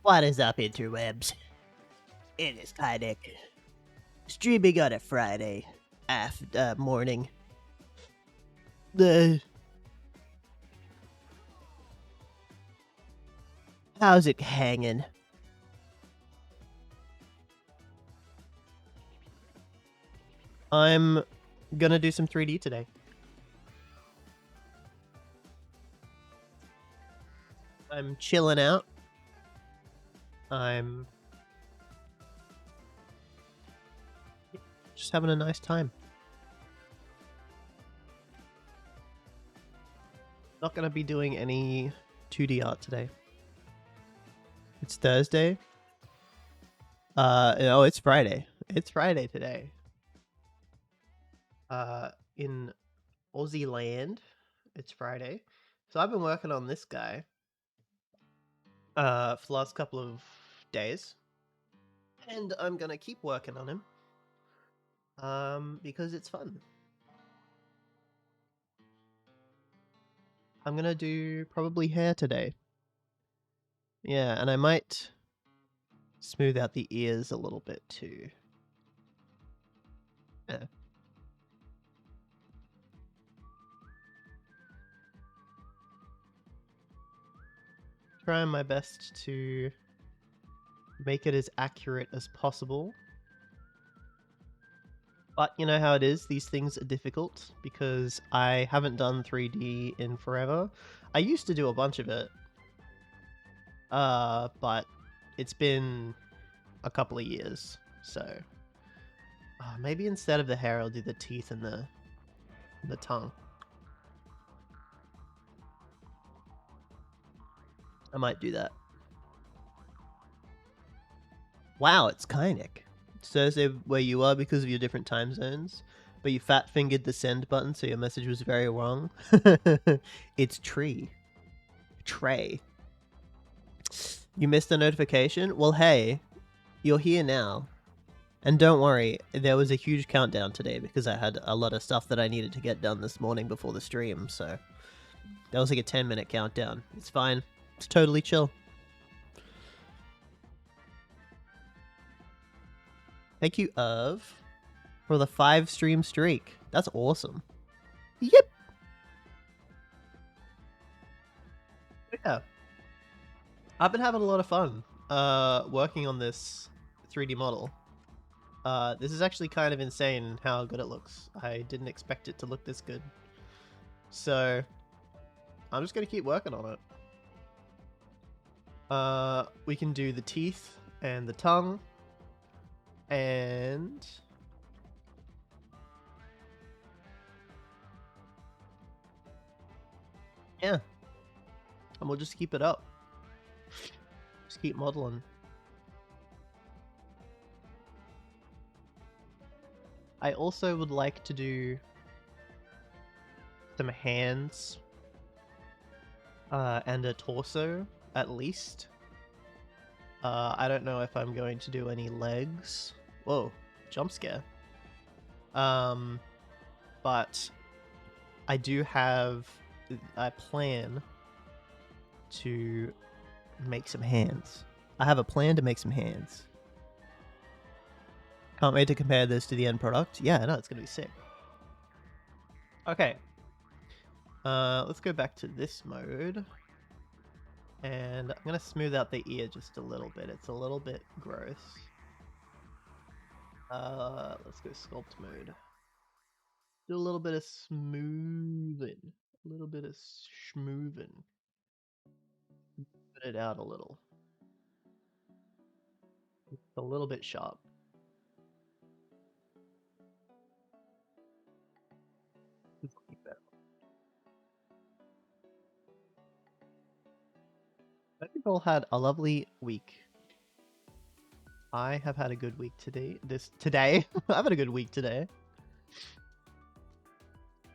What is up, interwebs? It is Kynic. Streaming on a Friday morning. The How's it hanging? I'm gonna do some 3D today. I'm chilling out. I'm just having a nice time. Not gonna be doing any 2D art today. It's Thursday. Oh, it's Friday. It's Friday today. In Aussie land, it's Friday. So I've been working on this guy for the last couple of days. And I'm gonna keep working on him. Because it's fun. I'm gonna do probably hair today. Yeah, and I might smooth out the ears a little bit too. Yeah. Trying my best to make it as accurate as possible. But you know how it is, these things are difficult because I haven't done 3D in forever. I used to do a bunch of it. But it's been a couple of years, so maybe instead of the hair I'll do the teeth and the tongue. I might do that. Wow, it's Kynic. It says where you are because of your different time zones, but you fat-fingered the send button, so your message was very wrong. It's Tree. Trey. You missed a notification? Well, hey, you're here now. And don't worry, there was a huge countdown today because I had a lot of stuff that I needed to get done this morning before the stream, so that was like a 10-minute countdown. It's fine. It's totally chill. Thank you, for the 5-stream streak. That's awesome. Yep. Yeah. I've been having a lot of fun working on this 3D model. This is actually kind of insane how good it looks. I didn't expect it to look this good. So I'm just going to keep working on it. We can do the teeth and the tongue. And yeah. And we'll just keep it up. Just keep modeling. I also would like to do some hands and a torso, at least. I don't know if I'm going to do any legs. Whoa, jump scare. But I do have a plan to make some hands. I have a plan to make some hands. Can't wait to compare this to the end product. Yeah, no, it's gonna be sick. Okay. Let's go back to this mode. And I'm gonna smooth out the ear just a little bit. It's a little bit gross. Let's go sculpt mode. Do a little bit of smoothing. A little bit of schmoovin'. Put it out a little. It's a little bit sharp. I think you all had a lovely week. I have had a good week today. I've had a good week today.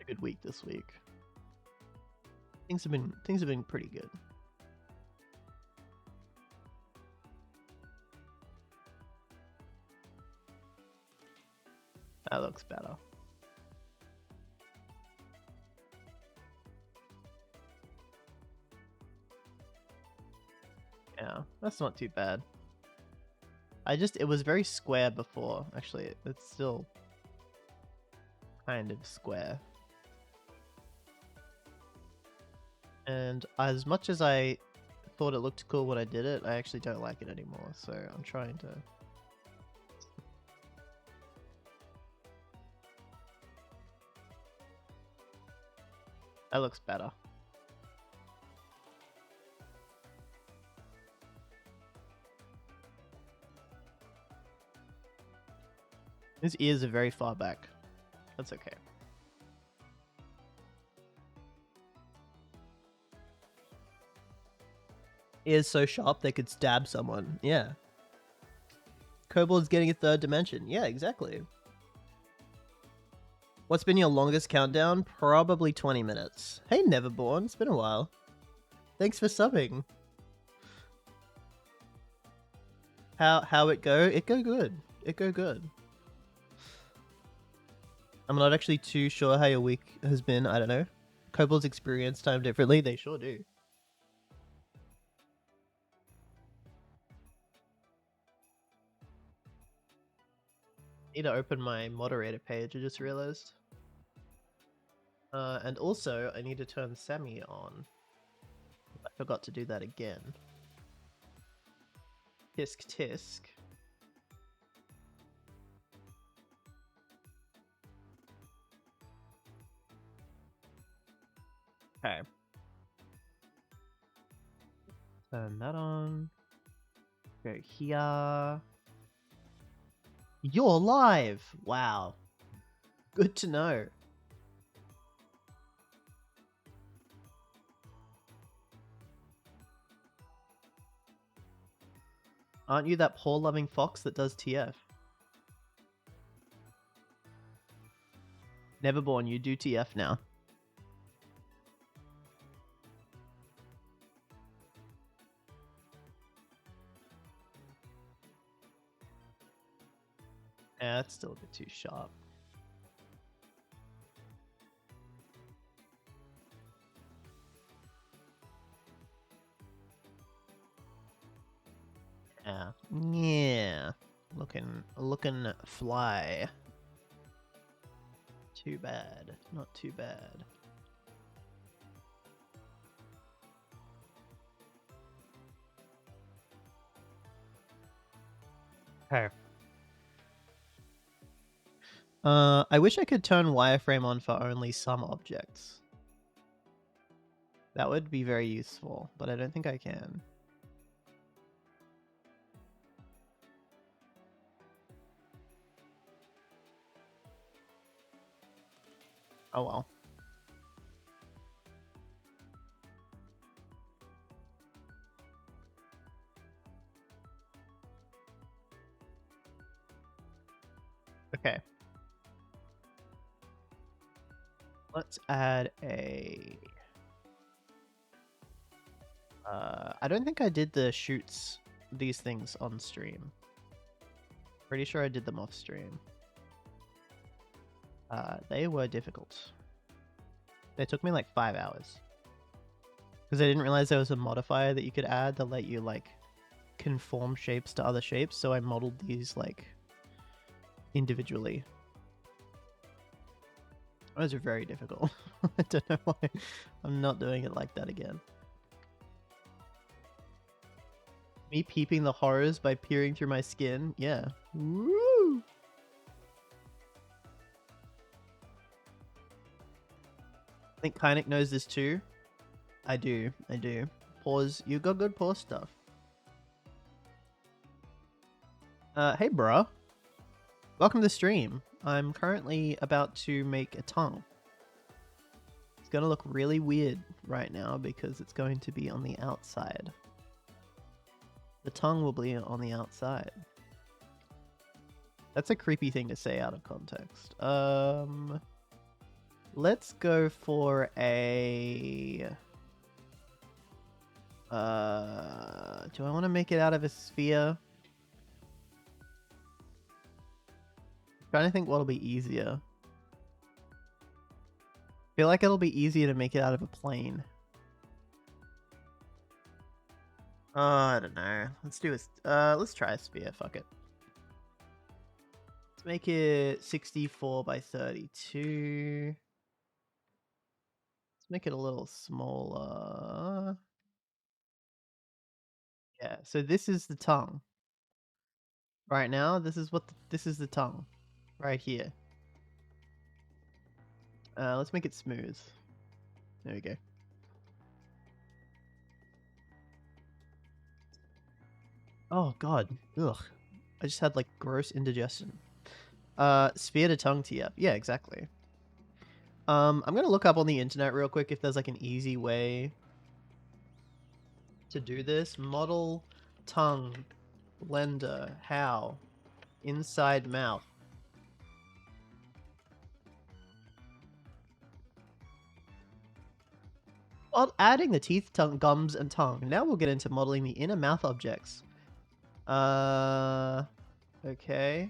A good week this week. Things have been pretty good. That looks better. Yeah. that's not too bad. It was very square before. Actually, it's still kind of square. And as much as I thought it looked cool when I did it, I actually don't like it anymore. So I'm trying to... That looks better. His ears are very far back. That's okay. Ears so sharp they could stab someone. Yeah. Kobold's getting a third dimension. Yeah, exactly. What's been your longest countdown? Probably 20 minutes. Hey, Neverborn. It's been a while. Thanks for subbing. How it go? It go good. It go good. I'm not actually too sure how your week has been. I don't know. Kobolds experience time differently. They sure do. Need to open my moderator page. I just realized. And also, I need to turn Sammy on. I forgot to do that again. Tisk tisk. Okay. Turn that on. Go here. You're live! Wow. Good to know. Aren't you that poor loving fox that does TF? Neverborn, you do TF now. Yeah, that's still a bit too sharp. Yeah. Yeah. Looking fly. Too bad. Not too bad. Okay. I wish I could turn wireframe on for only some objects. That would be very useful, but I don't think I can. Oh well. Okay. Let's add a... I don't think I did the shoots, these things on stream. Pretty sure I did them off stream. They were difficult. They took me like 5 hours. Because I didn't realize there was a modifier that you could add to let you like conform shapes to other shapes, so I modeled these like individually. Those are very difficult. I don't know why I'm not doing it like that again. Me peeping the horrors by peering through my skin? Yeah. Woo! I think Kynic knows this too. I do. Pause. You got good pause stuff. Hey bruh. Welcome to the stream. I'm currently about to make a tongue. It's gonna look really weird right now because it's going to be on the outside. The tongue will be on the outside. That's a creepy thing to say out of context. Let's go for a... do I want to make it out of a sphere? I'm trying to think what'll be easier. I feel like it'll be easier to make it out of a plane. I don't know. Let's do let's try a sphere, fuck it. Let's make it 64 by 32. Let's make it a little smaller. Yeah, so this is the tongue. Right now, this is this is the tongue. Right here. Let's make it smooth. There we go. Oh god. Ugh. I just had like gross indigestion. Sphere to tongue tee up. Yeah, exactly. I'm gonna look up on the internet real quick if there's like an easy way to do this. Model tongue blender how inside mouth. While adding the teeth, tongue, gums, and tongue. Now we'll get into modeling the inner mouth objects. Okay.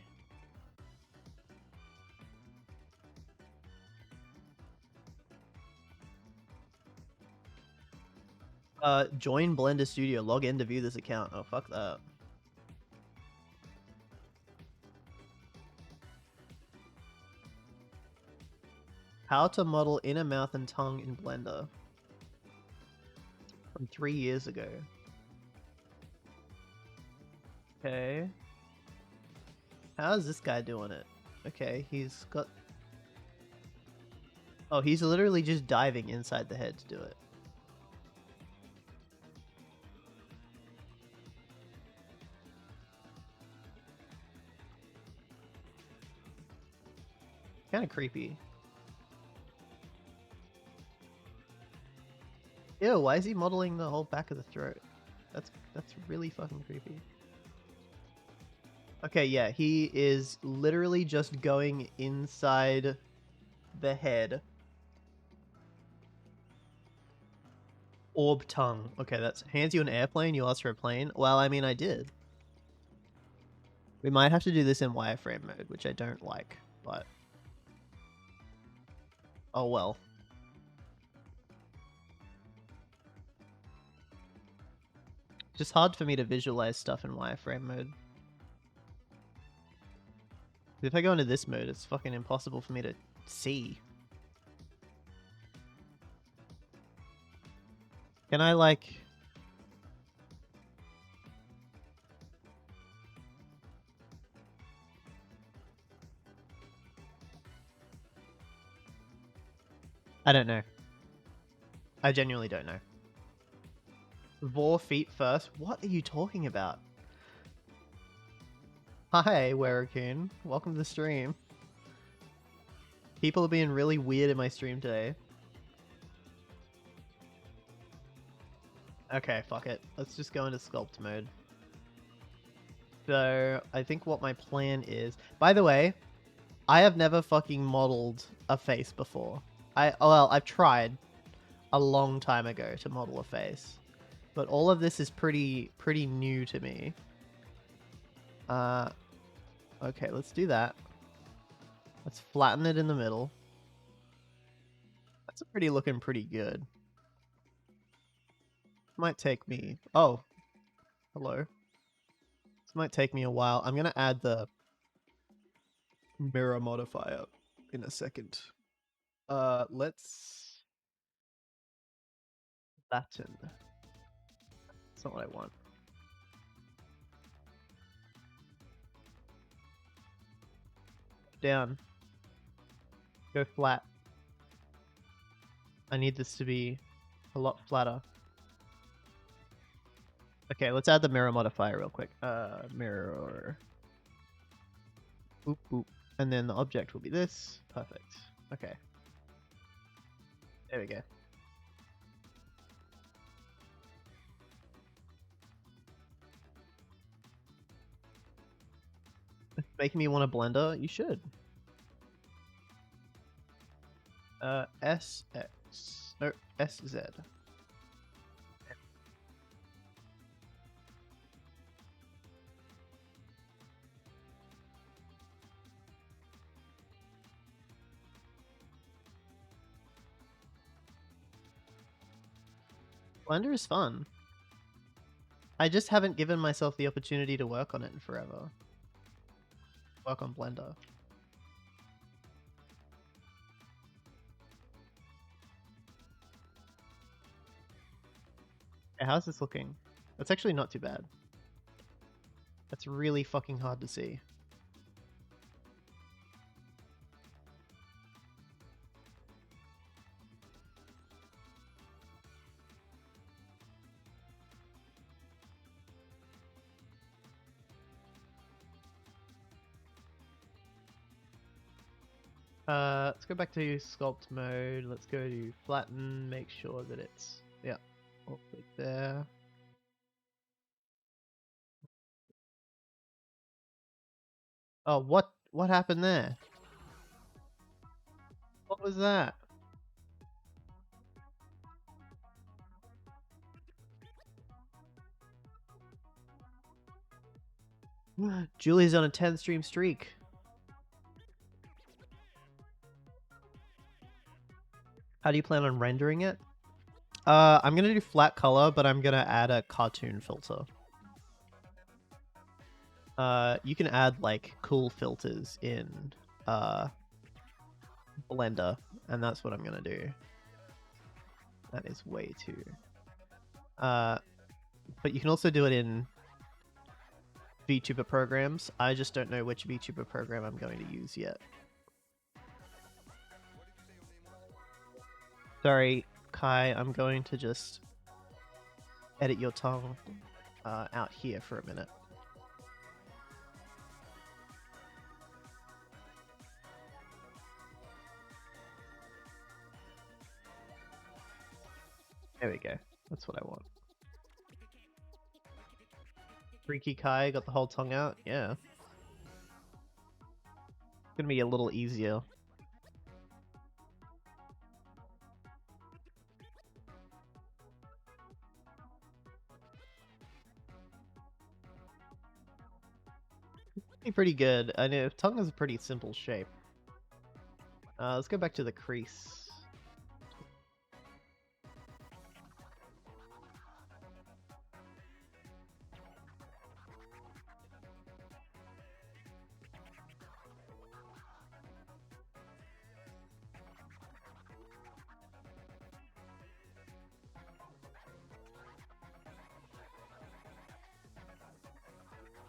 Join Blender Studio. Log in to view this account. Oh, fuck that. How to model inner mouth and tongue in Blender. From 3 years ago. Okay. How's this guy doing it? Okay, he's got... Oh, he's literally just diving inside the head to do it. Kind of creepy. Ew, why is he modeling the whole back of the throat? That's really fucking creepy. Okay, yeah, he is literally just going inside the head. Orb tongue. Okay, that's hands you an airplane, you ask for a plane. Well, I mean, I did. We might have to do this in wireframe mode, which I don't like, but... Oh well. Just hard for me to visualize stuff in wireframe mode. If I go into this mode, it's fucking impossible for me to see. Can I, like... I don't know. I genuinely don't know. Vor feet first? What are you talking about? Hi, Werraccoon. Welcome to the stream. People are being really weird in my stream today. Okay, fuck it. Let's just go into sculpt mode. So, I think what my plan is... By the way, I have never fucking modeled a face before. Well, I've tried a long time ago to model a face. But all of this is pretty new to me. Okay, let's do that. Let's flatten it in the middle. That's looking pretty good. Might take me... Oh. Hello. This might take me a while. I'm gonna add the mirror modifier in a second. Let's... flatten. That's not what I want. Down. Go flat. I need this to be a lot flatter. Okay, let's add the mirror modifier real quick. Mirror. Boop, boop. And then the object will be this. Perfect. Okay. There we go. It's making me want a blender? You should. SX. No, SZ. Blender is fun. I just haven't given myself the opportunity to work on it in forever. Work on Blender. Okay, how's this looking? That's actually not too bad. That's really fucking hard to see. Let's go back to sculpt mode. Let's go to flatten, make sure that it's, yeah, all click there. Oh, what happened there? What was that? Julie's on a 10 stream streak. How do you plan on rendering it? I'm gonna do flat color, but I'm gonna add a cartoon filter. You can add like cool filters in Blender, and that's what I'm gonna do. That is way too. But you can also do it in VTuber programs. I just don't know which VTuber program I'm going to use yet. Sorry, Kai, I'm going to just edit your tongue out here for a minute. There we go. That's what I want. Freaky Kai got the whole tongue out? Yeah. It's gonna be a little easier. Pretty good. I know tongue is a pretty simple shape. Let's go back to the crease.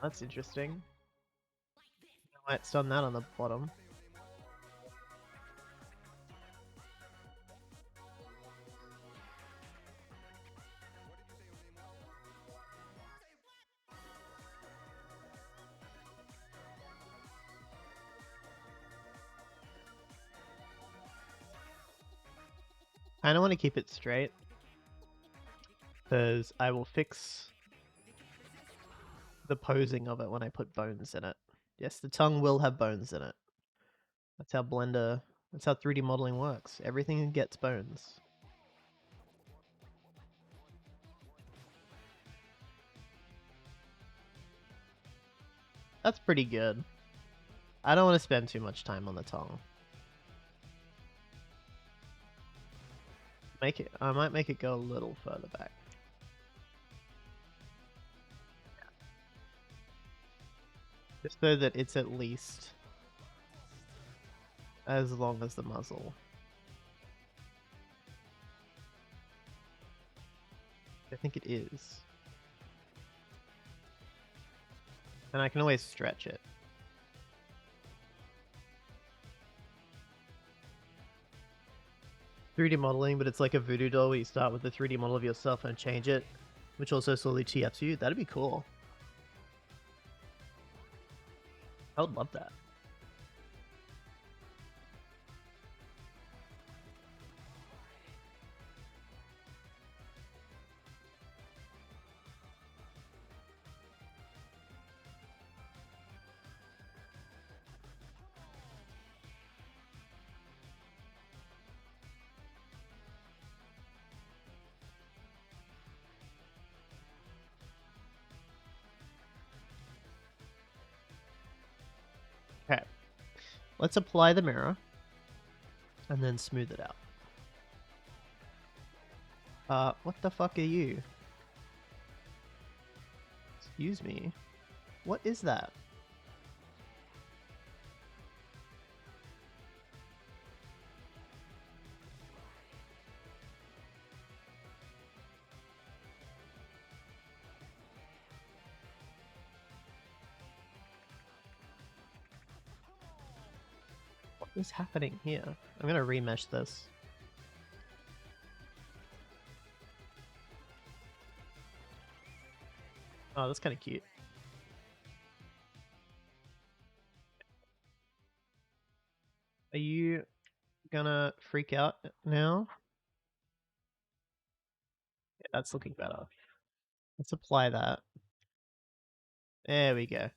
That's interesting. I might stun that on the bottom. I don't want to keep it straight because I will fix the posing of it when I put bones in it. Yes, the tongue will have bones in it. That's how Blender, that's how 3D modeling works. Everything gets bones. That's pretty good. I don't want to spend too much time on the tongue. I might make it go a little further back. Just so that it's at least as long as the muzzle. I think it is. And I can always stretch it. "3D modeling, but it's like a voodoo doll where you start with the 3D model of yourself and change it, which also slowly TFs you." That'd be cool. I would love that. Okay. Let's apply the mirror and then smooth it out. What the fuck are you? Excuse me. What is that? What is happening here? I'm gonna remesh this. Oh, that's kind of cute. Are you gonna freak out now? Yeah, that's looking better. Let's apply that. There we go.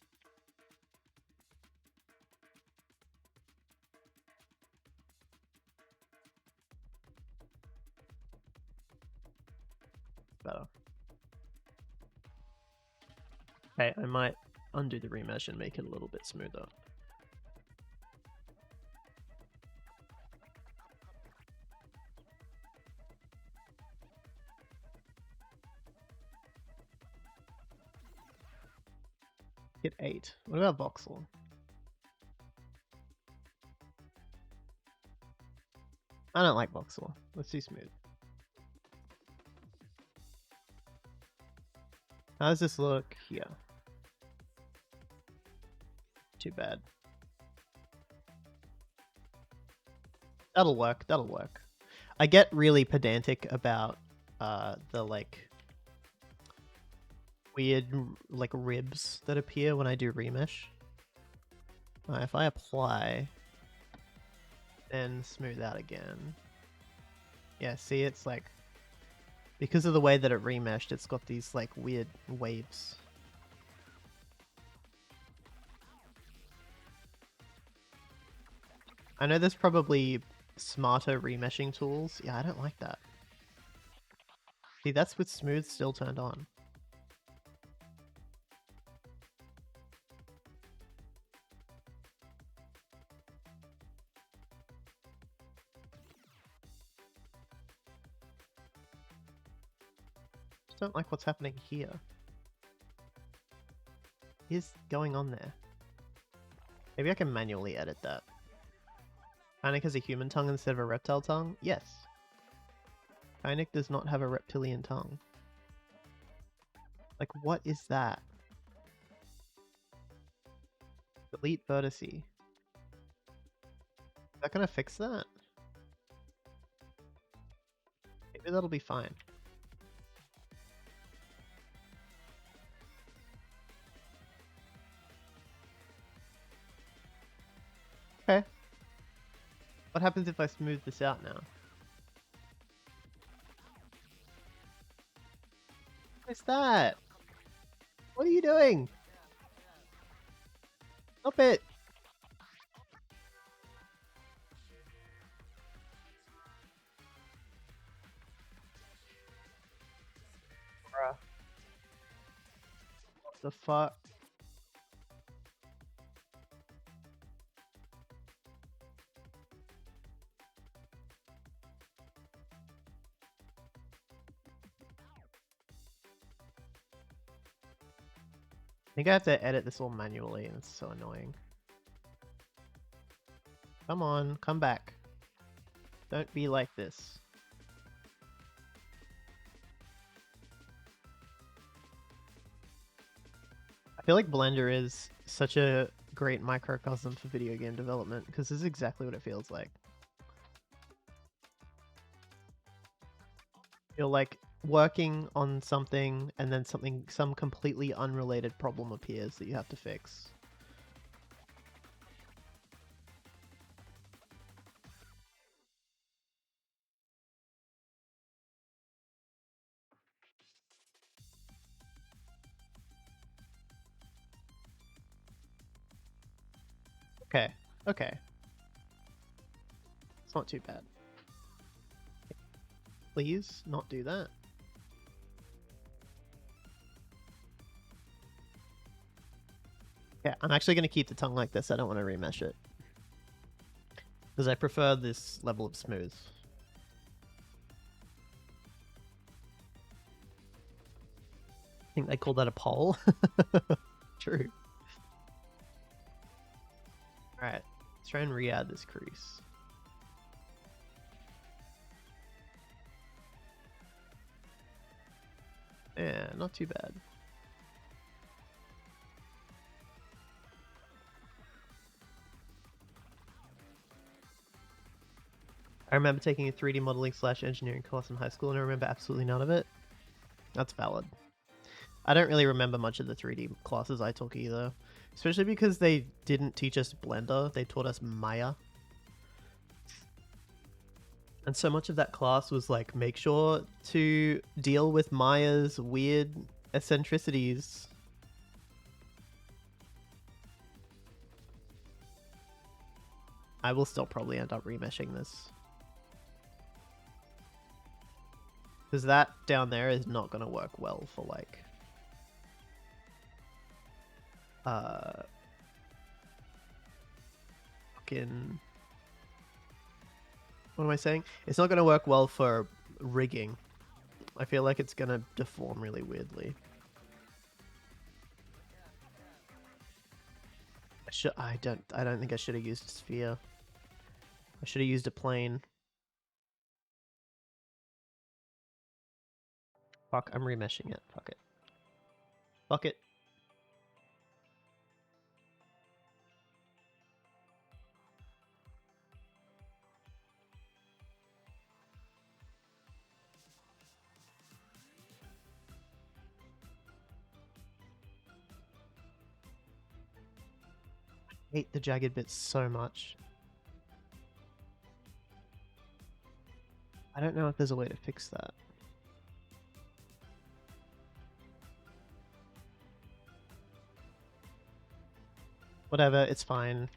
Better. Okay, I might undo the remesh and make it a little bit smoother. Hit 8. What about voxel? I don't like voxel. Let's do smooth. How does this look here? Too bad. That'll work. That'll work. I get really pedantic about the like weird like ribs that appear when I do remesh. If I apply and smooth out again. Yeah, see, it's like because of the way that it remeshed, it's got these like weird waves. I know there's probably smarter remeshing tools. Yeah, I don't like that. See, that's with smooth still turned on. Just don't like what's happening here. What is going on there? Maybe I can manually edit that. Kynic has a human tongue instead of a reptile tongue? Yes. Kynic does not have a reptilian tongue. Like, what is that? Delete vertice. Is that gonna fix that? Maybe that'll be fine. Okay. What happens if I smooth this out now? What is that? What are you doing? Stop it! Bruh. What the fuck? I think I have to edit this all manually and it's so annoying. Come on, come back. Don't be like this. I feel like Blender is such a great microcosm for video game development because this is exactly what it feels like. You're like working on something and then some completely unrelated problem appears that you have to fix. Okay, okay. It's not too bad. Please not do that. Yeah, I'm actually going to keep the tongue like this. I don't want to remesh it. Because I prefer this level of smooth. think they call that a pole. True. Alright, let's try and re-add this crease. Yeah, not too bad. I remember taking a 3D modeling / engineering course in high school and I remember absolutely none of it. That's valid. I don't really remember much of the 3D classes I took either. Especially because they didn't teach us Blender, they taught us Maya. And so much of that class was like, make sure to deal with Maya's weird eccentricities. I will still probably end up remeshing this. Because that down there is not going to work well for like... fucking... What am I saying? It's not going to work well for rigging. I feel like it's going to deform really weirdly. I don't think I should have used a sphere. I should have used a plane. Fuck, I'm remeshing it. Fuck it. Fuck it. I hate the jagged bits so much. I don't know if there's a way to fix that. Whatever, it's fine.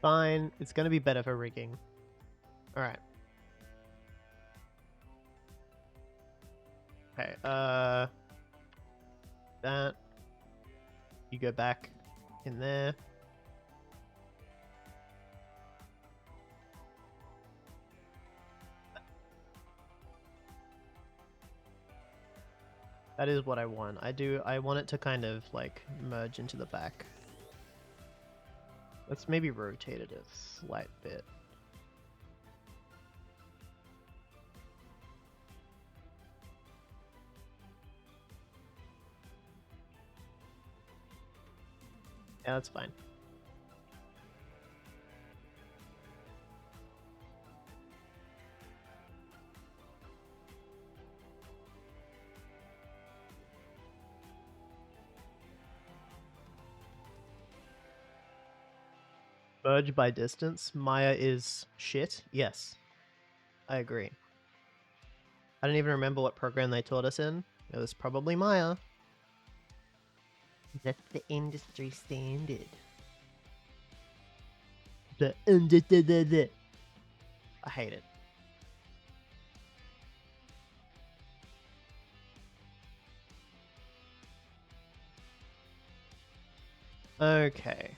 Fine, it's gonna be better for rigging. Alright. Okay, that. You go back in there. That is what I want. I want it to kind of like merge into the back. Let's maybe rotate it a slight bit. Yeah, that's fine. Merge by distance. Maya is shit. Yes, I agree. I don't even remember what program they taught us in. It was probably Maya. That's the industry standard. I hate it. Okay.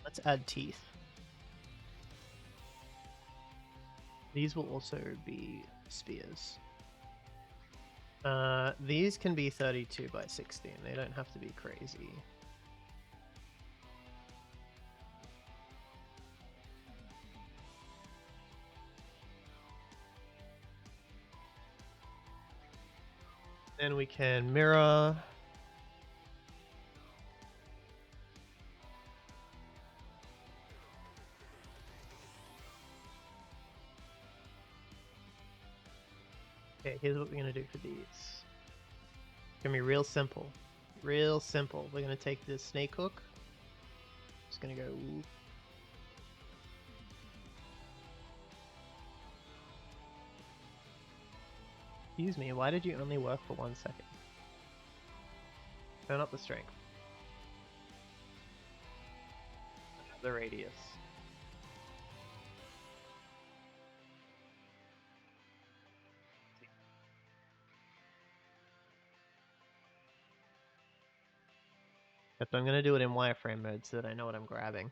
Let's add teeth. These will also be spheres. These can be 32 by 16. They don't have to be crazy. Then we can mirror. Okay, here's what we're gonna do for these. It's gonna be real simple. Real simple. We're gonna take this snake hook. Just gonna go. Excuse me, why did you only work for 1 second? Turn up the strength. The radius. Except I'm going to do it in wireframe mode so that I know what I'm grabbing.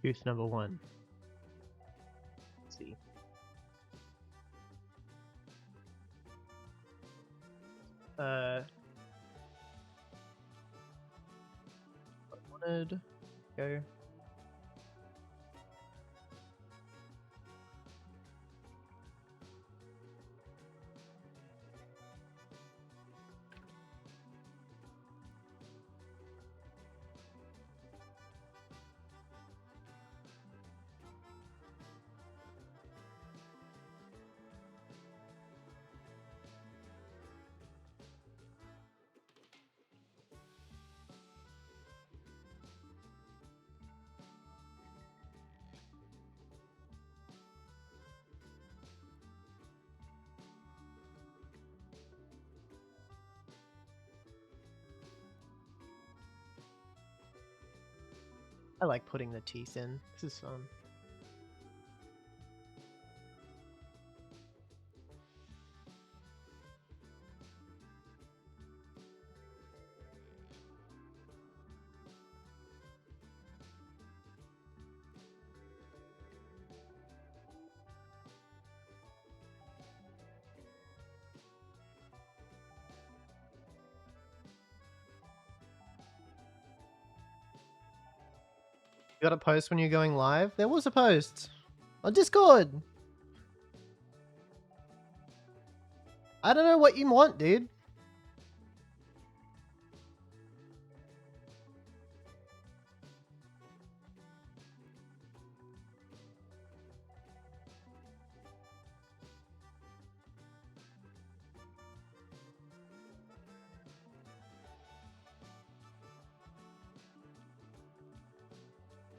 Truth number 1. Let's see. What I wanted. Go. I like putting the teeth in. This is fun. You got a post when you're going live? There was a post on Discord. I don't know what you want, dude.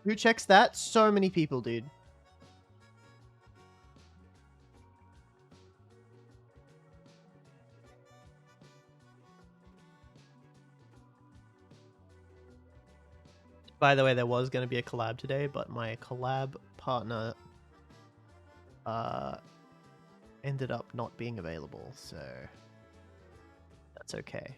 Who checks that? So many people, dude. By the way, there was going to be a collab today, but my collab partner ended up not being available, so that's okay.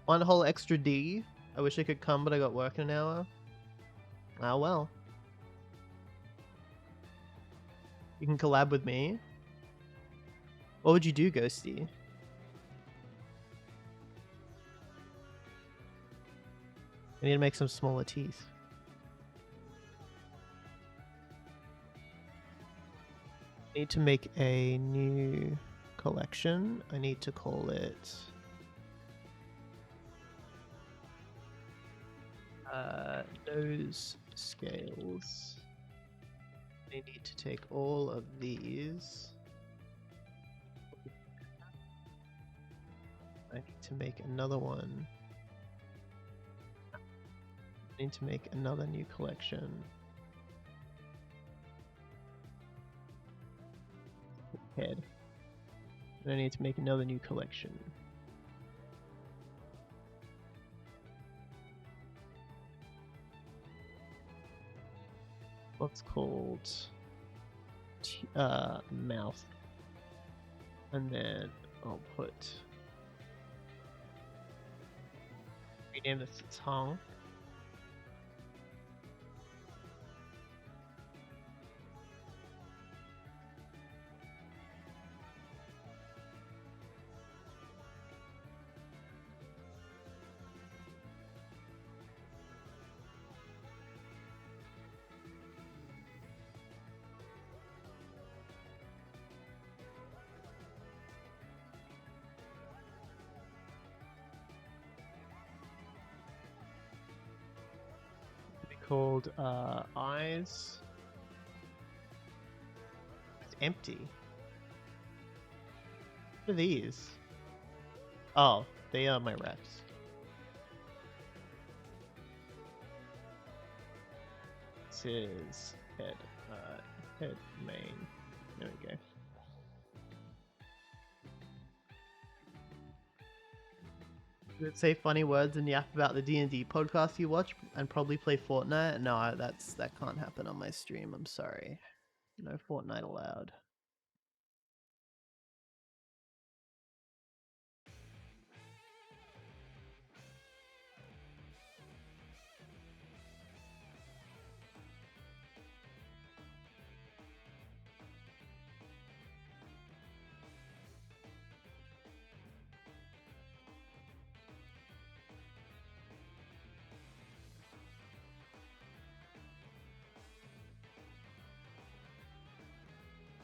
One whole extra D. I wish I could come, but I got work in an hour. Ah well. You can collab with me. What would you do, Ghosty? I need to make some smaller teeth. I need to make a new collection. I need to call it nose scales. I need to take all of these. I need to make another one. I need to make another new collection. Head. And I need to make another new collection. What's called mouth. And then I'll put rename this to tongue. Called eyes. It's empty. What are these? Oh, they are my refs. This is head main. There we go. Does it say funny words and yap about the D&D podcast you watch and probably play Fortnite? No, that can't happen on my stream. I'm sorry. No Fortnite allowed.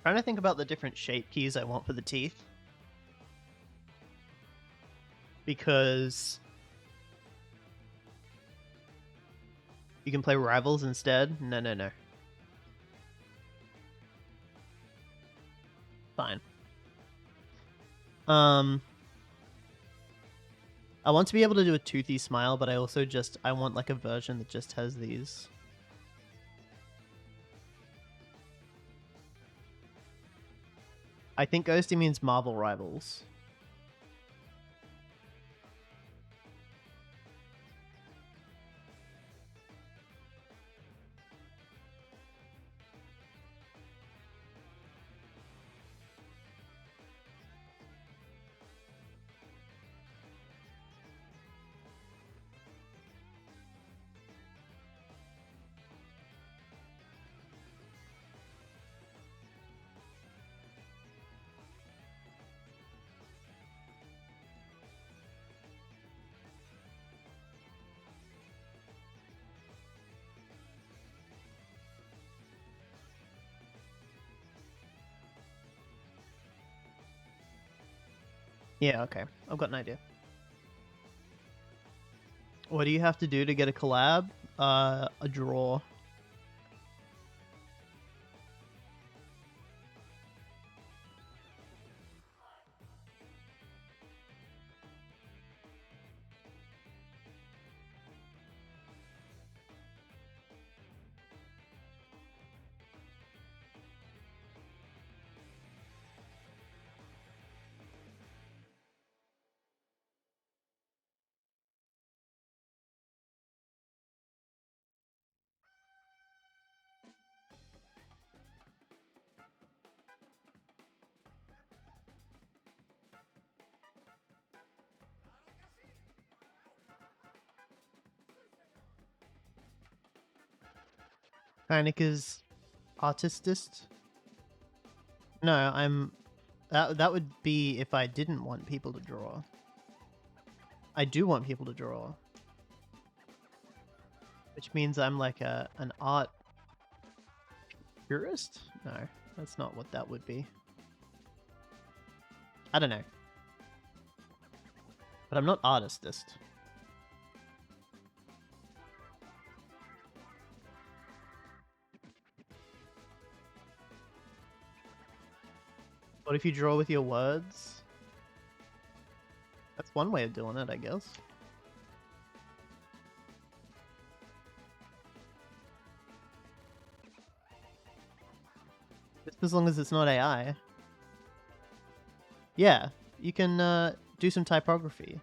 Trying to think about the different shape keys I want for the teeth. Because you can play Rivals instead. No. Fine. I want to be able to do a toothy smile, but I also I want like a version that just has these. I think Ghosty means Marvel Rivals. Yeah, okay. I've got an idea. What do you have to do to get a collab? A draw. Kynic is artistist? No, I'm... That would be if I didn't want people to draw. I do want people to draw. Which means I'm like an art purist? No, that's not what that would be. I don't know. But I'm not artistist. What if you draw with your words? That's one way of doing it, I guess. Just as long as it's not AI. Yeah, you can do some typography.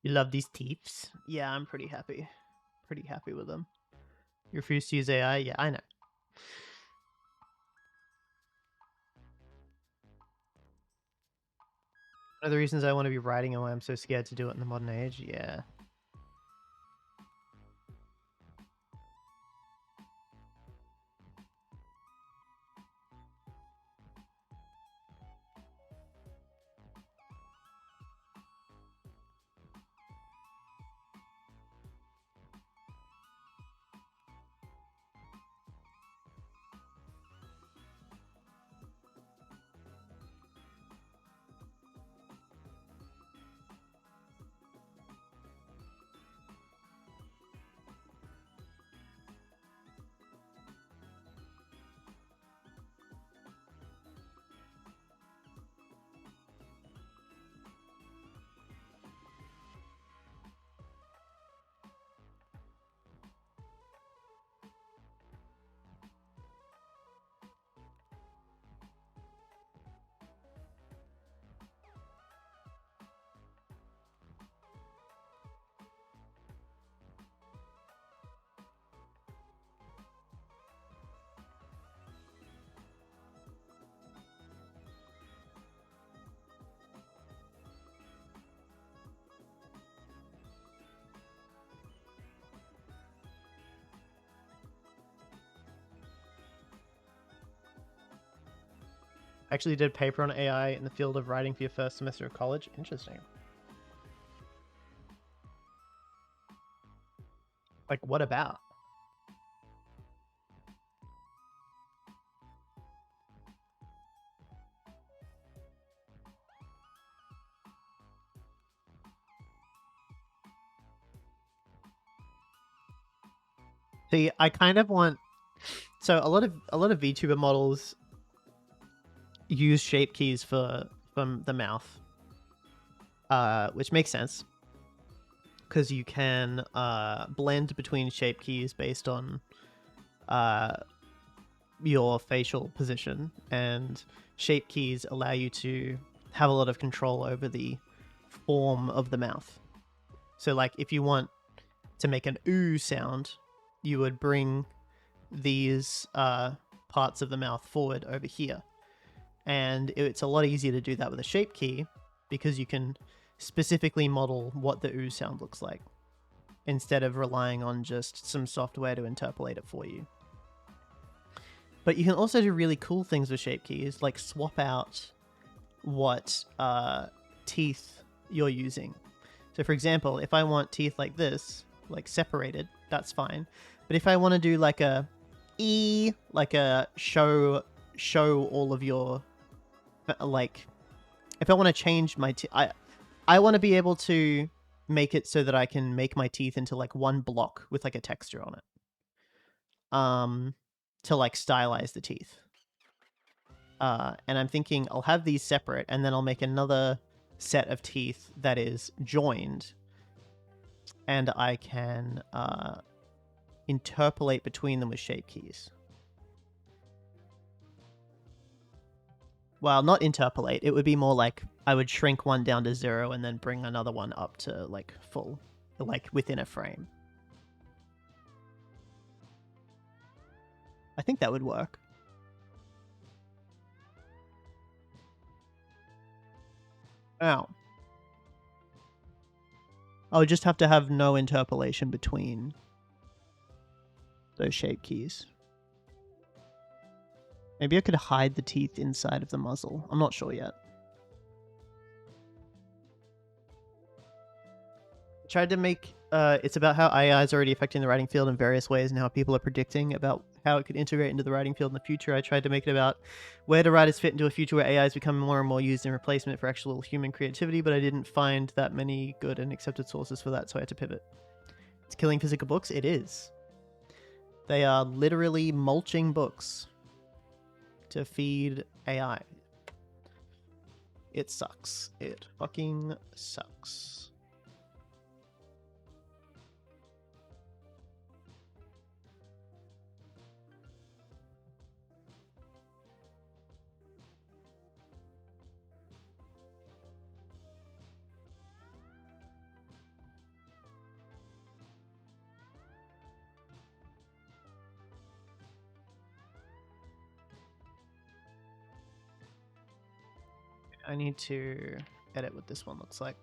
You love these teeths? Yeah, I'm pretty happy. Pretty happy with them. You refuse to use AI? Yeah, I know. One of the reasons I want to be writing and why I'm so scared to do it in the modern age? Yeah. I actually did a paper on AI in the field of writing for your first semester of college. Interesting. Like, what about? See, I kind of want... So a lot of VTuber models use shape keys from the mouth, which makes sense because you can blend between shape keys based on your facial position, and shape keys allow you to have a lot of control over the form of the mouth. So, like, if you want to make an ooh sound, you would bring these parts of the mouth forward over here. And it's a lot easier to do that with a shape key because you can specifically model what the ooh sound looks like instead of relying on just some software to interpolate it for you. But you can also do really cool things with shape keys, like swap out what teeth you're using. So for example, if I want teeth like this, like separated, that's fine. But if I want to do like a E, like a show all of your, like, if I want to change my teeth, I want to be able to make it so that I can make my teeth into like one block with like a texture on it. To like stylize the teeth. And I'm thinking I'll have these separate, and then I'll make another set of teeth that is joined, and I can interpolate between them with shape keys. Well, not interpolate. It would be more like I would shrink one down to 0 and then bring another one up to like full, like within a frame. I think that would work. Ow. I would just have to have no interpolation between those shape keys. Maybe I could hide the teeth inside of the muzzle. I'm not sure yet. I tried to make... it's about how AI is already affecting the writing field in various ways and how people are predicting about how it could integrate into the writing field in the future. I tried to make it about where do writers fit into a future where AI is becoming more and more used in replacement for actual human creativity, but I didn't find that many good and accepted sources for that, so I had to pivot. It's killing physical books? It is. They are literally mulching books to feed AI. It sucks. It fucking sucks. I need to edit what this one looks like.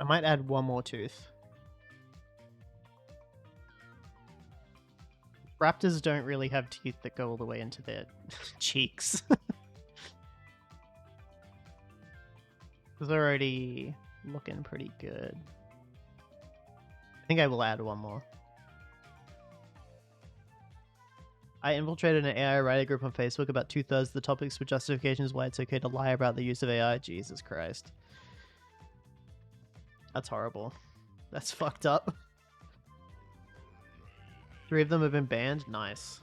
I might add one more tooth. Raptors don't really have teeth that go all the way into their cheeks. It's already looking pretty good. I think I will add one more. I infiltrated an AI writer group on Facebook. About 2/3 of the topics were justifications why it's okay to lie about the use of AI. Jesus Christ. That's horrible. That's fucked up. 3 of them have been banned? Nice.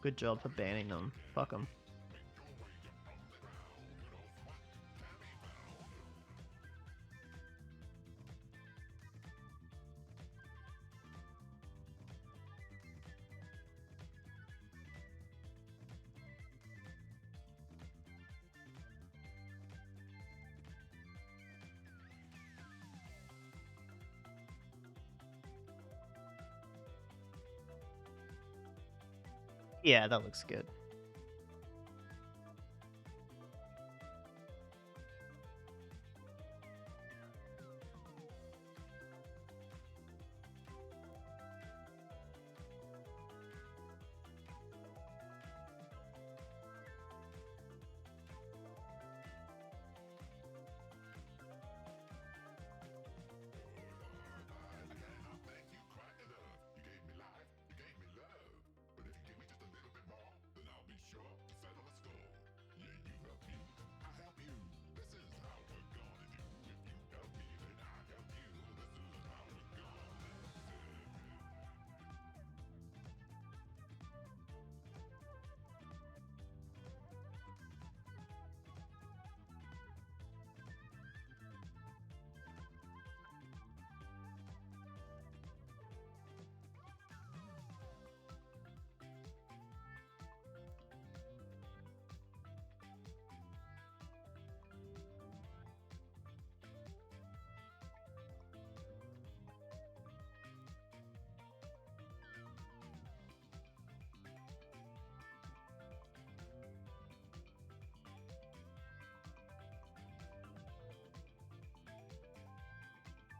Good job for banning them. Fuck them. Yeah, that looks good.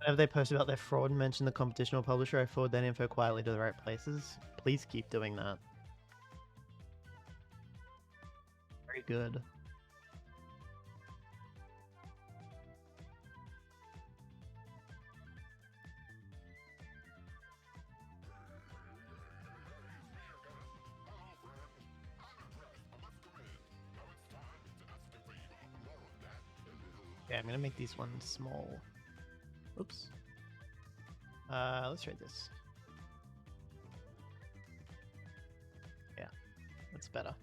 Whenever they post about their fraud and mention the competition or publisher, I forward that info quietly to the right places. Please keep doing that. Very good. Okay, I'm gonna make these ones small. Oops. Let's try this. Yeah, that's better.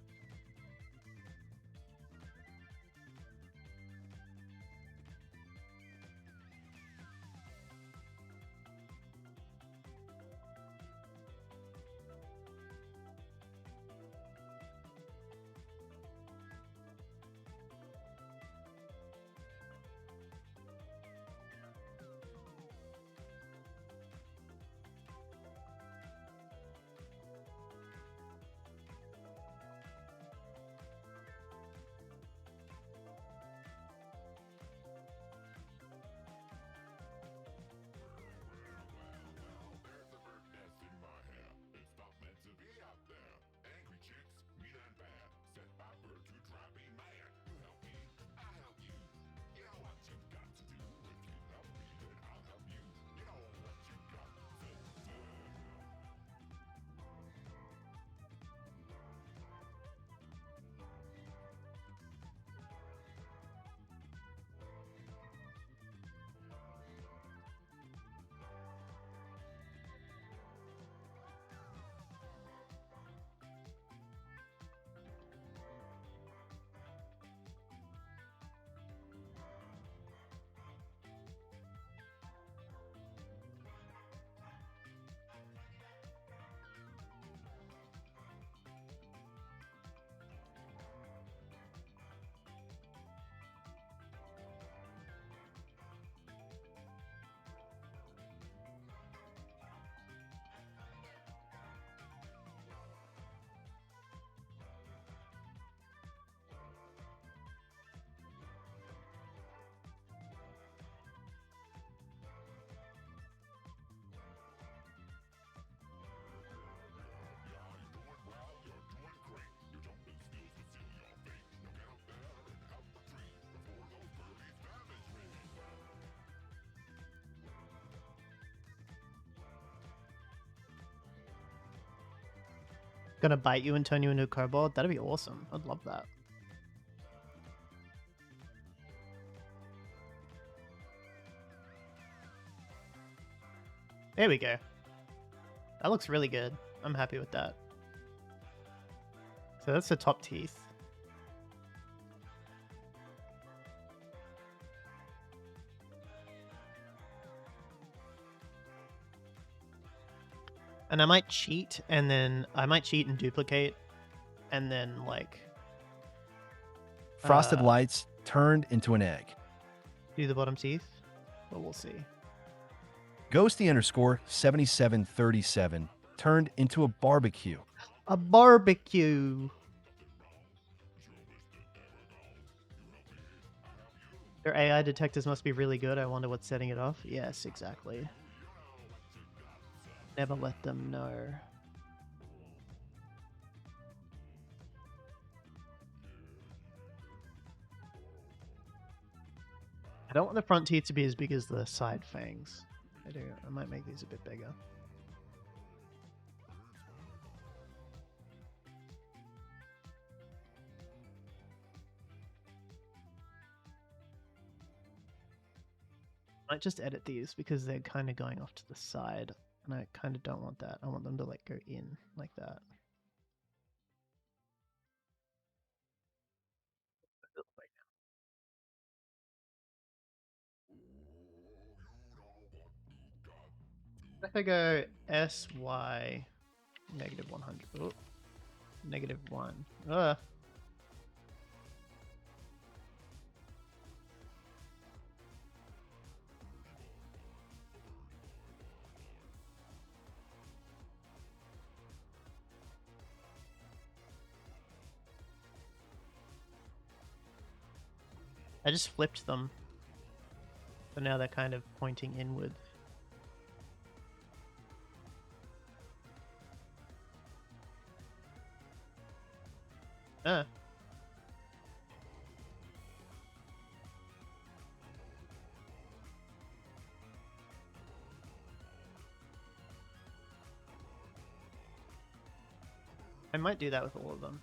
Gonna bite you and turn you into a kobold? That'd be awesome. I'd love that. There we go. That looks really good. I'm happy with that. So that's the top teeth. And I might cheat and duplicate and then like Frosted Lights turned into an egg. do the bottom teeth, but we'll see. Ghosty _7737 turned into a barbecue. A barbecue. Their AI detectors must be really good. I wonder what's setting it off. Yes, exactly. Never let them know. I don't want the front teeth to be as big as the side fangs. I do. I might make these a bit bigger. I might just edit these because they're kind of going off to the side, and I kind of don't want that. I want them to like go in like that. If I go SY negative 100, oh, negative 1. I just flipped them. So now they're kind of pointing inward. Ah. I might do that with all of them.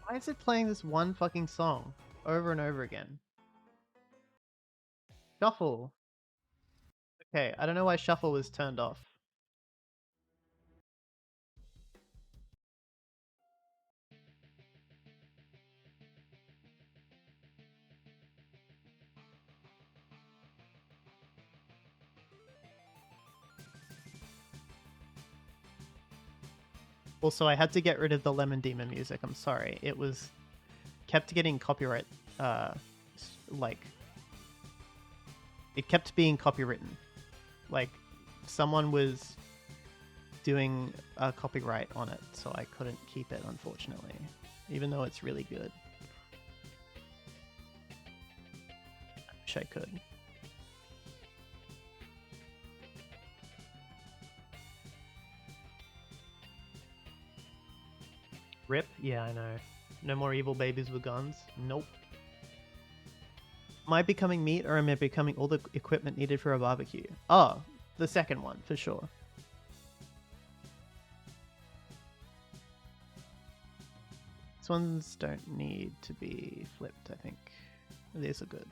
Why is it playing this one fucking song over and over again? Shuffle. Okay, I don't know why shuffle was turned off. Also, I had to get rid of the Lemon Demon music. I'm sorry. It was kept getting copyright, like it kept being copywritten. Like someone was doing a copyright on it, so I couldn't keep it, unfortunately, even though it's really good. I wish I could. Rip? Yeah, I know. No more evil babies with guns? Nope. Am I becoming meat, or am I becoming all the equipment needed for a barbecue? Oh, the second one, for sure. These ones don't need to be flipped, I think. These are good.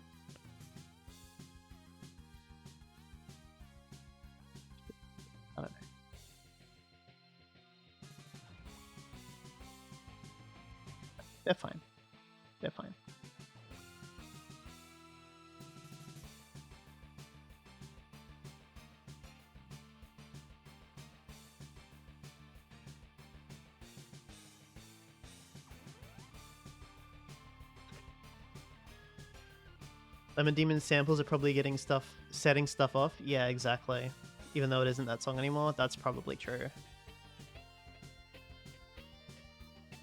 I don't know. They're fine. They're fine. Lemon Demon samples are probably getting stuff, setting stuff off. Yeah, exactly. Even though it isn't that song anymore, that's probably true.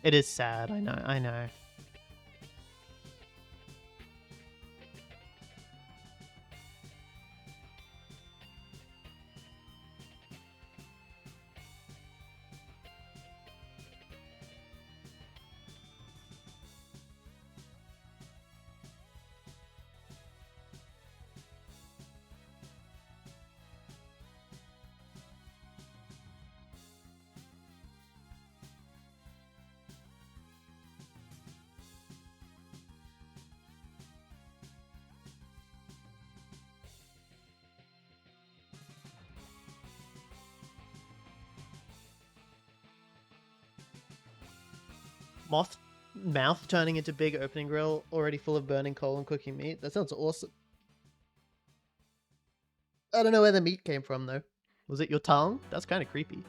It is sad, I know, I know. mouth turning into big opening grill, already full of burning coal and cooking meat. That sounds awesome. I don't know where the meat came from, though. Was it your tongue? That's kind of creepy.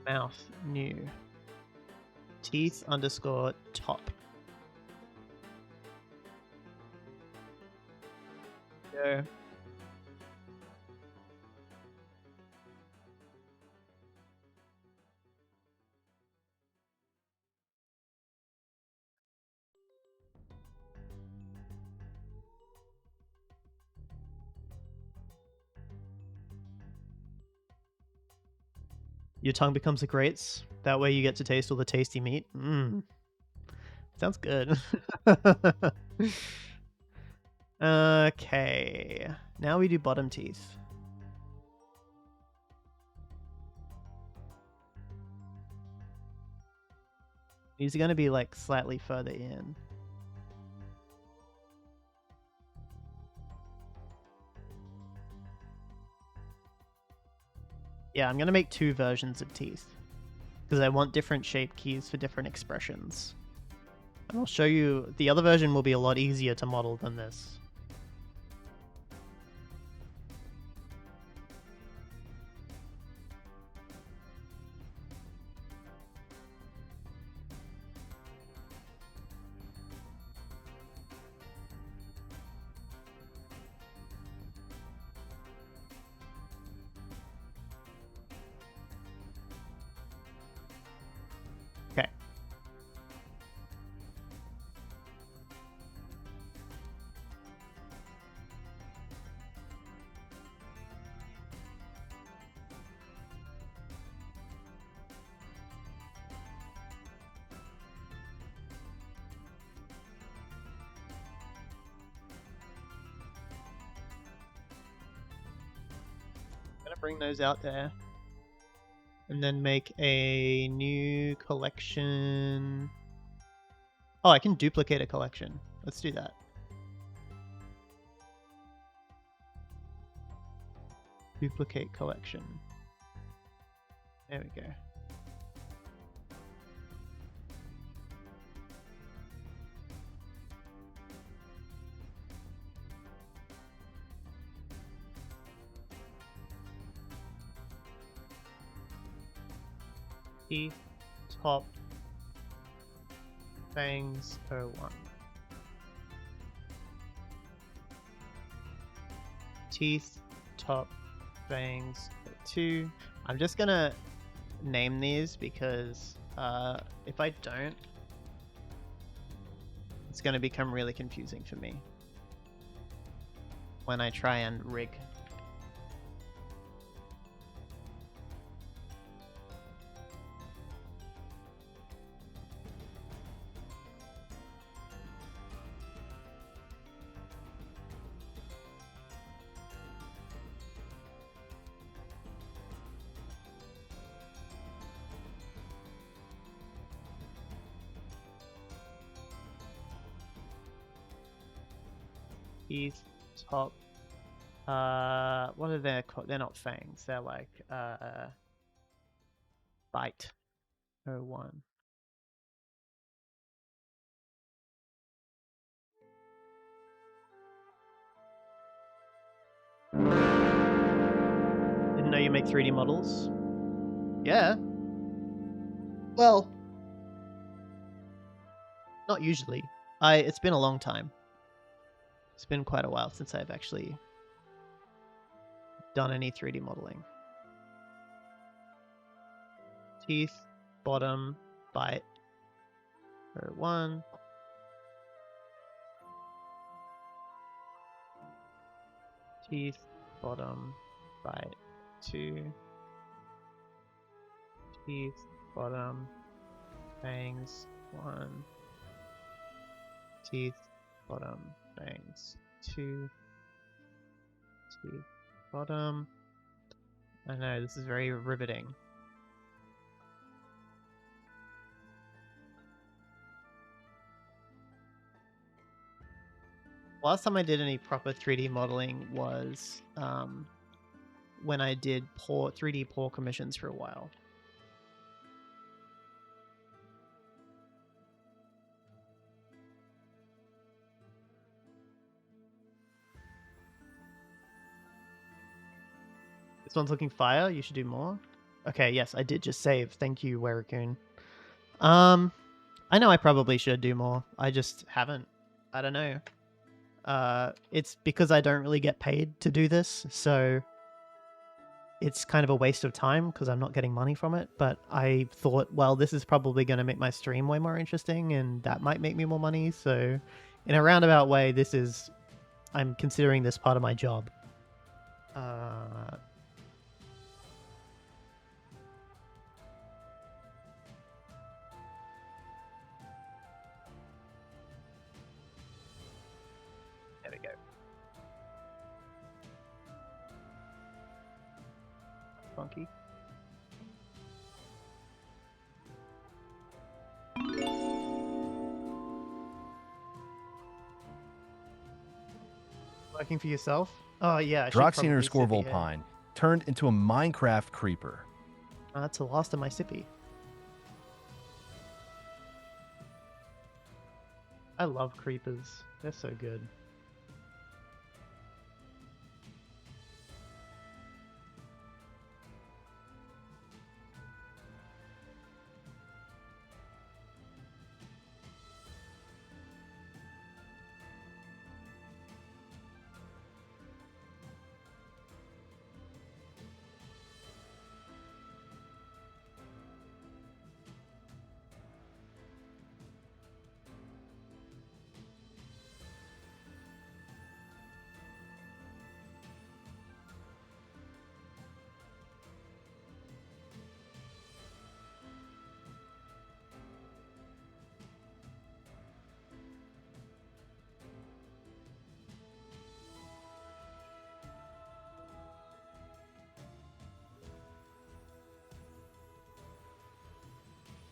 Mouth, new. Teeth underscore top. Go. Your tongue becomes a grates. That way you get to taste all the tasty meat. Mmm. Sounds good. Okay. Now we do bottom teeth. These are going to be like slightly further in. Yeah, I'm going to make 2 versions of teeth because I want different shape keys for different expressions. And I'll show you, the other version will be a lot easier to model than this. Okay. I'm going to bring those out there. And then make a new collection. Oh, I can duplicate a collection. Let's do that. Duplicate collection. There we go. Teeth, top, fangs, 01. Teeth, top, fangs, 2. I'm just gonna name these because if I don't, it's gonna become really confusing for me when I try and rig. Teeth, top. What are they called? They're not fangs. They're like bite. 01. Didn't know you make 3D models. Yeah. Well, not usually. It's been a long time. It's been quite a while since I've actually done any 3D modeling. Teeth, bottom, bite. 01. Teeth, bottom, bite. 2. Teeth, bottom, fangs. 1. Teeth, bottom, fangs. 2. the bottom. I know, this is very riveting. Last time I did any proper 3D modeling was when I did 3D pour commissions for a while. This one's looking fire. You should do more. Okay, yes, I did just save. Thank you, Werraccoon. I know I probably should do more. I just haven't. I don't know. It's because I don't really get paid to do this, so it's kind of a waste of time because I'm not getting money from it. But I thought, well, this is probably going to make my stream way more interesting, and that might make me more money. So, in a roundabout way, I'm considering this part of my job. There we go. Funky. Working for yourself? Oh yeah. I should Droxy probably underscore sippy here. Volpine turned into a Minecraft creeper. That's the last of my sippy. I love creepers. They're so good.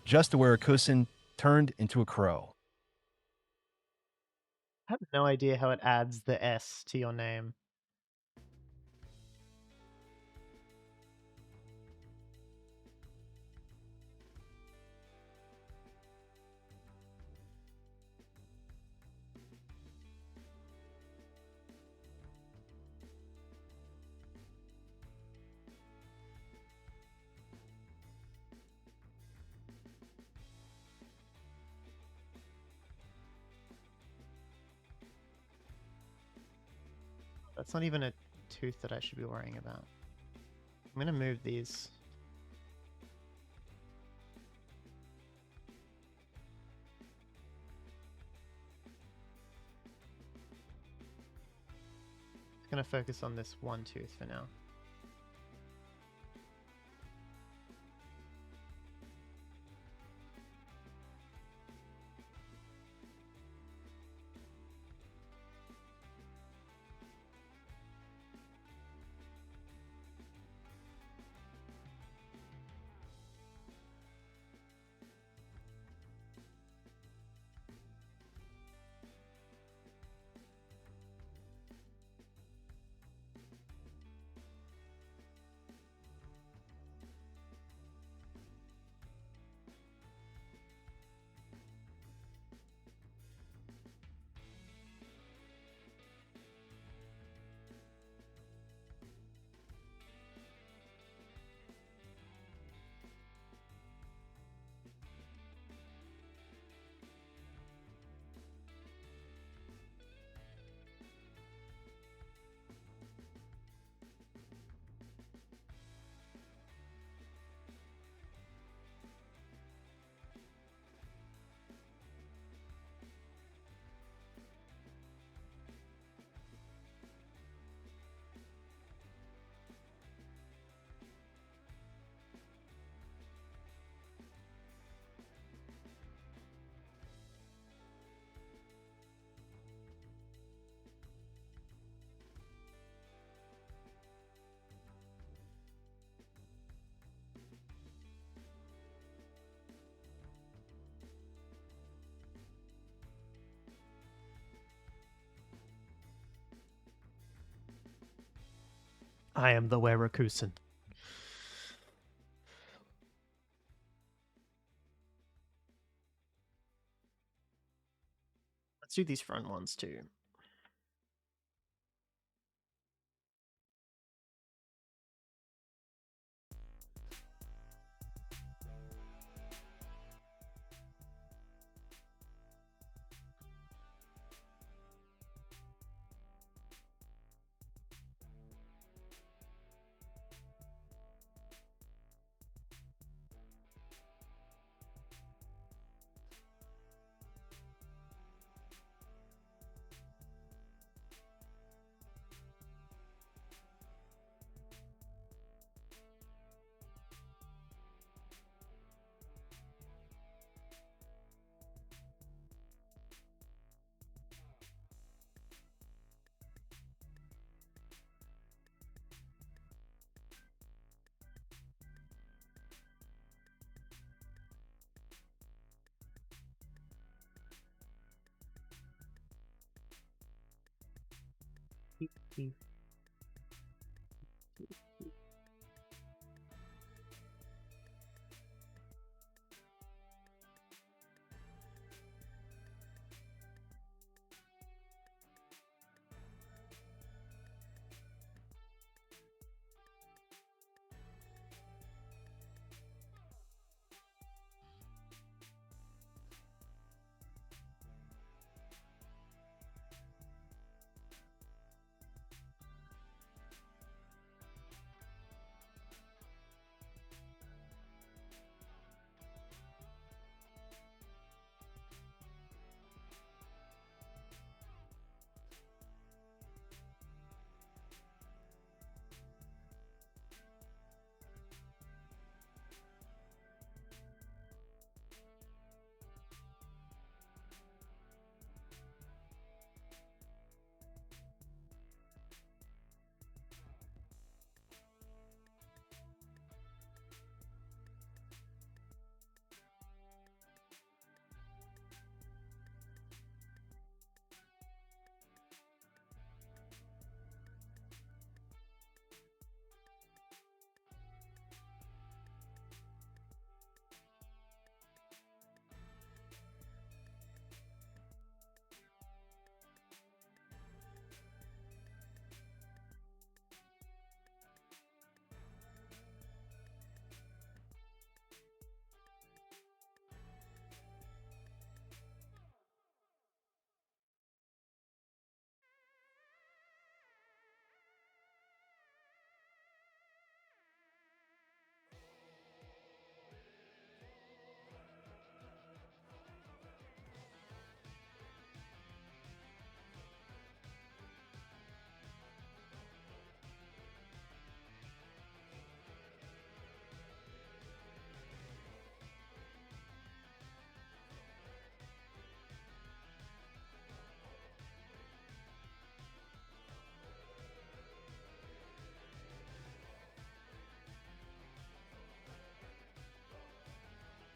Just to wear a cushion turned into a crow. I have no idea how it adds the S to your name. That's not even a tooth that I should be worrying about. I'm gonna move these. I'm gonna focus on this one tooth for now. I am the Werakusen. Let's do these front ones too.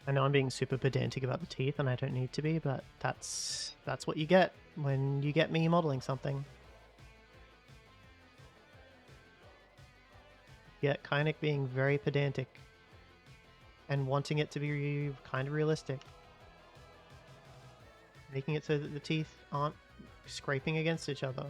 I know I'm being super pedantic about the teeth, and I don't need to be, but that's what you get when you get me modeling something. You get Kynic being very pedantic and wanting it to be kind of realistic. Making it so that the teeth aren't scraping against each other.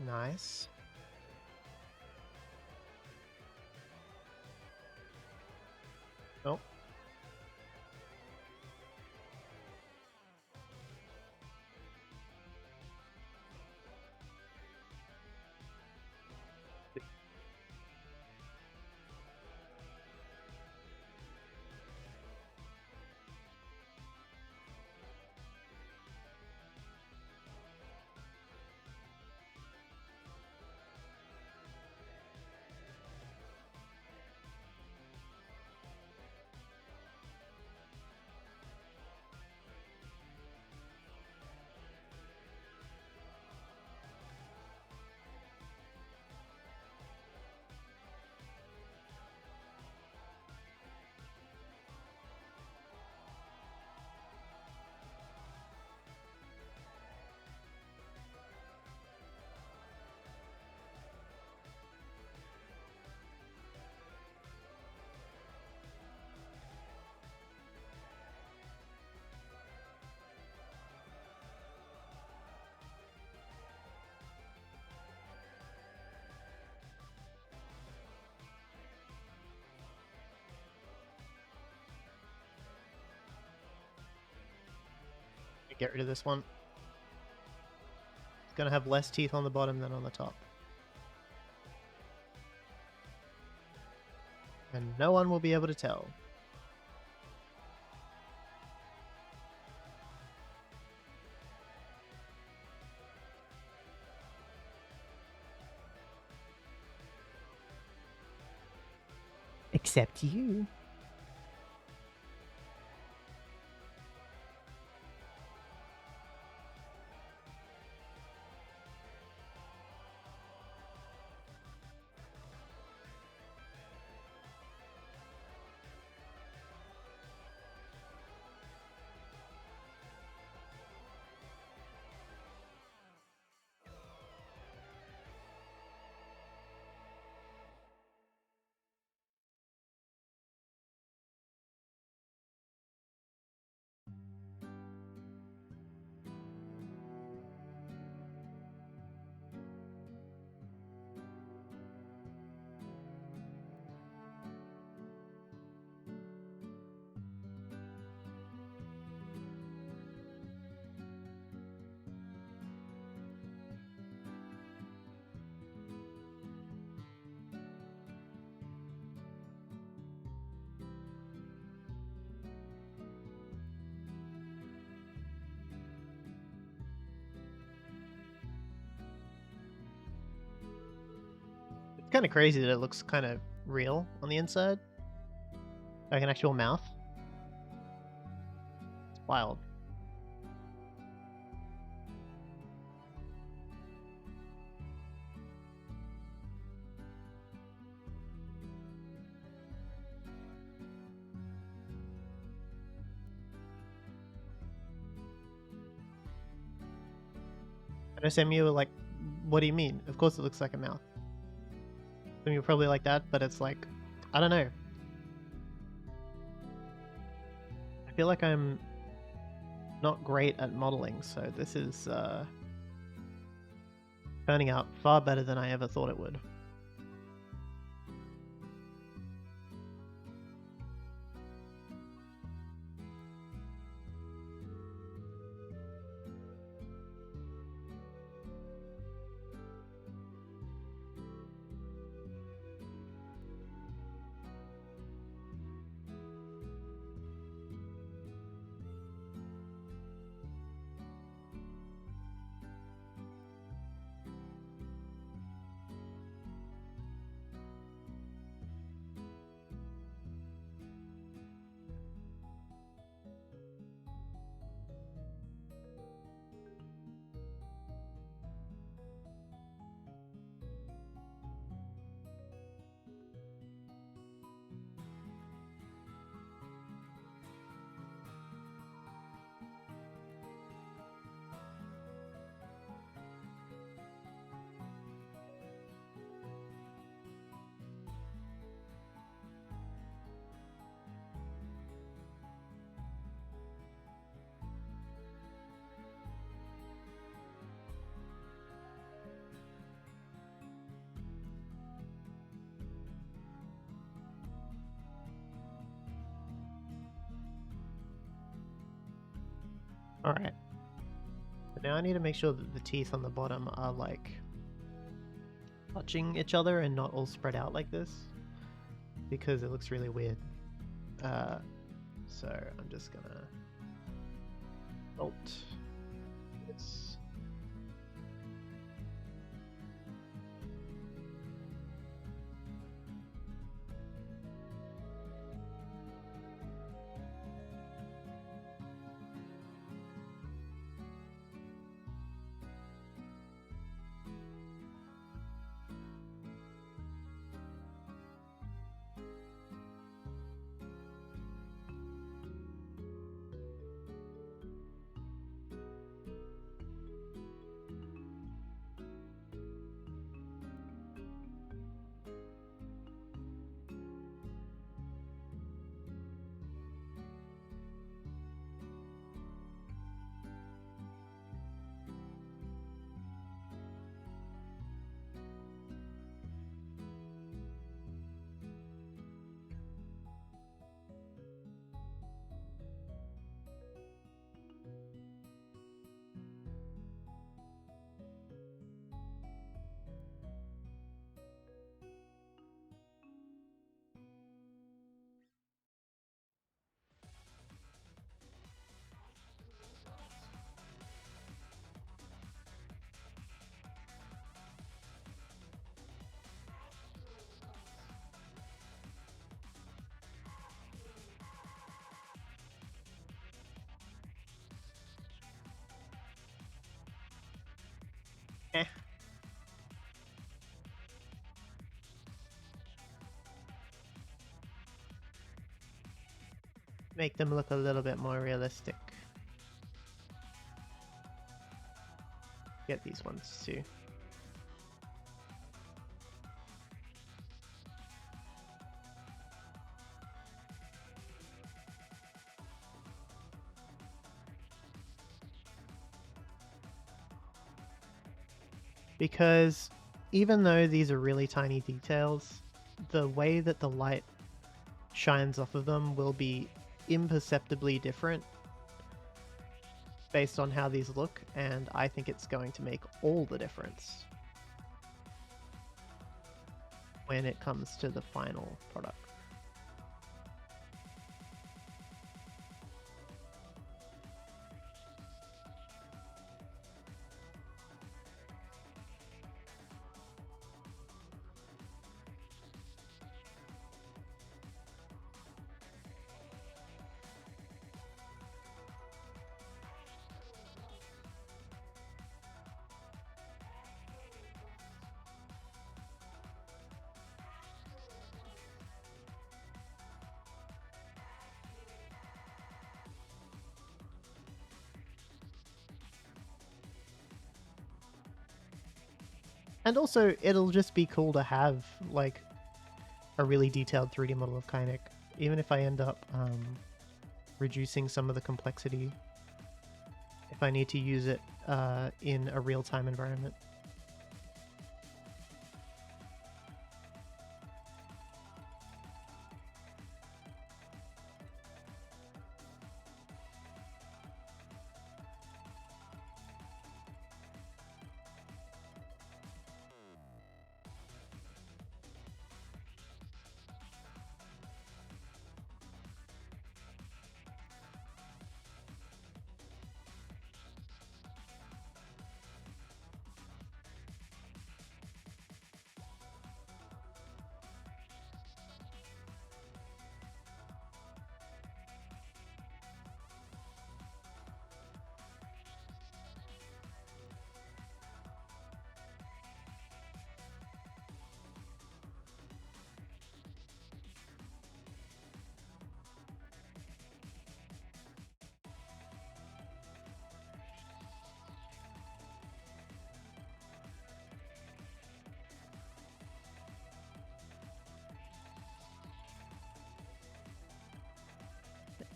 Nice. Oh. Get rid of this one. It's gonna have less teeth on the bottom than on the top. And no one will be able to tell. Except you. It's kind of crazy that it looks kind of real on the inside. Like an actual mouth. It's wild. And SMU, like, what do you mean? Of course it looks like a mouth. I mean, you're probably like that, but it's like, I don't know. I feel like I'm not great at modeling, so this is turning out far better than I ever thought it would. Alright. But now I need to make sure that the teeth on the bottom are like touching each other and not all spread out like this, because it looks really weird. So I'm just gonna alt this. Eh. Make them look a little bit more realistic. Get these ones too. Because even though these are really tiny details, the way that the light shines off of them will be imperceptibly different based on how these look, and I think it's going to make all the difference when it comes to the final product. And also, it'll just be cool to have, like, a really detailed 3D model of Kynic, even if I end up reducing some of the complexity if I need to use it in a real-time environment.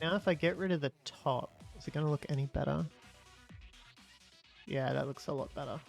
Now if I get rid of the top, is it going to look any better? Yeah, that looks a lot better.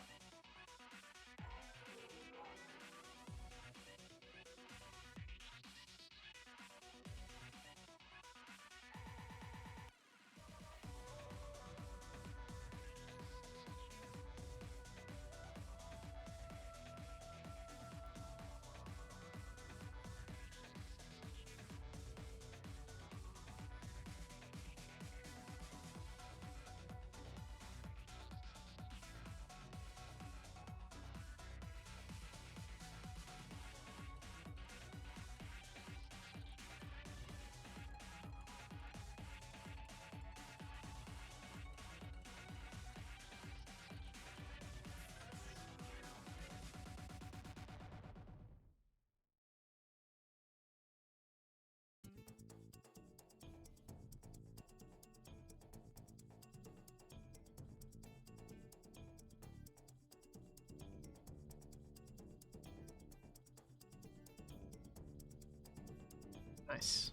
Nice.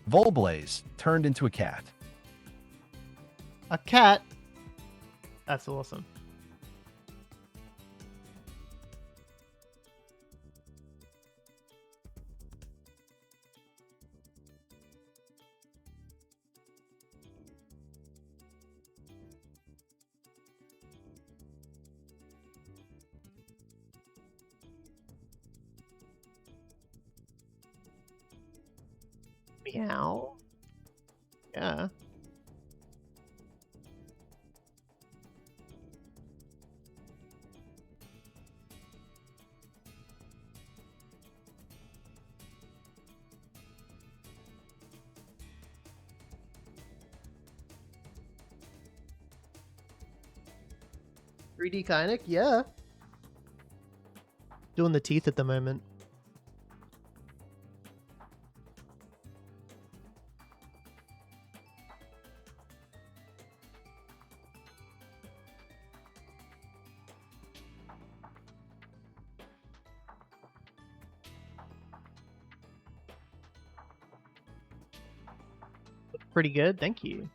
Volblaze turned into a cat. A cat? That's awesome. Meow. Yeah. Kynic? Yeah. Doing the teeth at the moment. Pretty good, thank you.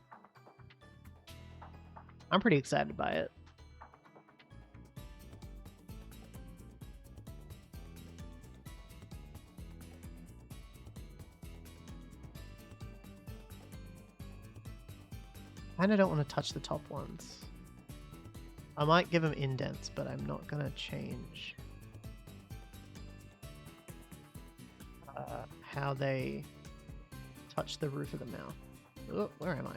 I'm pretty excited by it. Kinda don't want to touch the top ones. I might give them indents, but I'm not gonna change how they touch the roof of the mouth. Oh, where am I?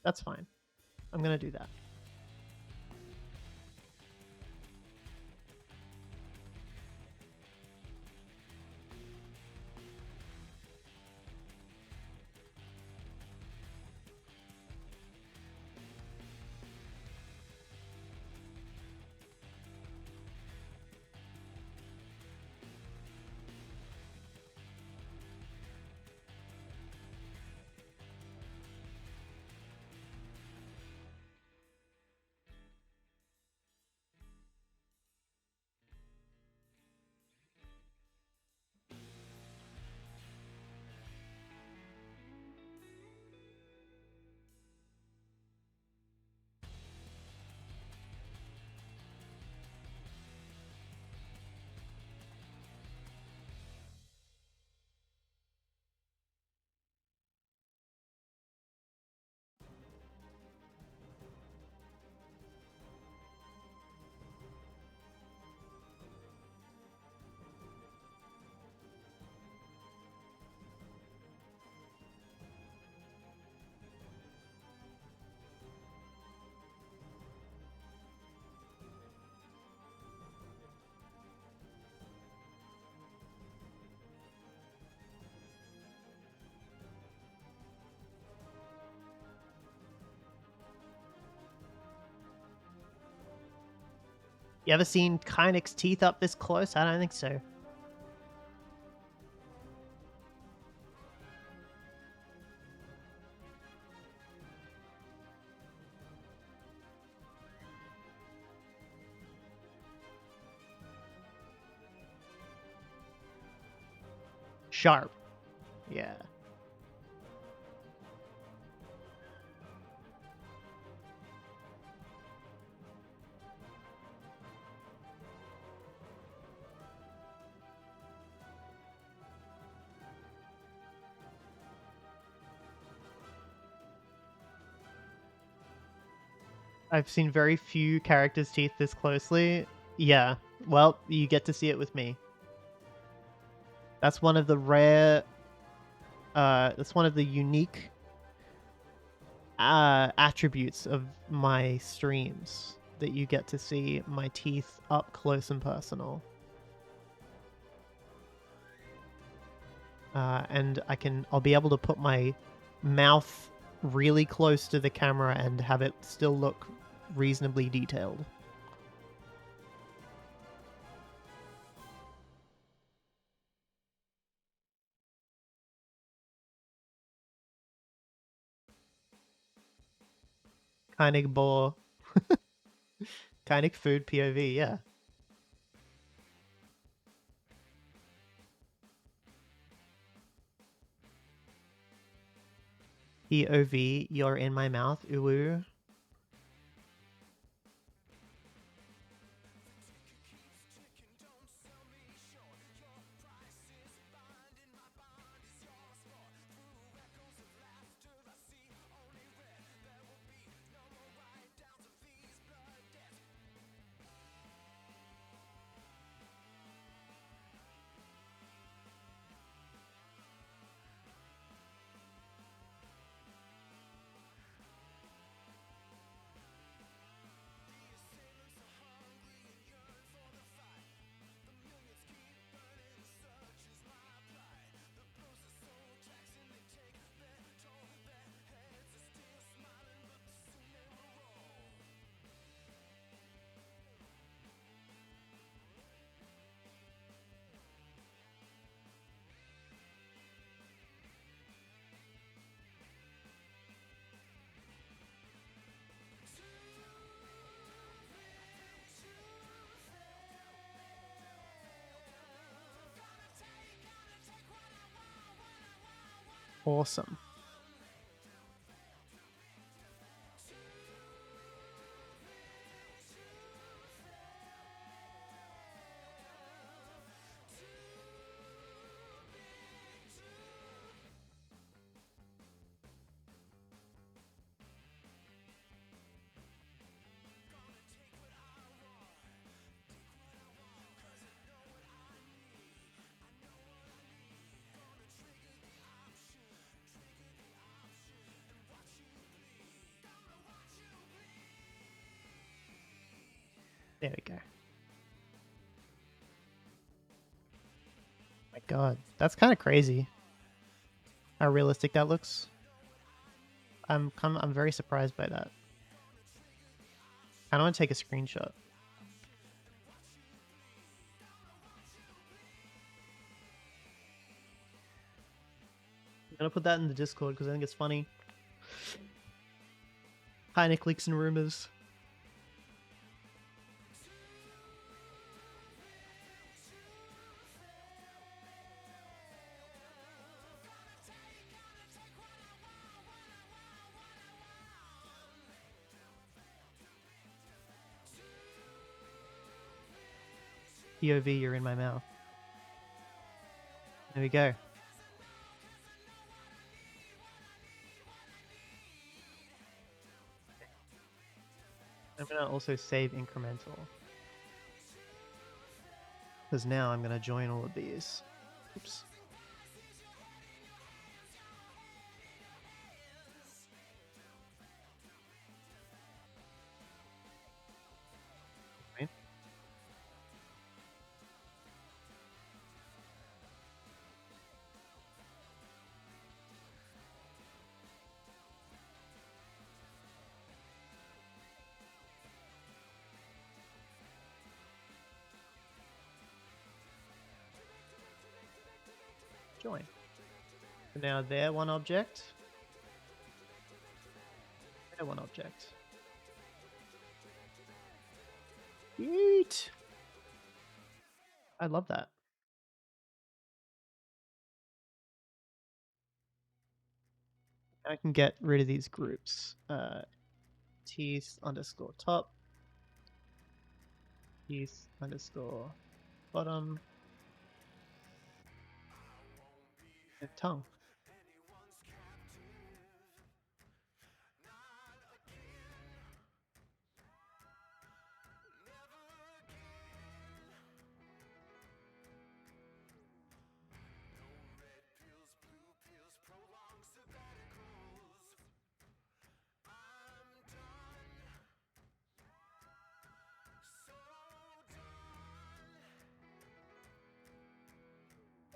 That's fine. I'm gonna do that. You ever seen Kynic's teeth up this close? I don't think so. sharp. Yeah. I've seen very few characters' teeth this closely. Yeah. Well, you get to see it with me. That's one of the rare that's one of the unique attributes of my streams, that you get to see my teeth up close and personal. And I'll be able to put my mouth really close to the camera and have it still look reasonably detailed. Kind of bore. Kind of food POV, yeah. POV, you're in my mouth, ooh. Awesome. There we go. My god, that's kind of crazy how realistic that looks. I'm very surprised by that. I don't want to take a screenshot. I'm gonna put that in the Discord because I think it's funny. Heineck leaks and rumors. POV, you're in my mouth. There we go. I'm gonna also save incremental, because now I'm gonna join all of these. Oops. Right. Join. So now they're one object. They're one object. Yeet! I love that. I can get rid of these groups. Teeth underscore top. Teeth underscore bottom. And tongue.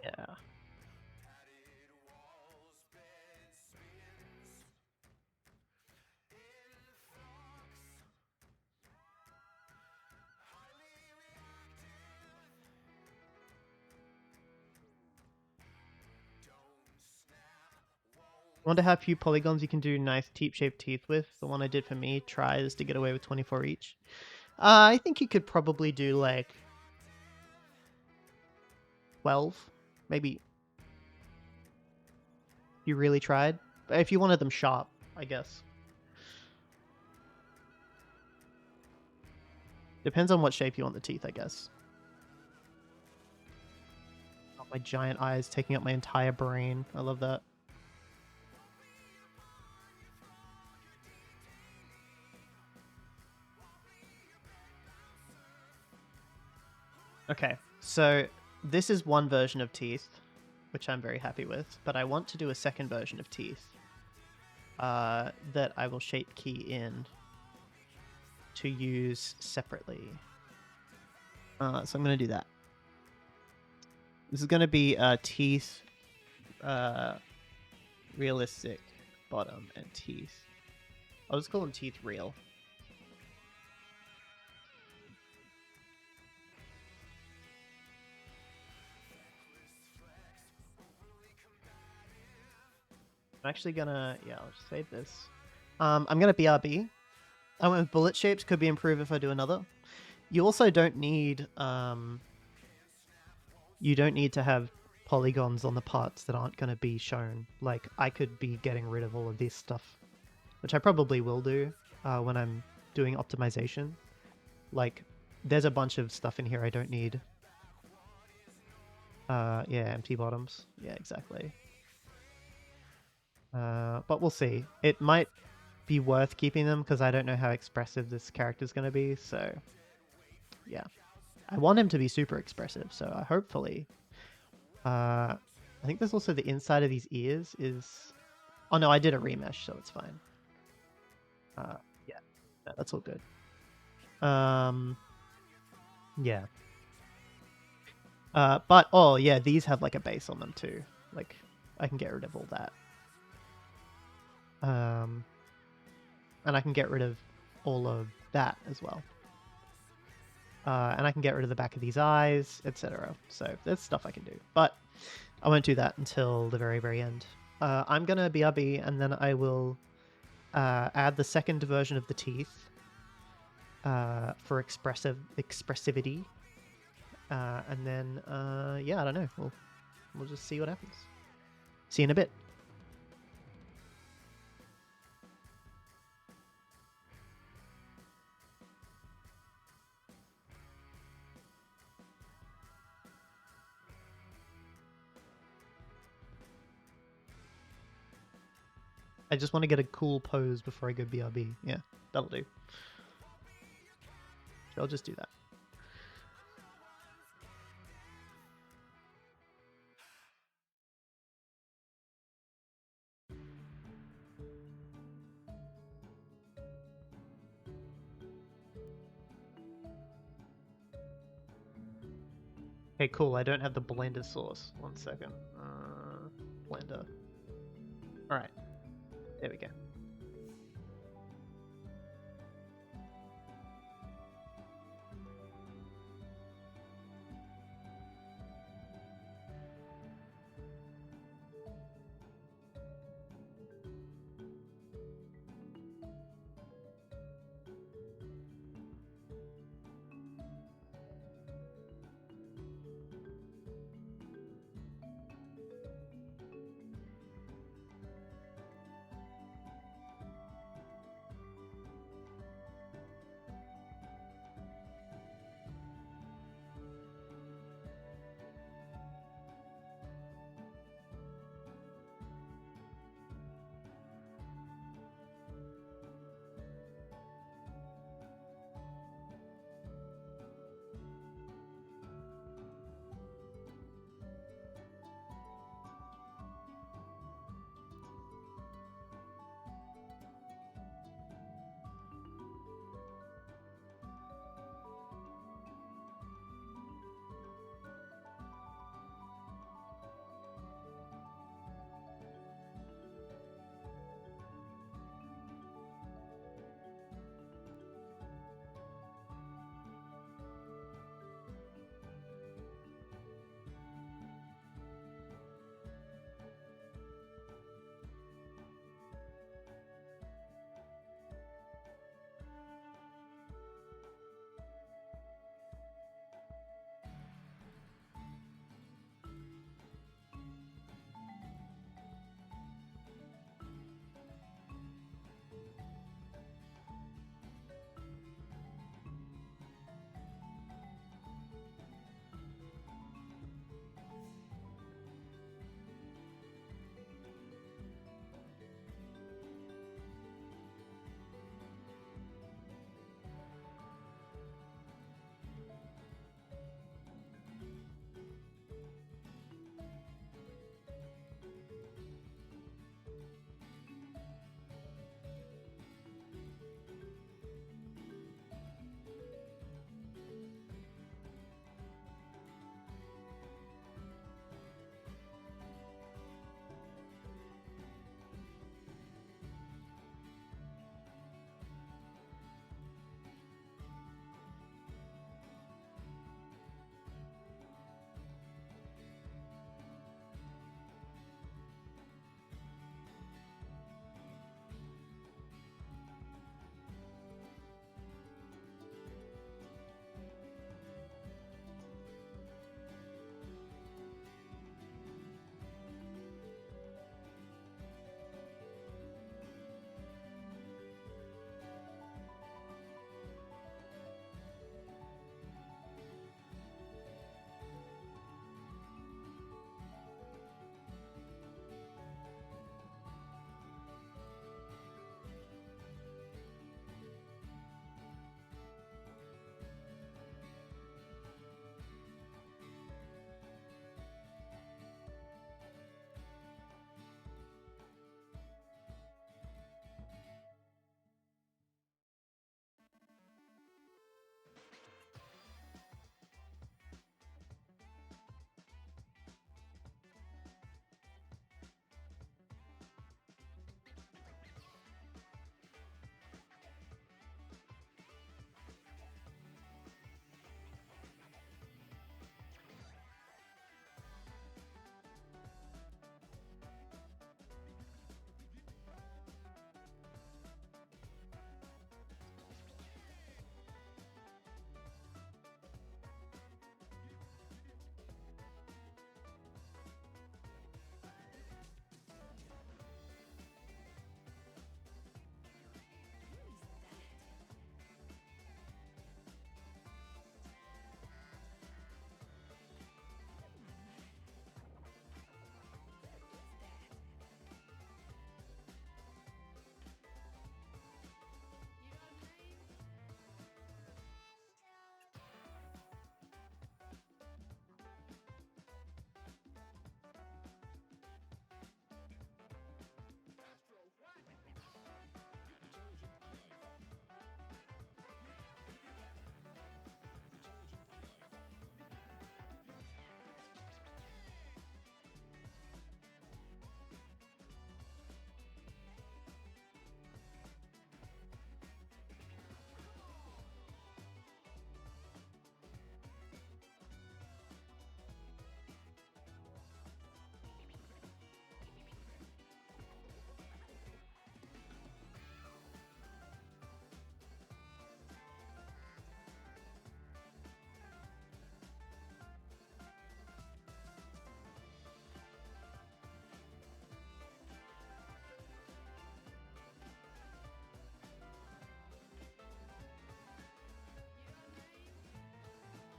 Yeah. Wonder how few polygons you can do nice teep-shaped teeth with. The one I did for me tries to get away with 24 each. I think you could probably do like 12, maybe. If you really tried. If you wanted them sharp, I guess. Depends on what shape you want the teeth, I guess. Oh, my giant eyes taking up my entire brain. I love that. Okay, so this is one version of teeth, which I'm very happy with, but I want to do a second version of teeth that I will shape key in to use separately. So I'm going to do that. This is going to be teeth, realistic bottom, and teeth. I'll just call them teeth real. I'm actually gonna, yeah, I'll just save this. I'm gonna BRB. I went with bullet shapes, could be improved if I do another. You also don't need, you don't need to have polygons on the parts that aren't gonna be shown. Like, I could be getting rid of all of this stuff, which I probably will do when I'm doing optimization. Like, there's a bunch of stuff in here I don't need. Yeah, empty bottoms. Yeah, exactly. But we'll see. It might be worth keeping them because I don't know how expressive this character's going to be. So, yeah. I want him to be super expressive. So, hopefully. I think there's also the inside of these ears is... Oh, no, I did a remesh, so it's fine. Yeah. No, that's all good. Yeah. But, oh, yeah, these have, like, a base on them, too. Like, I can get rid of all that. And I can get rid of all of that as well. And I can get rid of the back of these eyes, etc. So there's stuff I can do. But I won't do that until the very, very end. I'm going to BRB, and then I will add the second version of the teeth for expressivity. And then, yeah, I don't know. We'll just see what happens. See you in a bit. I just want to get a cool pose before I go BRB. Yeah, that'll do. I'll just do that. Okay, cool. I don't have the blender source. 1 second. Blender. Alright. There we go.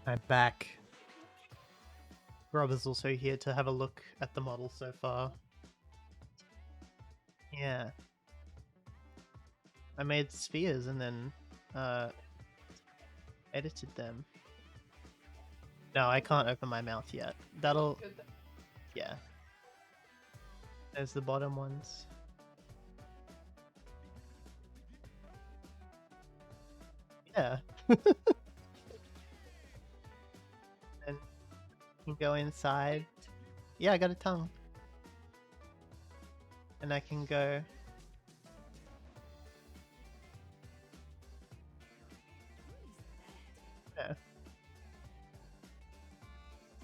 I'm back. Rob is also here to have a look at the model so far. Yeah. I made spheres and then edited them. No, I can't open my mouth yet. That'll... Yeah. There's the bottom ones. Yeah. And you can go inside. Yeah, I got a tongue. And I can go... Yeah.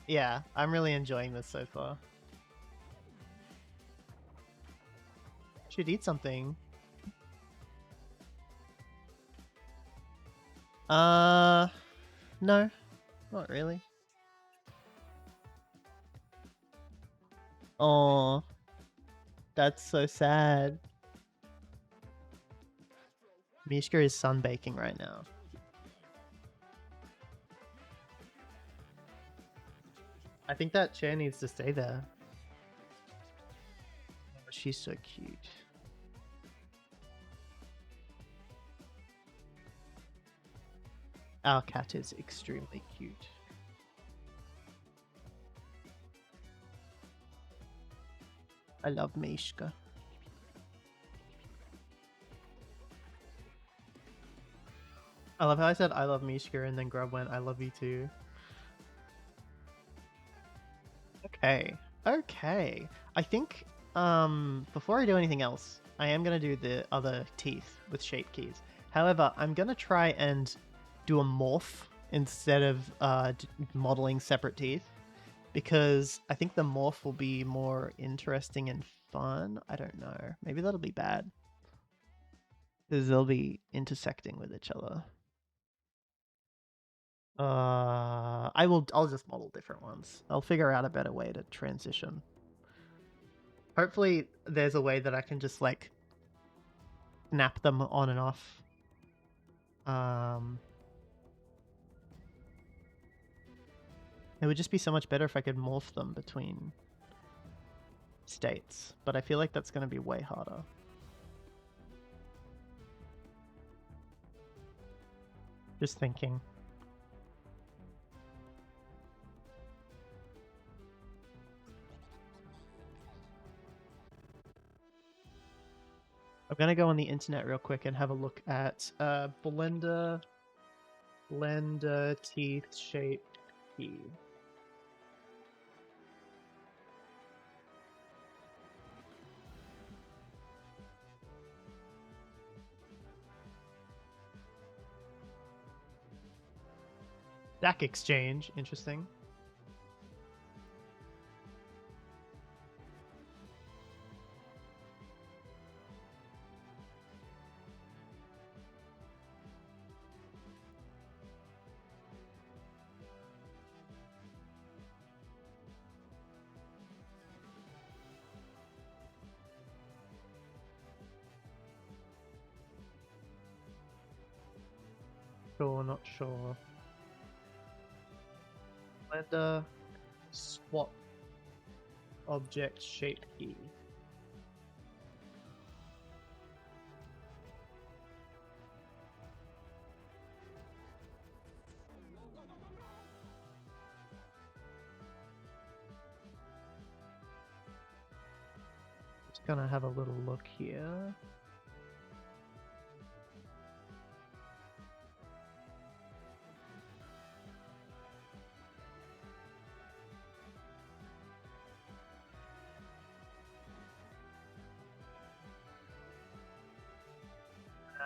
Yeah, I'm really enjoying this so far. Should eat something. No, not really. Oh, that's so sad. Mishka is sunbaking right now. I think that chair needs to stay there. Oh, she's so cute. Our cat is extremely cute. I love Mishka. I love how I said I love Mishka and then Grub went I love you too. Okay. Okay. I think before I do anything else, I am gonna do the other teeth with shape keys. However, I'm gonna try and do a morph instead of modeling separate teeth, because I think the morph will be more interesting and fun. I don't know. Maybe that'll be bad, because they'll be intersecting with each other. I'll just model different ones. I'll figure out a better way to transition. Hopefully there's a way that I can just like snap them on and off. It would just be so much better if I could morph them between states, but I feel like that's going to be way harder. Just thinking. I'm going to go on the internet real quick and have a look at blender teeth shape key. Stack exchange, interesting. Sure, not sure. Blender swap object shape key. Just gonna have a little look here.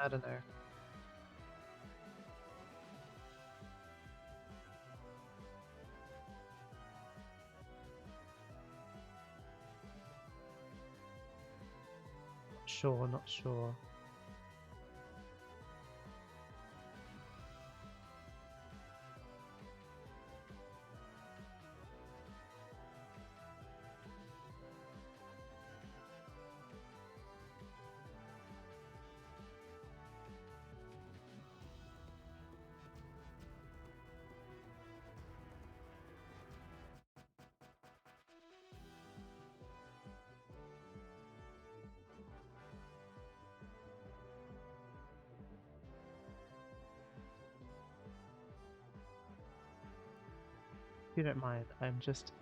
I don't know. Sure, not sure. you don't mind, I'm just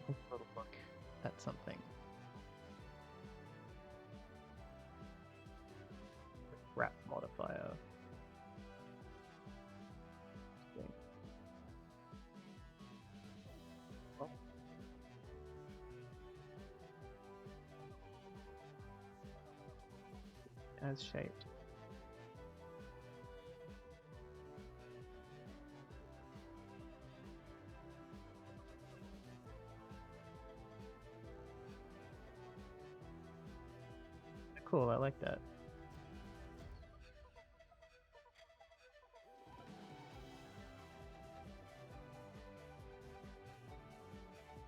taking a little look at something. Wrap modifier. Oh. As shaped. Cool, I like that.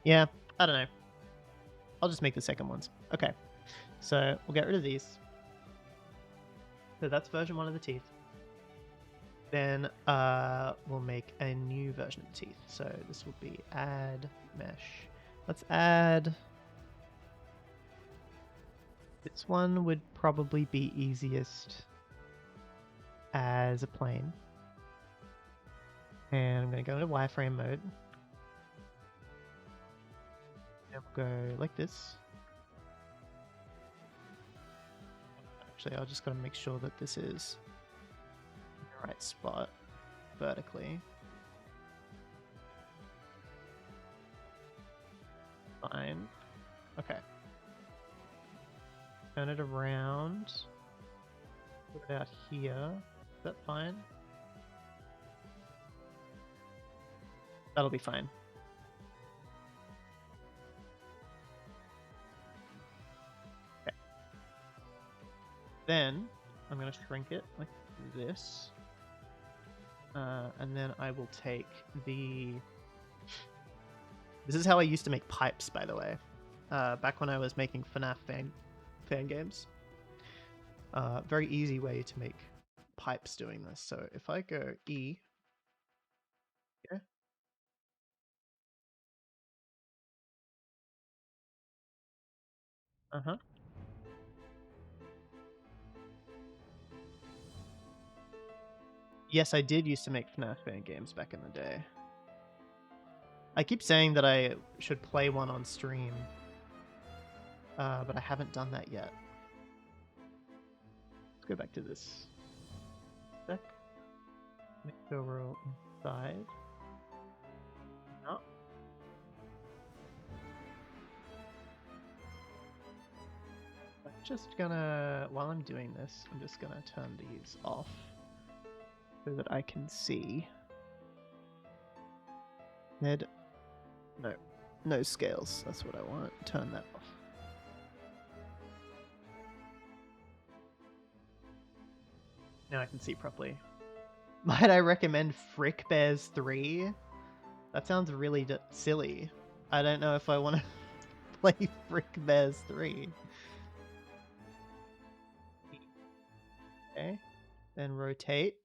Yeah, I don't know. I'll just make the second ones. Okay, so we'll get rid of these. So that's version 1 of the teeth. Then we'll make a new version of the teeth. So this will be add mesh. Let's add... This one would probably be easiest as a plane. And I'm going to go into wireframe mode. And we'll go like this. Actually, I'll just got to make sure that this is in the right spot vertically. Fine. Okay. Turn it around. Put it out here. Is that fine? That'll be fine. Okay. Then I'm going to shrink it like this. And then I will take the... This is how I used to make pipes, by the way. Back when I was making FNAF fan games. Very easy way to make pipes doing this. So if I go E... Yeah. Uh-huh. Yes, I did used to make FNAF fan games back in the day. I keep saying that I should play one on stream, but I haven't done that yet. Let's go back to this sec. Make sure we're all inside. No. I'm just gonna, while I'm doing this, I'm just gonna turn these off so that I can see. Ned, no scales. That's what I want. Turn that off. Now I can see properly. Might I recommend Frick Bears 3? That sounds really silly. I don't know if I want to play Frick Bears 3. Okay, then rotate.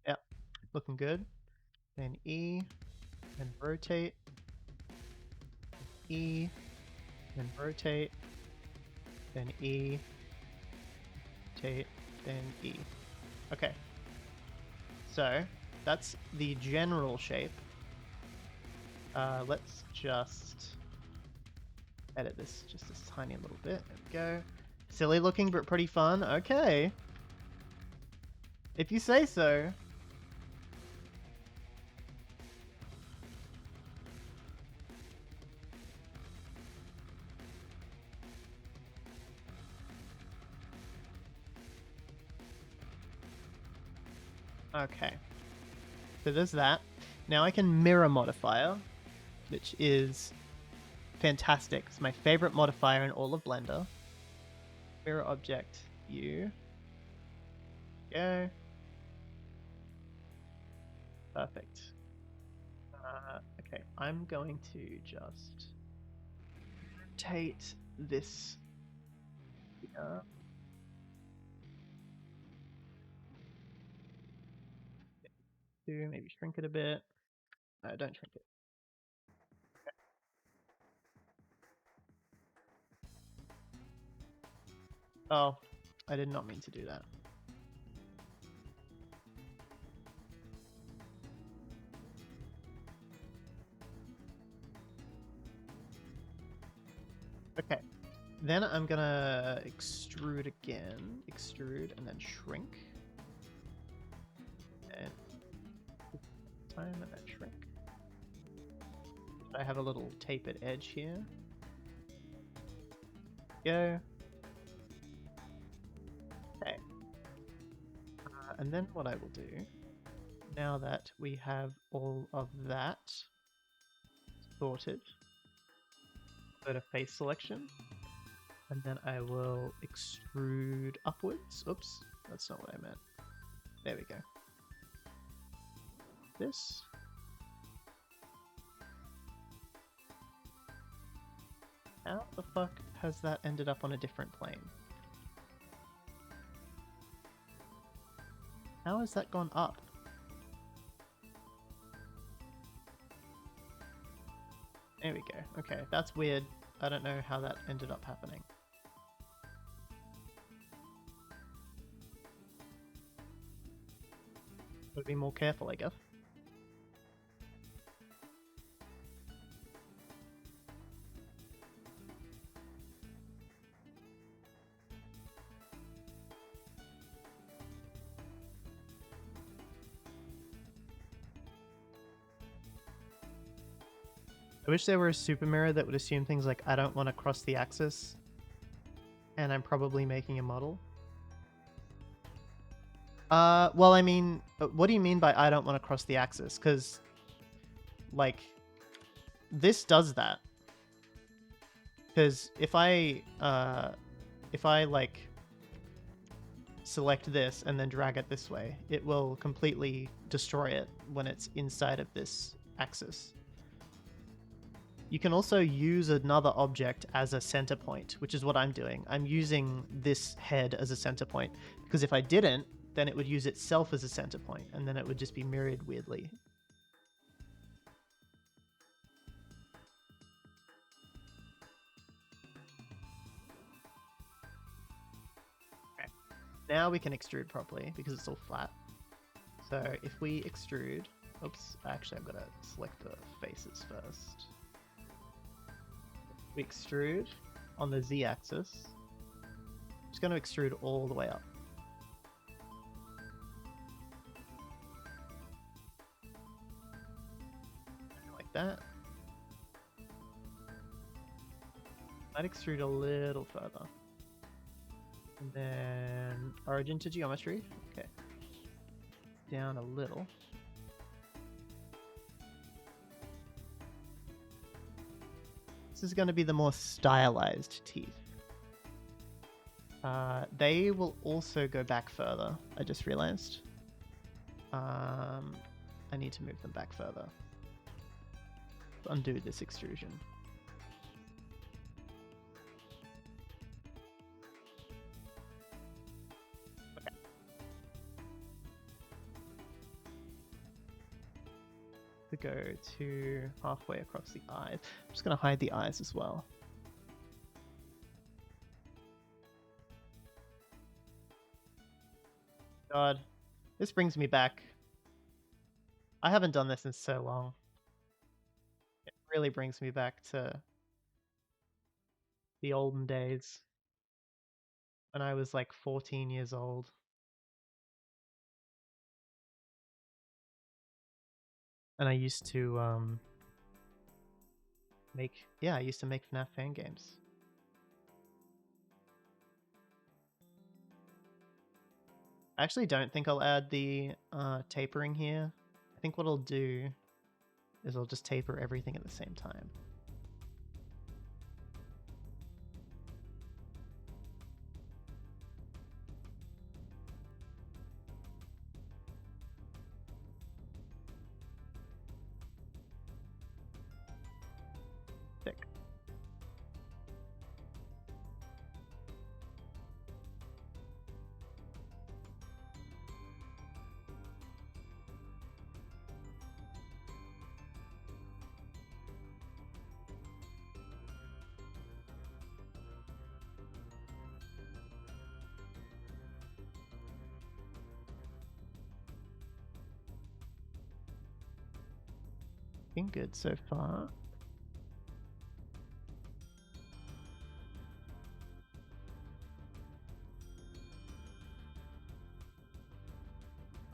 Yep, looking good. Then E, then rotate. E, then rotate. Then E, rotate, then E. Okay. So, that's the general shape. Let's just edit this just a tiny little bit. There we go. Silly looking, but pretty fun. Okay. If you say so. Okay. So there's that. Now I can mirror modifier, which is fantastic. It's my favorite modifier in all of Blender. Mirror object U. Go. Perfect. Okay, I'm going to just rotate this here. Maybe shrink it a bit. No, don't shrink it. Okay. Oh, I did not mean to do that. Okay. Then I'm gonna extrude again. Extrude and then shrink. And time and then shrink. I have a little tapered edge here. Go. Okay. And then what I will do, now that we have all of that sorted, go to face selection, and then I will extrude upwards. Oops, that's not what I meant. There we go. This. How the fuck has that ended up on a different plane? How has that gone up? There we go. Okay, that's weird. I don't know how that ended up happening. Gotta be more careful, I guess. I wish there were a super mirror that would assume things like I don't want to cross the axis, and I'm probably making a model. Well, I mean, what do you mean by I don't want to cross the axis? Because, like, this does that. Because if I like select this and then drag it this way, it will completely destroy it when it's inside of this axis. You can also use another object as a center point, which is what I'm doing. I'm using this head as a center point, because if I didn't, then it would use itself as a center point, and then it would just be mirrored weirdly. Okay. Now we can extrude properly, because it's all flat. So if we extrude... Oops, actually I've got to select the faces first. We extrude on the z-axis. Just going to extrude all the way up. Like that. I'd extrude a little further. And then origin to geometry. Okay. Down a little. This is going to be the more stylized teeth. They will also go back further, I just realized. I need to move them back further. Undo this extrusion. Okay. To go to halfway across the eyes. I'm just going to hide the eyes as well. God, this brings me back. I haven't done this in so long. It really brings me back to the olden days when I was like 14 years old. And I used to make FNAF fan games. I actually don't think I'll add the tapering here. I think what I'll do is I'll just taper everything at the same time. Thick. Been good so far.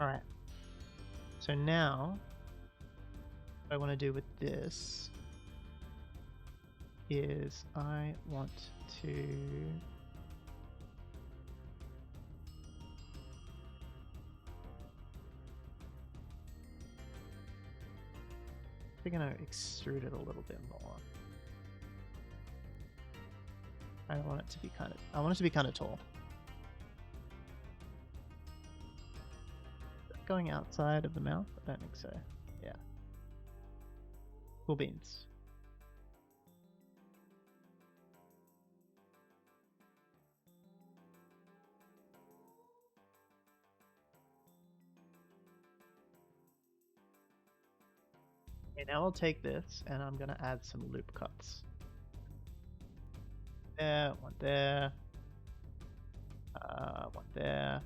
Alright. So now, what I want to do with this is I want to we're gonna extrude it a little bit more. I want it to be kind of tall. Going outside of the mouth? I don't think so. Yeah. Cool beans. Okay, now I'll take this and I'm gonna add some loop cuts. There, one there. One there.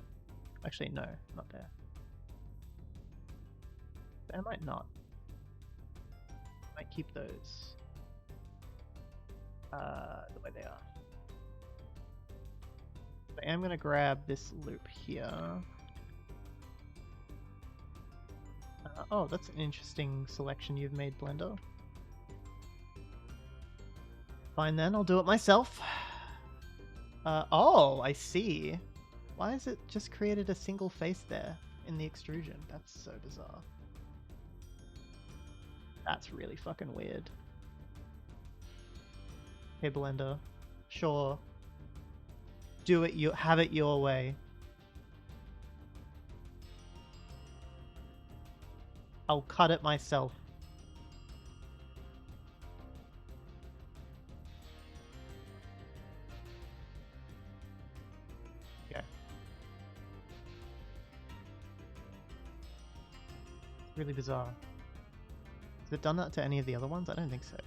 Actually, no, not there. I might not. Might keep those the way they are. I am gonna grab this loop here. Oh, that's an interesting selection you've made, Blender. Fine then, I'll do it myself. Oh, I see. Why has it just created a single face there in the extrusion? That's so bizarre. That's really fucking weird. Hey, Blender. Sure. Do it, have it your way. I'll cut it myself. Okay. Really bizarre. Has it done that to any of the other ones? I don't think so.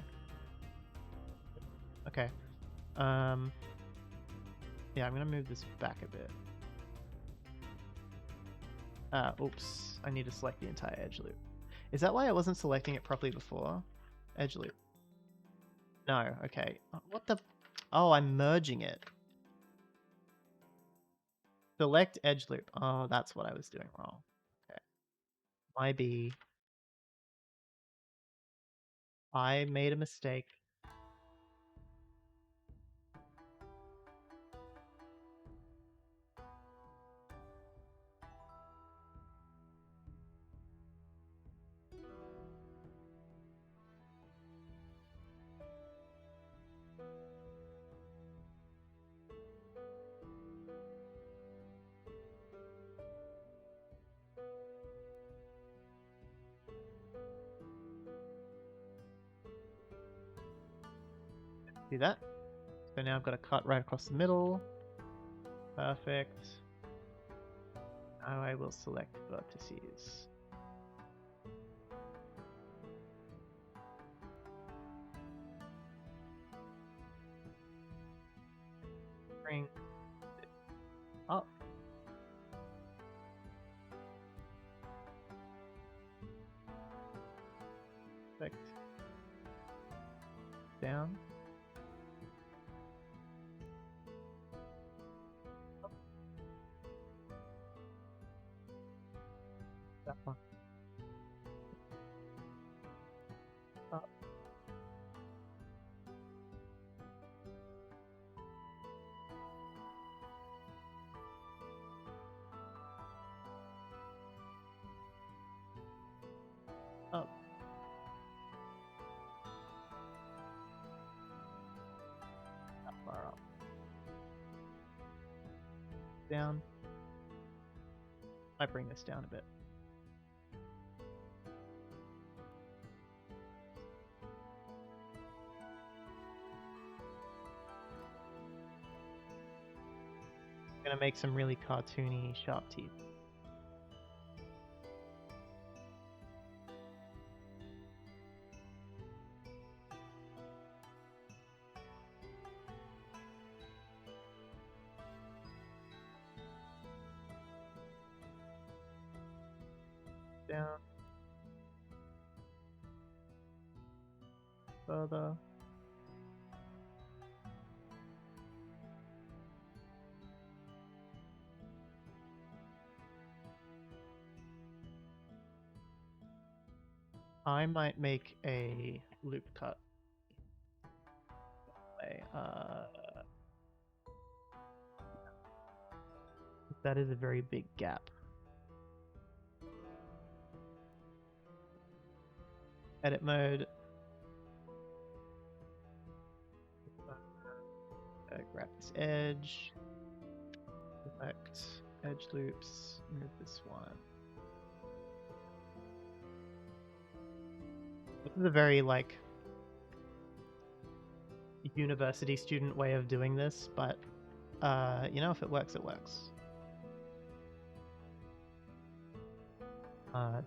Okay. Yeah, I'm gonna move this back a bit. Oops. I need to select the entire edge loop. Is that why I wasn't selecting it properly before? Edge loop. No, okay. What the... Oh, I'm merging it. Select edge loop. Oh, that's what I was doing wrong. Okay. Maybe I made a mistake. See that? So now I've got a cut right across the middle. Perfect. Now I will select vertices. Bring it up. Perfect. Down. That one. Up. Up. That far up. Down. I bring this down a bit. I'm gonna make some really cartoony sharp teeth. Down. Further. I might make a loop cut. That is a very big gap. Edit mode. Grab this edge. Select edge loops. Move this one. This is a very like university student way of doing this, but you know, if it works, it works.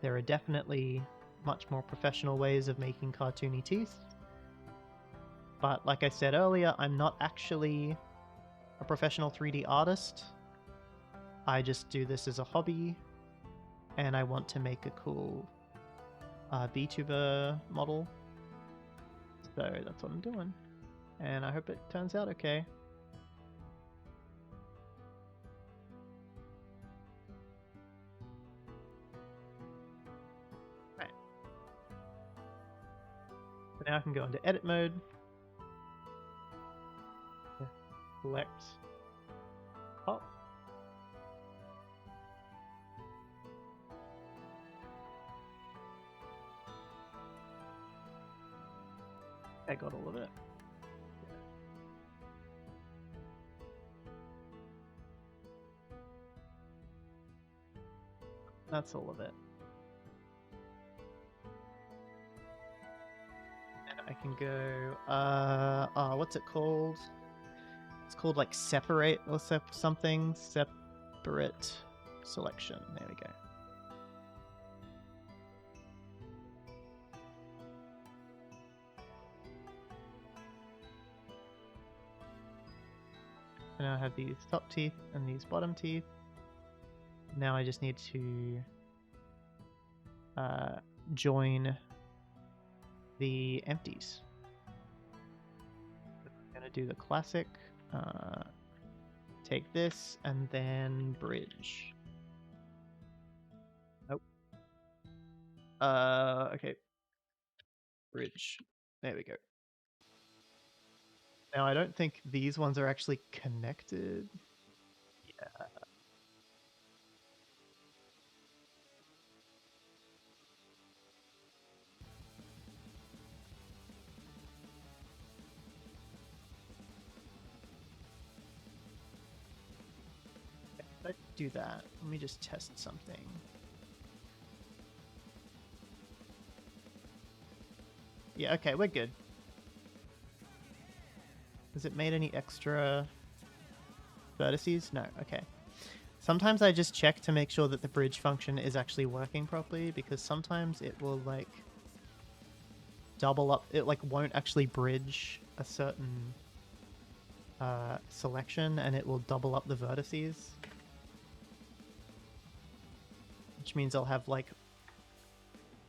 There are definitely much more professional ways of making cartoony teeth. But like I said earlier, I'm not actually a professional 3D artist. I just do this as a hobby, and I want to make a cool VTuber model. So that's what I'm doing. And I hope it turns out okay. Right. So now I can go into edit mode. Select top. I got all of it. That's all of it. And I can go, what's it called? It's called like separate or something. Separate selection. There we go. And now I have these top teeth and these bottom teeth. Now I just need to join the empties. I'm going to do the classic. Take this and then bridge. Nope. Okay. Bridge. There we go. Now I don't think these ones are actually connected. Yeah. Let's do that. Let me just test something. Yeah, okay, we're good. Has it made any extra vertices? No, okay. Sometimes I just check to make sure that the bridge function is actually working properly, because sometimes it will like double up, it like won't actually bridge a certain selection, and it will double up the vertices. Which means I'll have like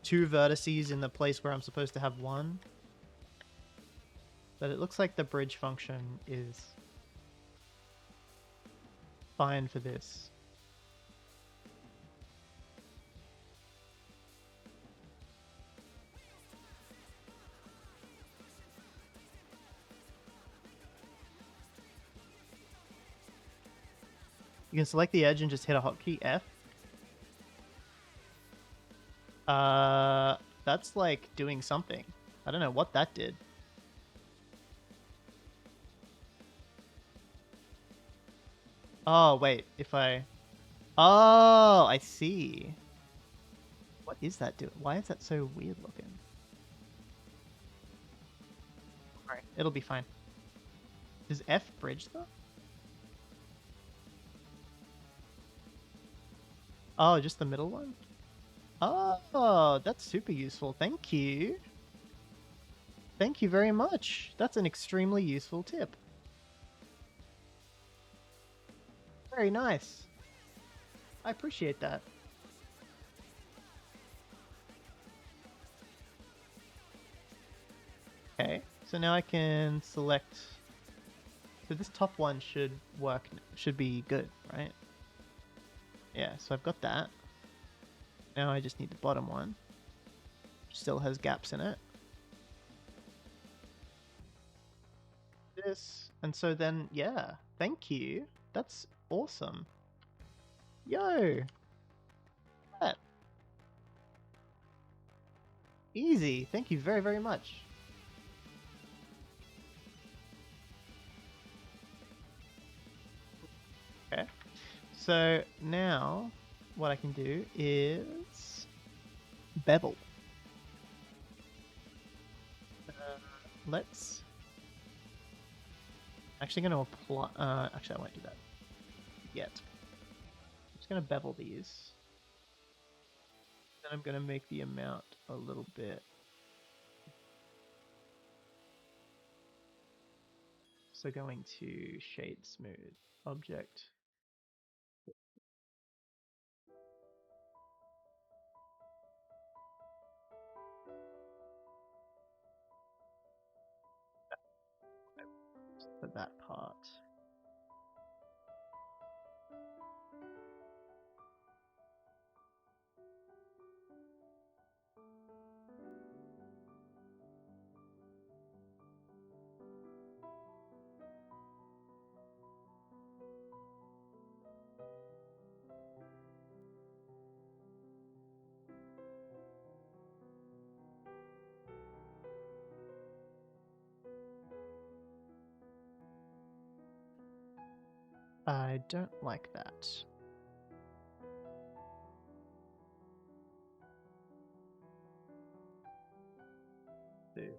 2 vertices in the place where I'm supposed to have 1. But it looks like the bridge function is fine for this. You can select the edge and just hit a hotkey F. That's like doing something. I don't know what that did. Oh, wait, if I... Oh, I see. What is that doing? Why is that so weird looking? Alright, it'll be fine. Does F bridge though? Oh, just the middle one? Oh, that's super useful. Thank you. Thank you very much. That's an extremely useful tip. Very nice. I appreciate that. Okay, so now I can select... So this top one should work, should be good, right? Yeah, so I've got that. Now I just need the bottom one. still has gaps in it. This, and so then, yeah, thank you. That's awesome. Yo! That. Easy. Thank you very, very much. Okay. So now what I can do is bevel. Let's actually going to apply. Actually, I won't do that yet. I'm just going to bevel these. Then I'm going to make the amount a little bit. So going to shade smooth object. For that part. I don't like that. Dude.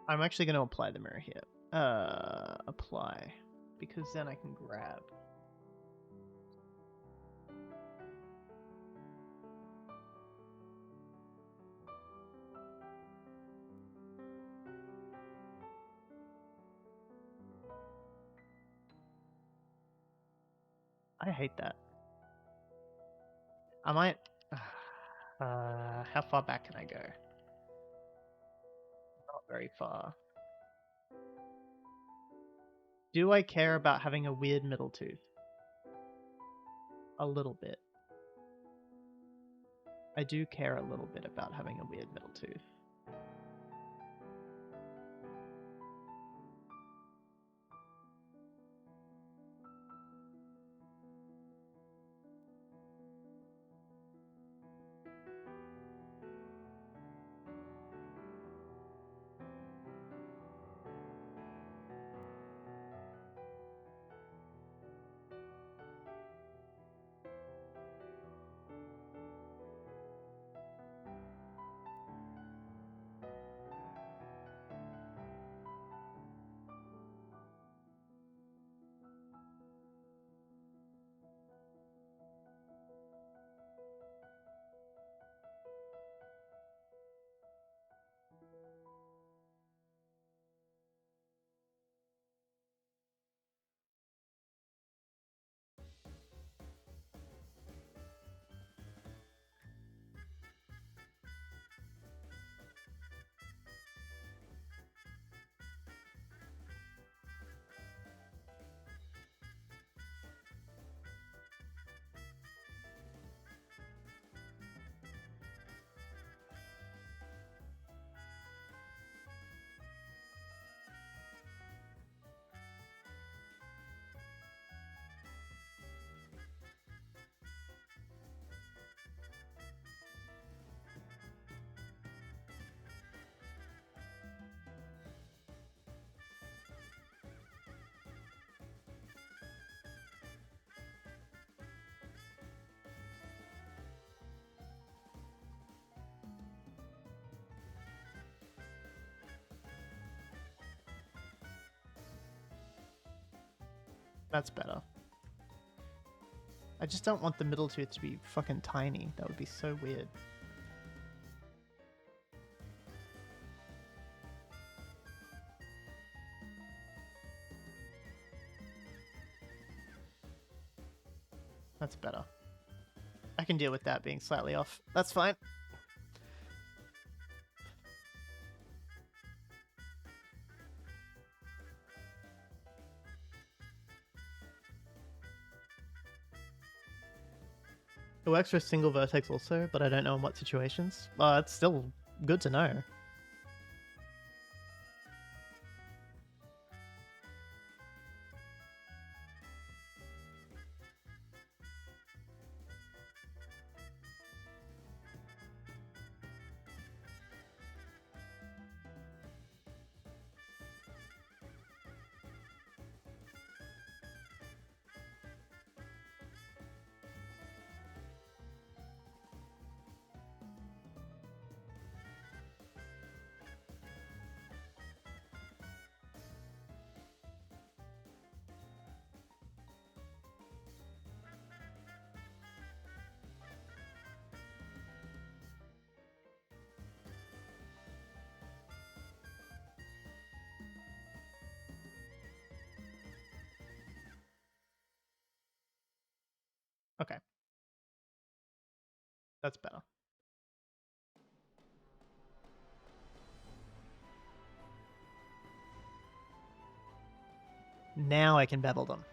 I'm actually going to apply the mirror here. Apply. Because then I can grab. I hate that. I might... how far back can I go? Not very far. Do I care about having a weird middle tooth? A little bit. I do care a little bit about having a weird middle tooth. That's better. I just don't want the middle tooth to be fucking tiny. That would be so weird. That's better. I can deal with that being slightly off. That's fine. It works for a single vertex also, but I don't know in what situations. It's still good to know. Okay. That's better. Now I can bevel them.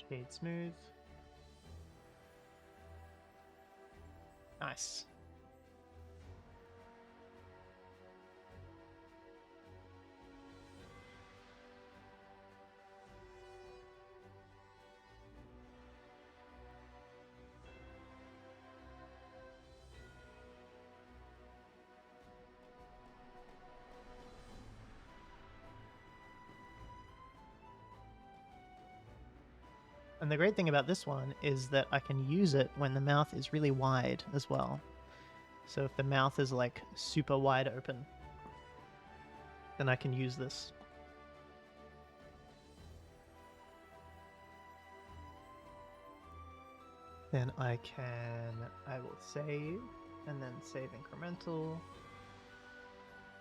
Shade smooth. Nice. And the great thing about this one is that I can use it when the mouth is really wide as well. So if the mouth is like super wide open, then I can use this. Then I will save, and then save incremental.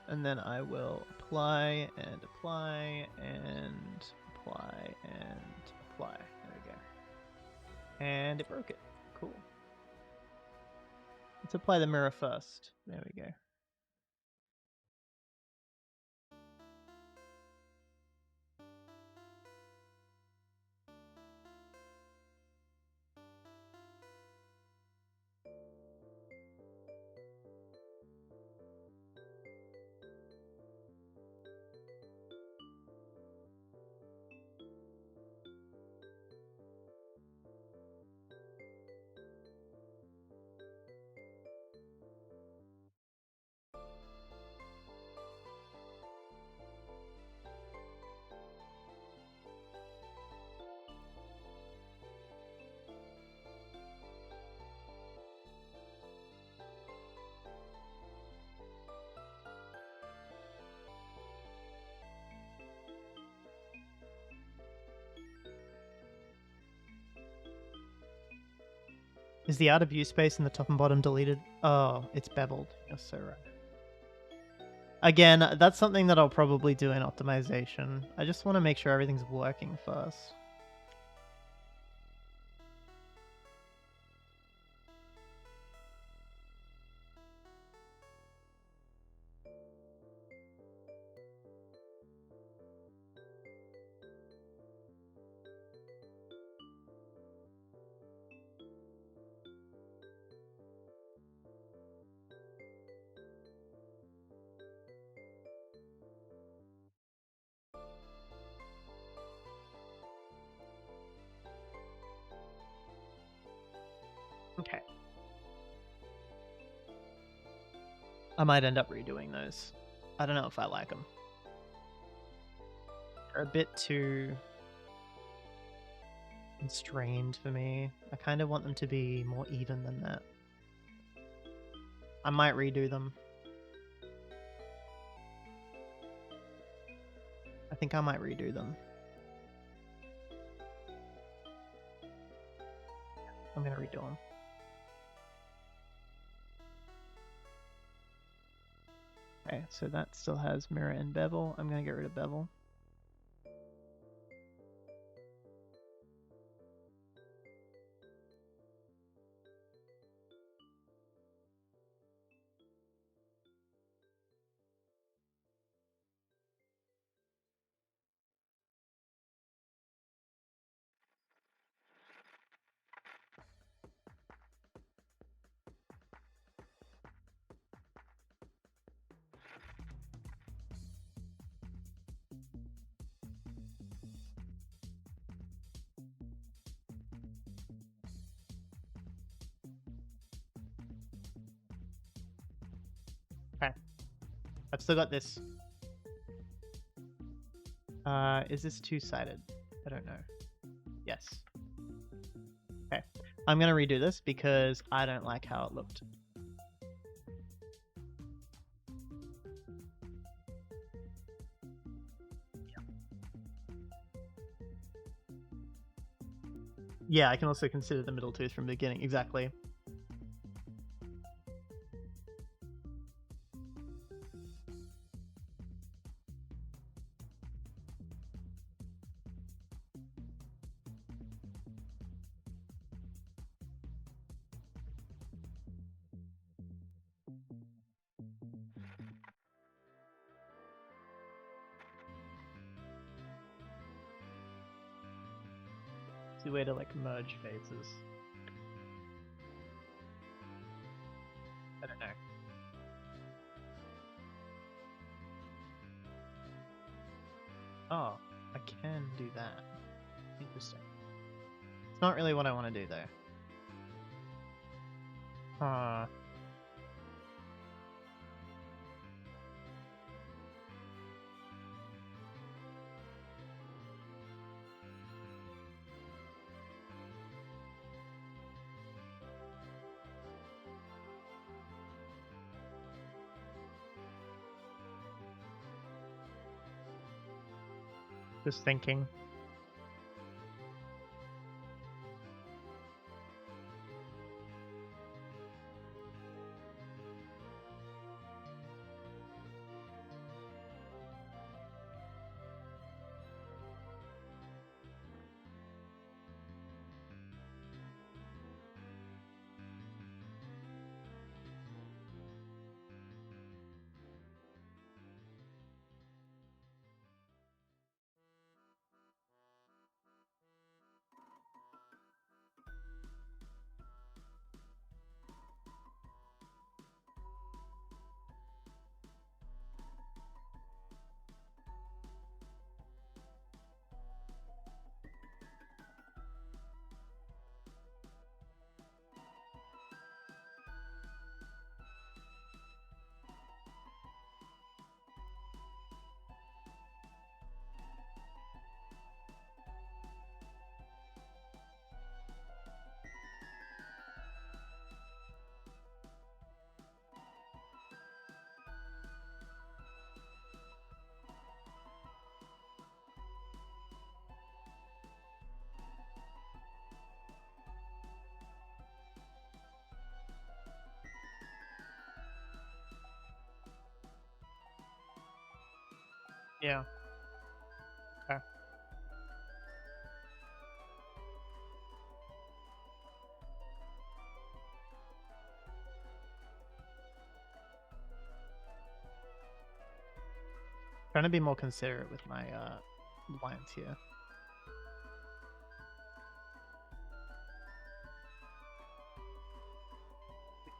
And then I will apply, and apply, and apply, and apply. There we go. And it broke it. Cool. Let's apply the mirror first. There we go. Is the out of view space in the top and bottom deleted? Oh, it's beveled. You're so right. Again, that's something that I'll probably do in optimization. I just want to make sure everything's working first. I might end up redoing those. I don't know if I like them. They're a bit too constrained for me. I kind of want them to be more even than that. I might redo them. I think I might redo them. I'm gonna redo them. Okay, so that still has mirror and bevel. I'm gonna get rid of bevel. Okay. I've still got this. Is this two-sided? I don't know. Yes. Okay. I'm gonna redo this because I don't like how it looked. Yeah, I can also consider the middle tooth from the beginning. Exactly. It's a way to like merge faces. I don't know. Oh, I can do that. Interesting. It's not really what I want to do though. Just thinking. Yeah. Okay. Trying to be more considerate with my lines here.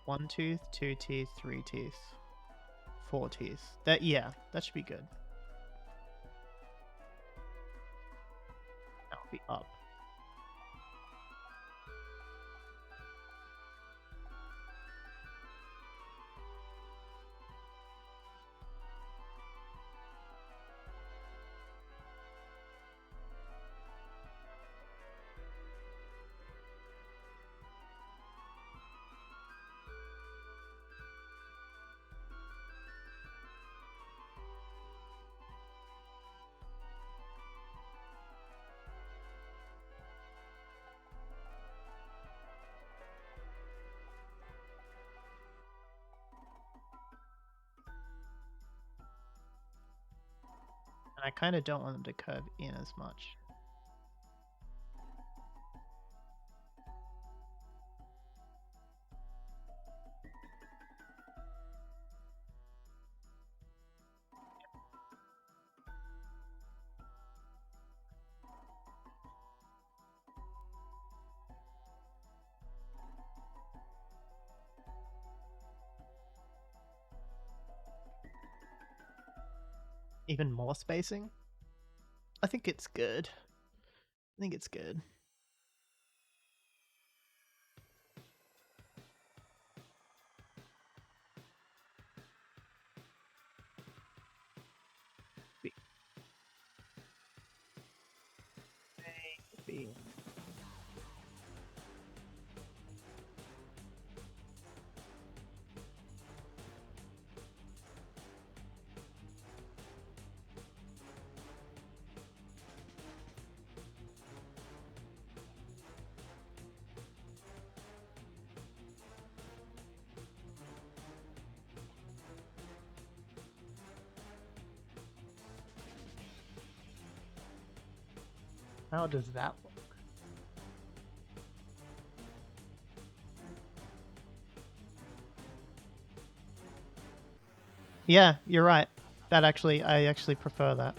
One tooth, two teeth, three teeth, four teeth. That that should be good. That'll be up. I kind of don't want them to curve in as much. Even more spacing? I think it's good. I think it's good. Maybe. How does that look? Yeah, you're right. I actually prefer that.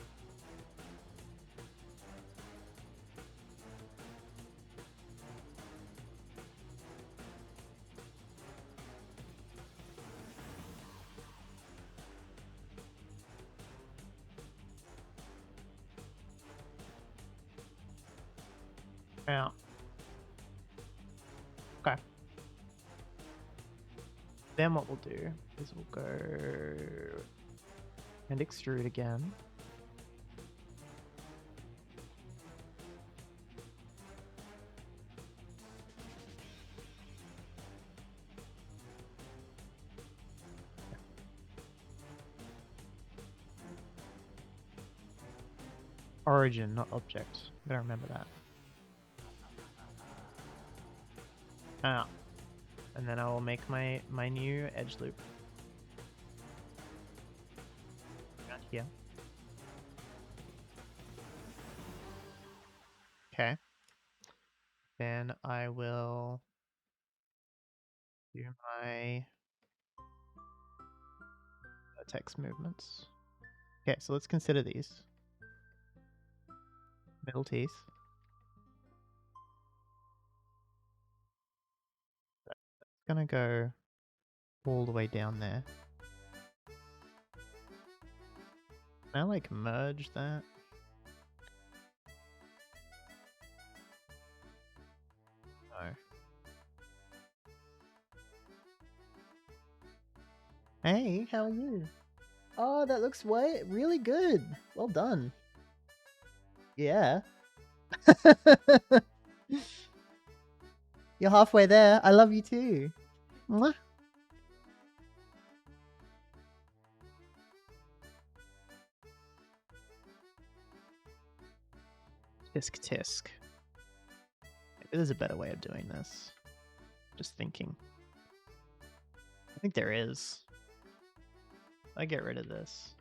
Yeah. Okay. Then what we'll do is we'll go and extrude again. Origin, not object. Gotta remember that. Ah. And then I will make my new edge loop. Around here. Okay. Then I will do my vertex movements. Okay, so let's consider these. Middle teeth. It's gonna go all the way down there. Can I like merge that? No. Hey, how are you? Oh, that looks really good. Well done. Yeah. You're halfway there. I love you too. Mwah. Tisk tisk. Maybe there's a better way of doing this. Just thinking. I think there is. I get rid of this.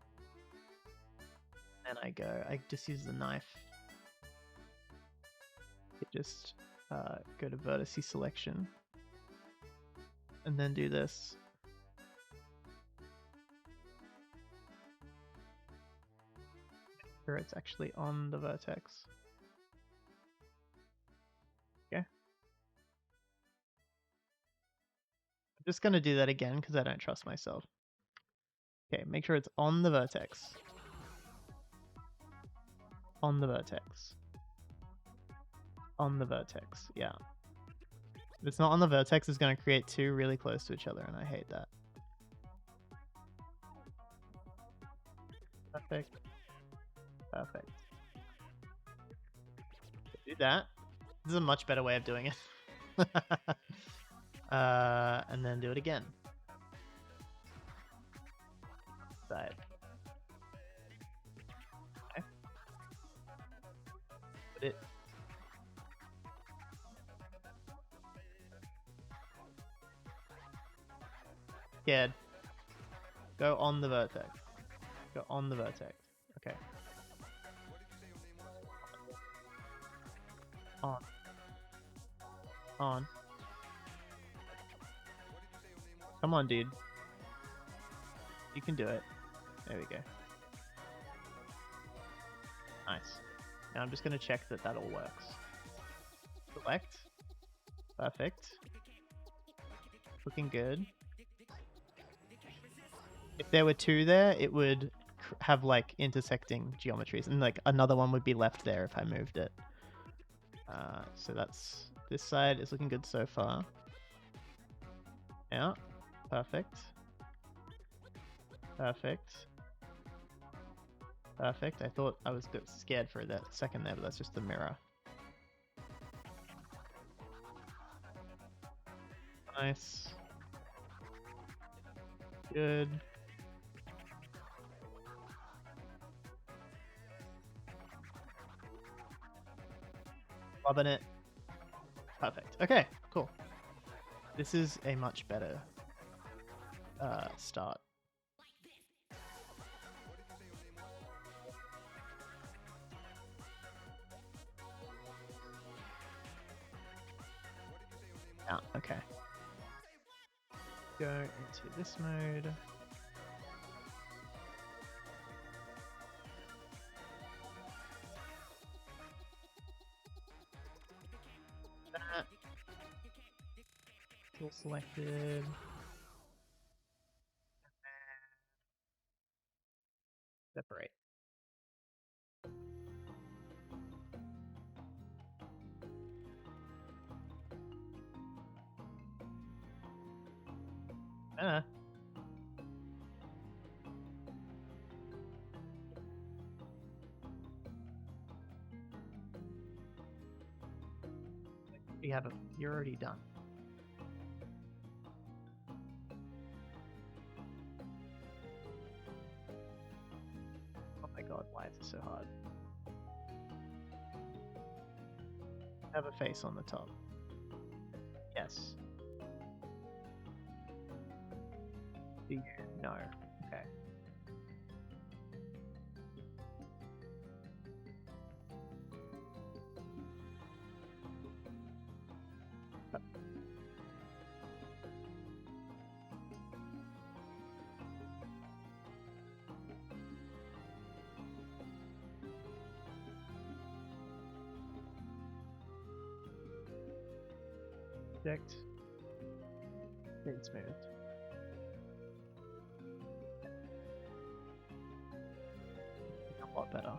And I just use the knife. Just go to vertice selection. And then do this. Make sure it's actually on the vertex. Okay. I'm just going to do that again because I don't trust myself. Okay, make sure it's on the vertex. On the vertex. On the vertex, yeah. If it's not on the vertex, it's going to create two really close to each other, and I hate that. Perfect. Perfect. Do that. This is a much better way of doing it. And then do it again. Side. Okay. Put it. Scared. Go on the vertex. Go on the vertex. Okay. On. On. Come on, dude. You can do it. There we go. Nice. Now I'm just going to check that that all works. Select. Perfect. Looking good. If there were two there, it would have like intersecting geometries, and like another one would be left there if I moved it. So that's this side is looking good so far. Yeah, perfect. Perfect. Perfect. I thought I was scared for that second there, but that's just the mirror. Nice. Good. Loving it. Perfect. Okay, cool. This is a much better start. Yeah, okay. Go into this mode. That. All selected. Separate. You have you're already done. Oh my god, why is it so hard? Have a face on the top. Yes. Do you? No. Okay. Object. It's moved. A lot better.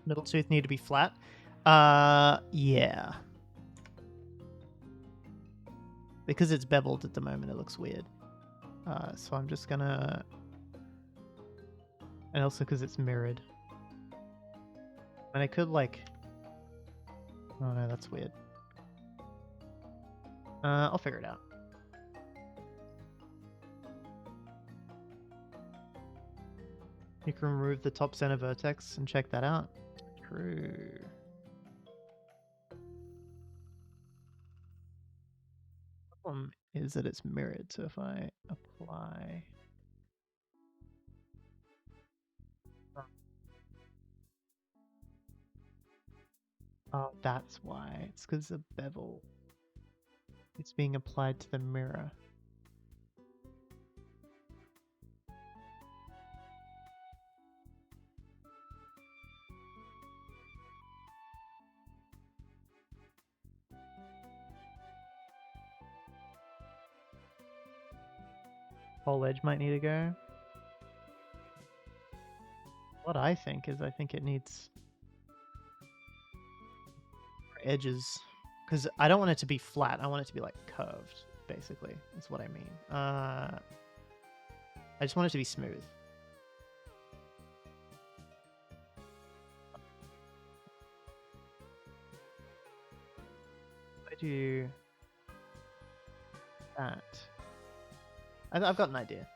Middle tooth need to be flat. Yeah. Because it's beveled at the moment, it looks weird. So I'm just gonna And also because it's mirrored. And I could like... Oh no, that's weird. I'll figure it out. You can remove the top center vertex and check that out. True. The problem is that it's mirrored, so if I apply... Oh, that's why. It's because the bevel is being applied to the mirror. Whole edge might need to go. What I think it needs edges, because I don't want it to be flat. I want it to be like curved, basically. That's what I mean. I just want it to be smooth. I do that. I've got an idea.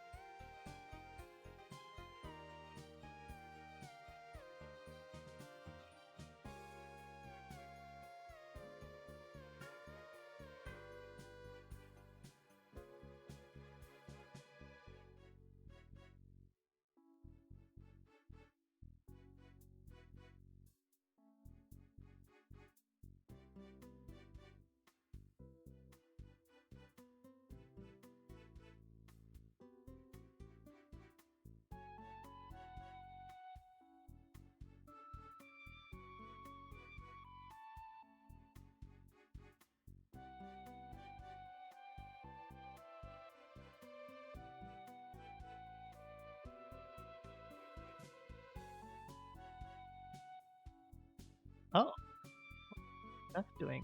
Oh, that's doing.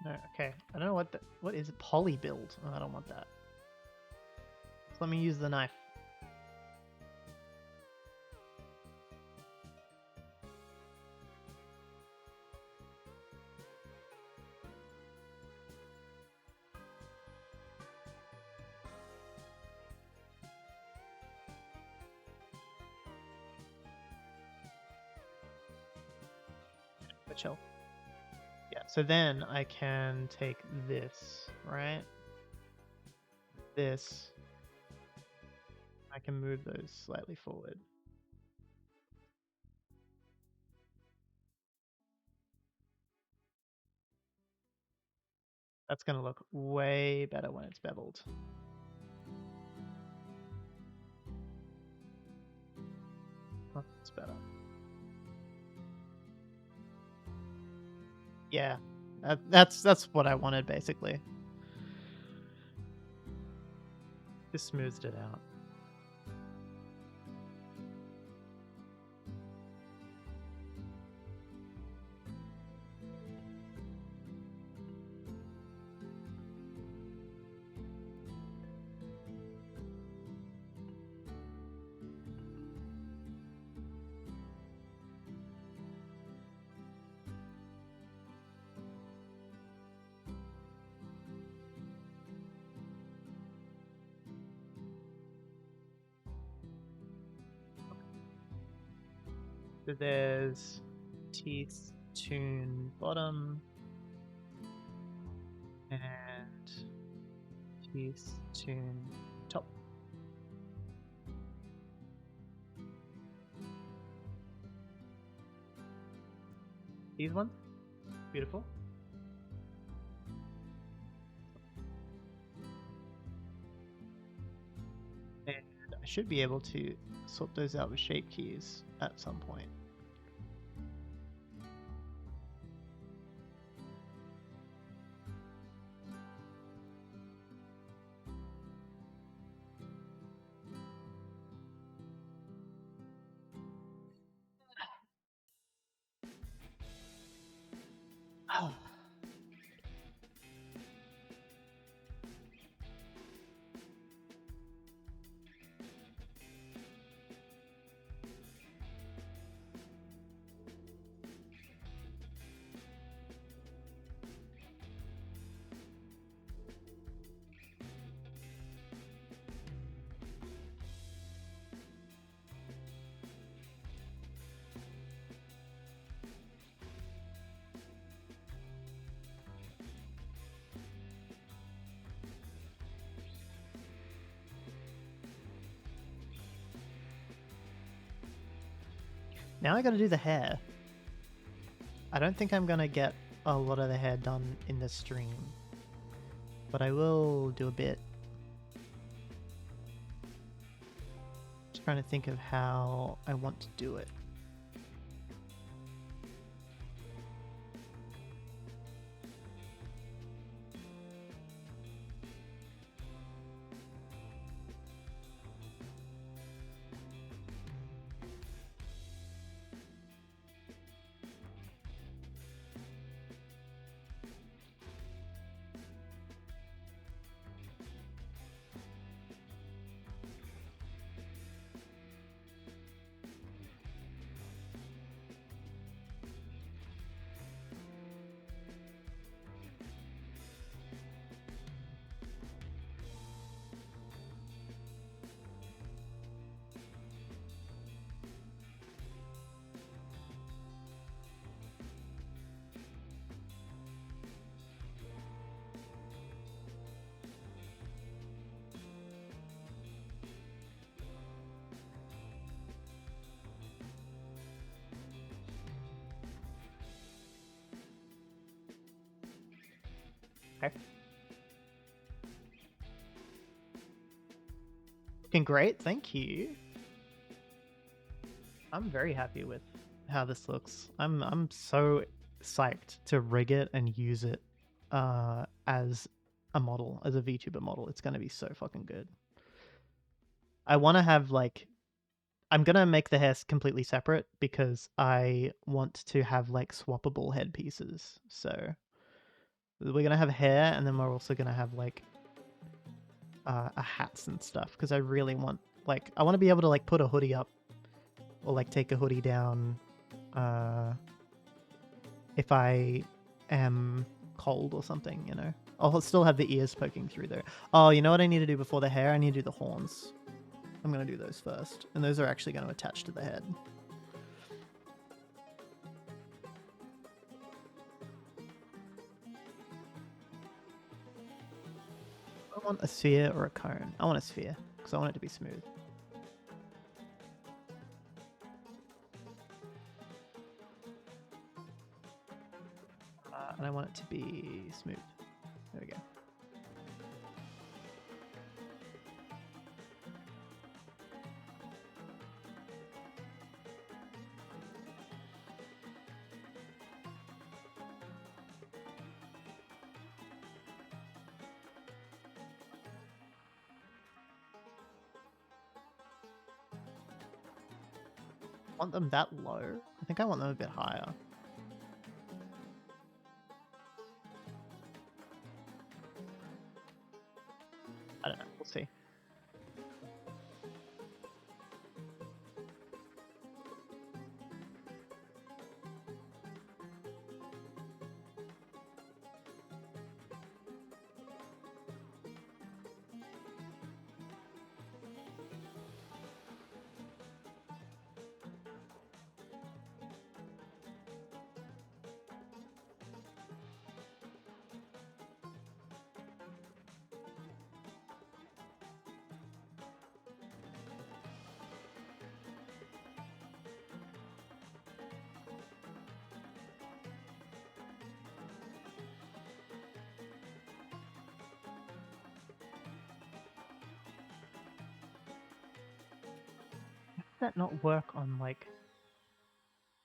No, okay. I don't know what is it? Poly build. Oh, I don't want that. So let me use the knife. Chill. Yeah, so then I can take this, right? This. I can move those slightly forward. That's going to look way better when it's beveled. Oh, that's better. Yeah, that's what I wanted, basically. Just smoothed it out. So there's teeth, tune, bottom, and teeth, tune, top. These ones, beautiful. And I should be able to sort those out with shape keys at some point. Oh. Now I gotta do the hair. I don't think I'm gonna get a lot of the hair done in the stream, but I will do a bit. Just trying to think of how I want to do it. Okay. Looking great, thank you. I'm very happy with how this looks. I'm so psyched to rig it and use it as a model, as a VTuber model. It's gonna be so fucking good. I want to have like, I'm gonna make the hair completely separate because I want to have like swappable headpieces. So we're gonna have hair, and then we're also gonna have like a hats and stuff because I really want, like, I want to be able to like put a hoodie up or like take a hoodie down if I am cold or something, you know. I'll still have the ears poking through though. Oh, you know what I need to do before the hair? I need to do the horns. I'm going to do those first. And those are actually going to attach to the head. I want a sphere or a cone. I want a sphere because I want it to be smooth. And I want it to be smooth. There we go. I want them that low. I think I want them a bit higher. I don't know. We'll see. That not work on like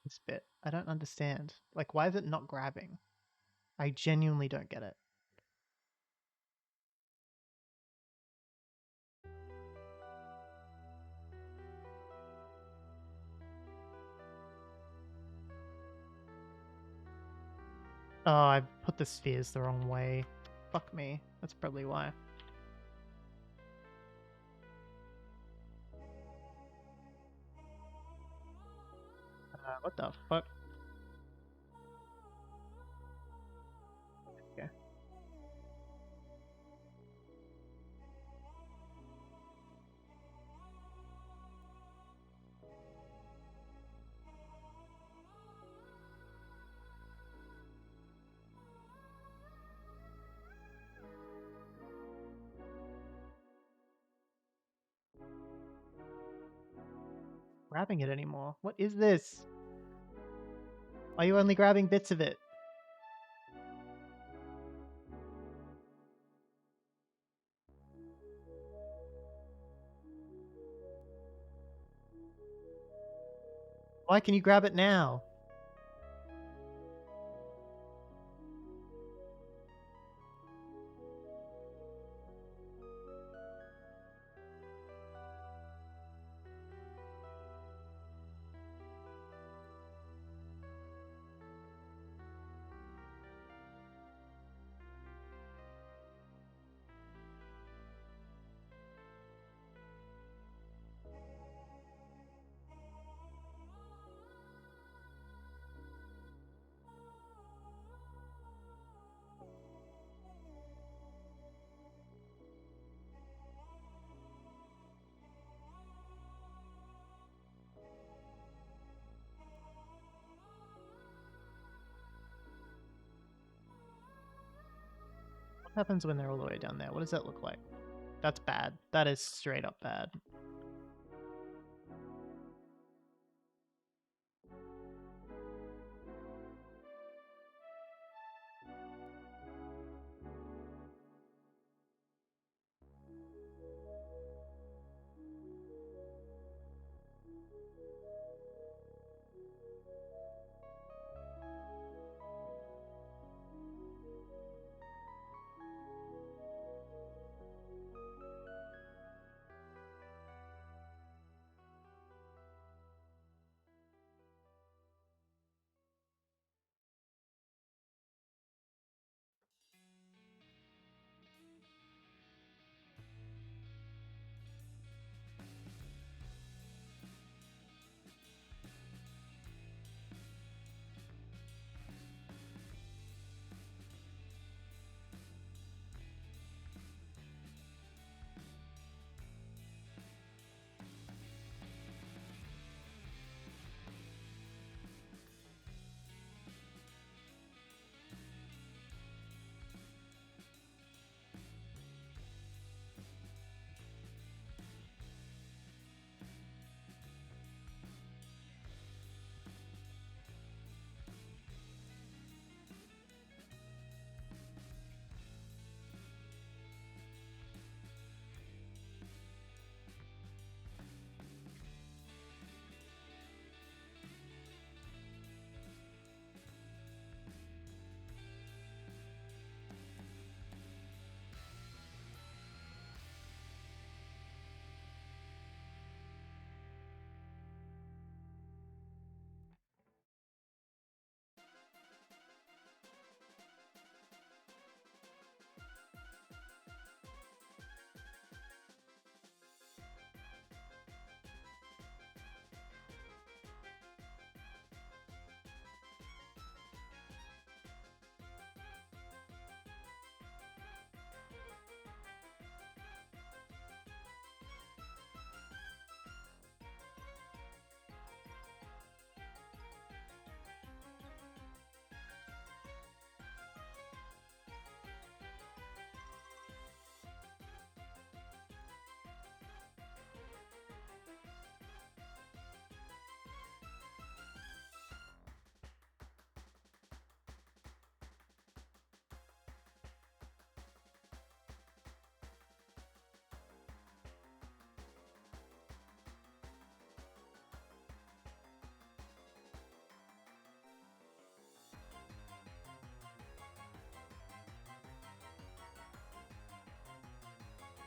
this bit? I don't understand. Like, why is it not grabbing? I genuinely don't get it. Oh, I put the spheres the wrong way. Fuck me. That's probably why. What the fuck? Okay. grabbing it anymore. What is this? Why are you only grabbing bits of it? Why can you grab it now? What happens when they're all the way down there? What does that look like? That's bad. That is straight up bad.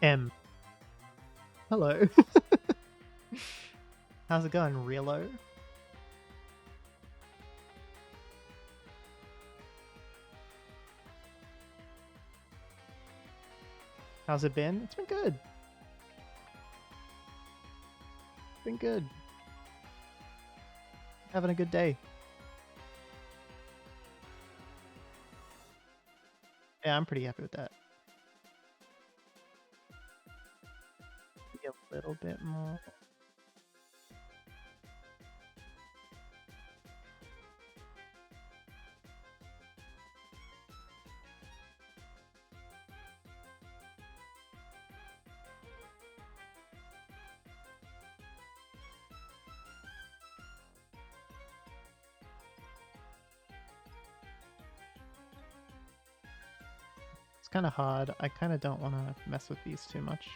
M. Hello. How's it going, Realo? How's it been? It's been good. Been good. Having a good day. Yeah, I'm pretty happy with that. Maybe a little bit more. kind of hard. I kind of don't want to mess with these too much.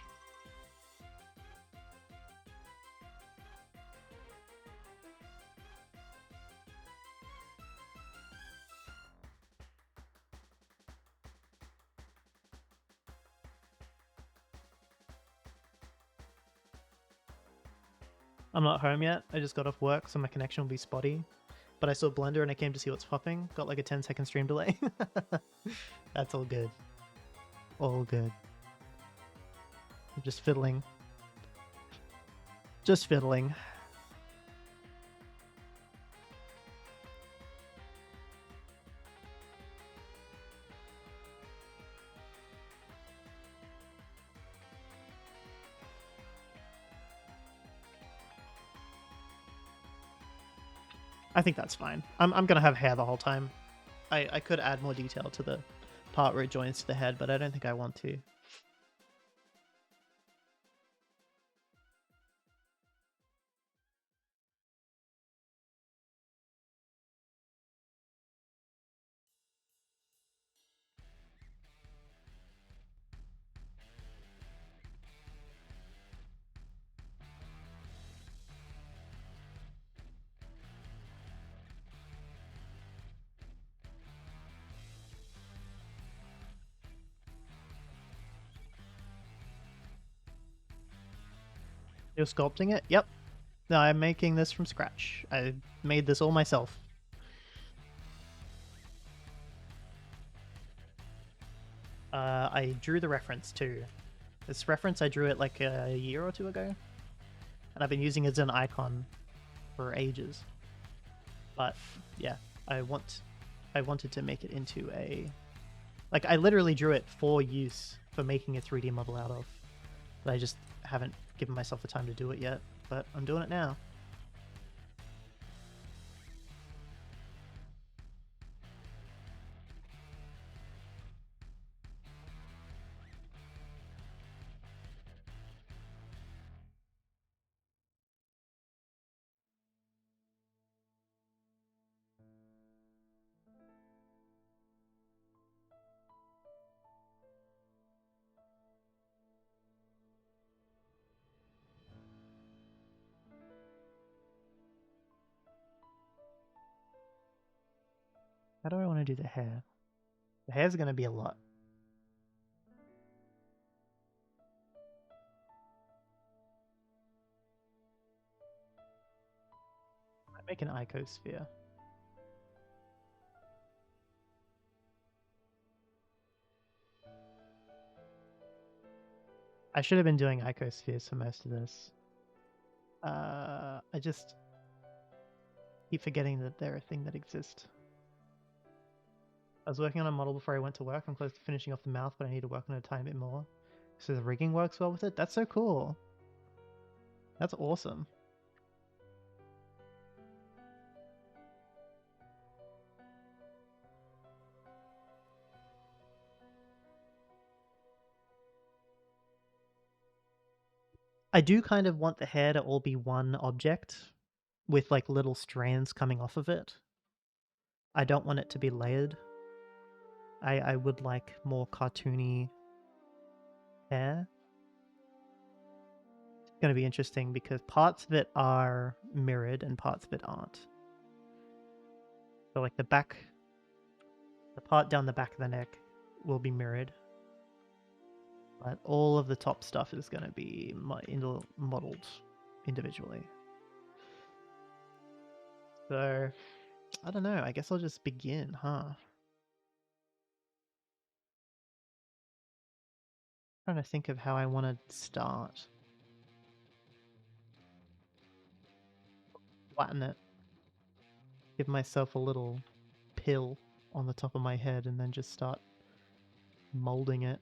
I'm not home yet. I just got off work, so my connection will be spotty. But I saw Blender and I came to see what's popping. Got like a 10-second stream delay. That's all good. All good. I'm just fiddling. Just fiddling. I think that's fine. I'm gonna have hair the whole time. I could add more detail to the part where it joins to the head, but I don't think I want to. You're sculpting it? Yep. No, I'm making this from scratch. I made this all myself. I drew the reference too. This reference, I drew it like a year or two ago. And I've been using it as an icon for ages. But yeah, I wanted to make it into a... Like, I literally drew it for use, for making a 3D model out of. But I just haven't given myself the time to do it yet. But I'm doing it now. How do I want to do the hair? The hair's going to be a lot. I make an icosphere. I should have been doing icospheres for most of this. I just keep forgetting that they're a thing that exists. I was working on a model before I went to work. I'm close to finishing off the mouth, but I need to work on it a tiny bit more. So the rigging works well with it? That's so cool. That's awesome. I do kind of want the hair to all be one object with like little strands coming off of it. I don't want it to be layered. I would like more cartoony hair. It's going to be interesting because parts of it are mirrored and parts of it aren't. So like the part down the back of the neck will be mirrored. But all of the top stuff is going to be modeled individually. So, I don't know. I guess I'll just begin, huh? Trying to think of how I want to start. Flatten it. Give myself a little pill on the top of my head and then just start molding it.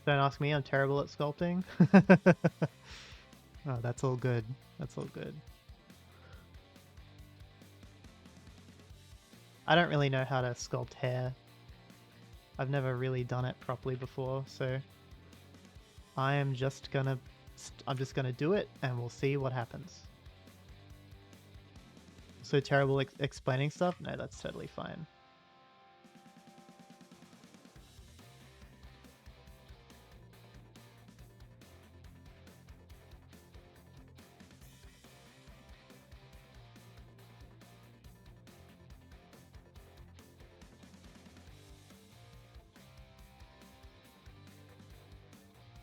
Don't ask me, I'm terrible at sculpting. Oh, that's all good. That's all good. I don't really know how to sculpt hair. I've never really done it properly before, so I'm just gonna do it, and we'll see what happens. So terrible explaining stuff? No, that's totally fine.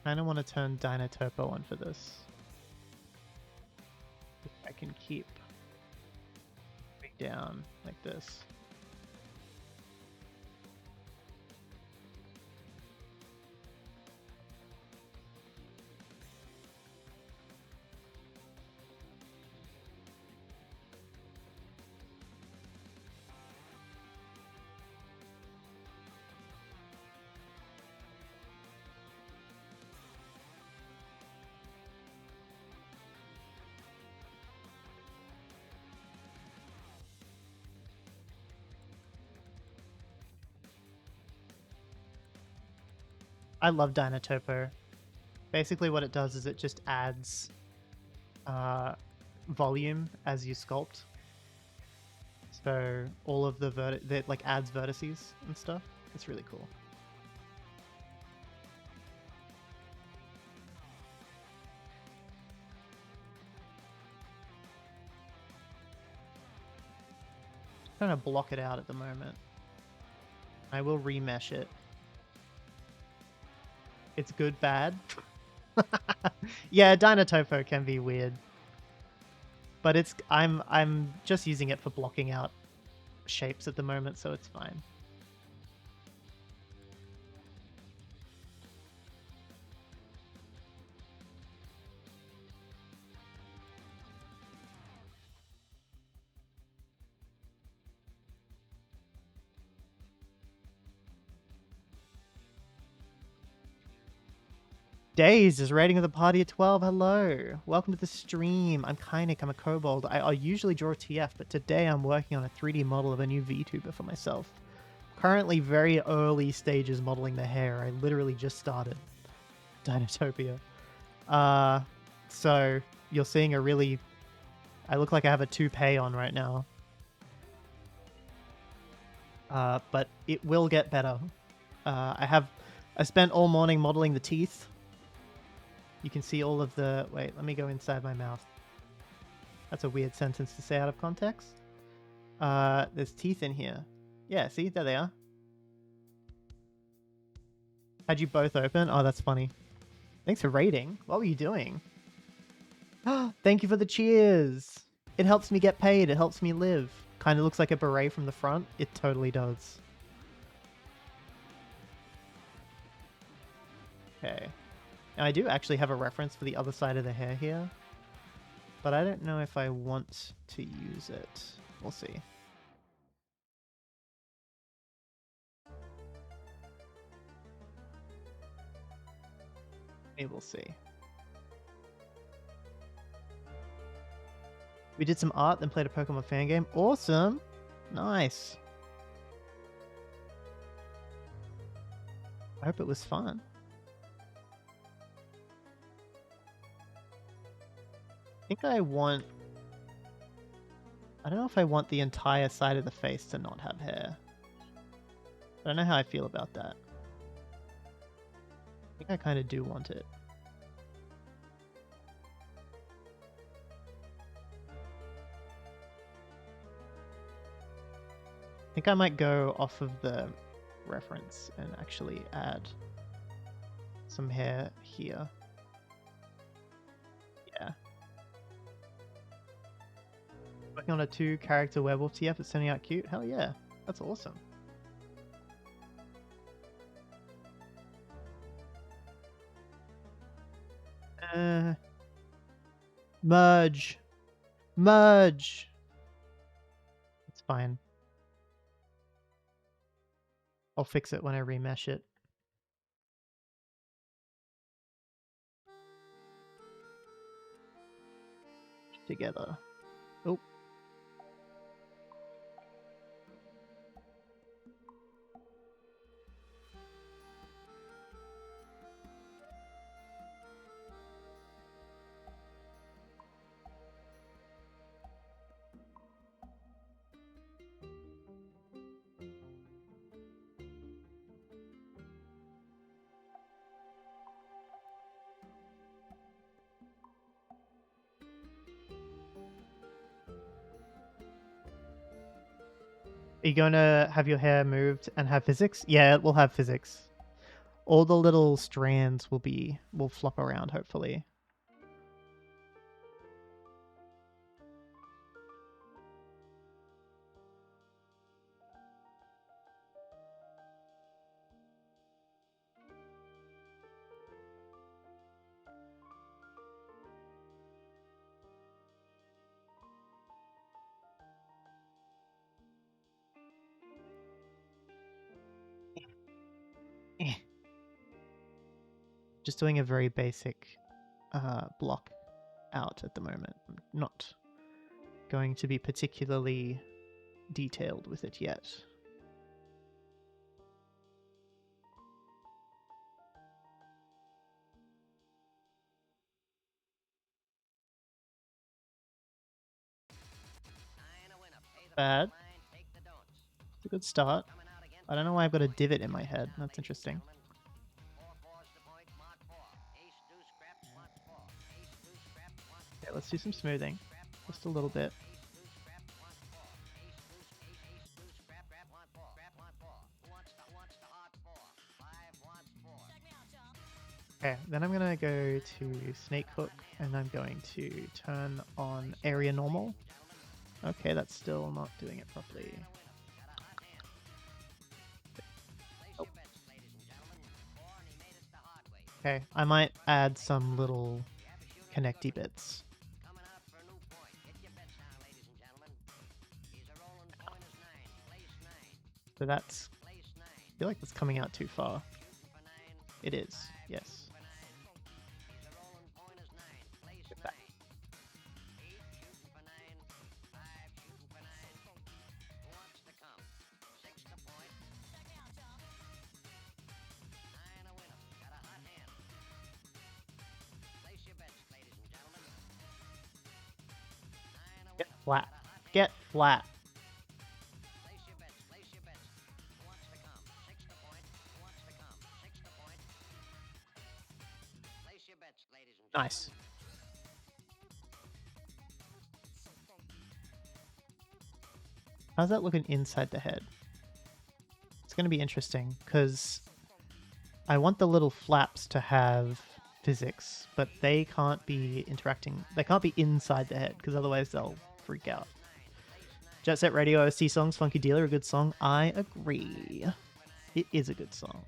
I kind of want to turn Dynatopo on for this. If I can keep it down like this. I love Dynatopo. Basically what it does is it just adds volume as you sculpt. So all of the that like adds vertices and stuff. It's really cool. Trying to block it out at the moment. I will remesh it. It's good, bad. Yeah, Dynatopo can be weird. But it's I'm just using it for blocking out shapes at the moment, so it's fine. Days is rating of the party at 12. Hello. Welcome to the stream. I'm Kynic. I'm a kobold. I usually draw TF, but today I'm working on a 3D model of a new VTuber for myself. Currently very early stages modeling the hair. I literally just started Dinotopia. So you're seeing a really... I look like I have a toupee on right now. But it will get better. I spent all morning modeling the teeth. You can see all of the... Wait, let me go inside my mouth. That's a weird sentence to say out of context. There's teeth in here. Yeah, see? There they are. Had you both open? Oh, that's funny. Thanks for rating. What were you doing? Thank you for the cheers. It helps me get paid. It helps me live. Kind of looks like a beret from the front. It totally does. Okay. Now, I do actually have a reference for the other side of the hair here, but I don't know if I want to use it. We'll see. Maybe we'll see. We did some art, then played a Pokemon fan game. Awesome! Nice. I hope it was fun. I think I want... I don't know if I want the entire side of the face to not have hair. I don't know how I feel about that. I think I kind of do want it. I think I might go off of the reference and actually add some hair here. Yeah. Working on a 2-character werewolf TF that's turning out cute? Hell yeah. That's awesome. Merge. Merge. It's fine. I'll fix it when I remesh it. Together. Oh. Are you going to have your hair moved and have physics? Yeah, it will have physics. All the little strands will flop around, hopefully. Just doing a very basic block out at the moment. I'm not going to be particularly detailed with it yet. Bad. It's a good start. I don't know why I've got a divot in my head. That's interesting. Okay, let's do some smoothing. Just a little bit. Okay, then I'm gonna go to snake hook and I'm going to turn on area normal. Okay, that's still not doing it properly. Oh. Okay, I might add some little connecty bits. So that's, I feel like that's coming out too far. It is, yes. Get back. Get flat. Get flat. Nice. How's that looking inside the head? It's going to be interesting because I want the little flaps to have physics, but they can't be interacting. They can't be inside the head because otherwise they'll freak out. Jet Set Radio OST songs, Funky Dealer, a good song. I agree. It is a good song.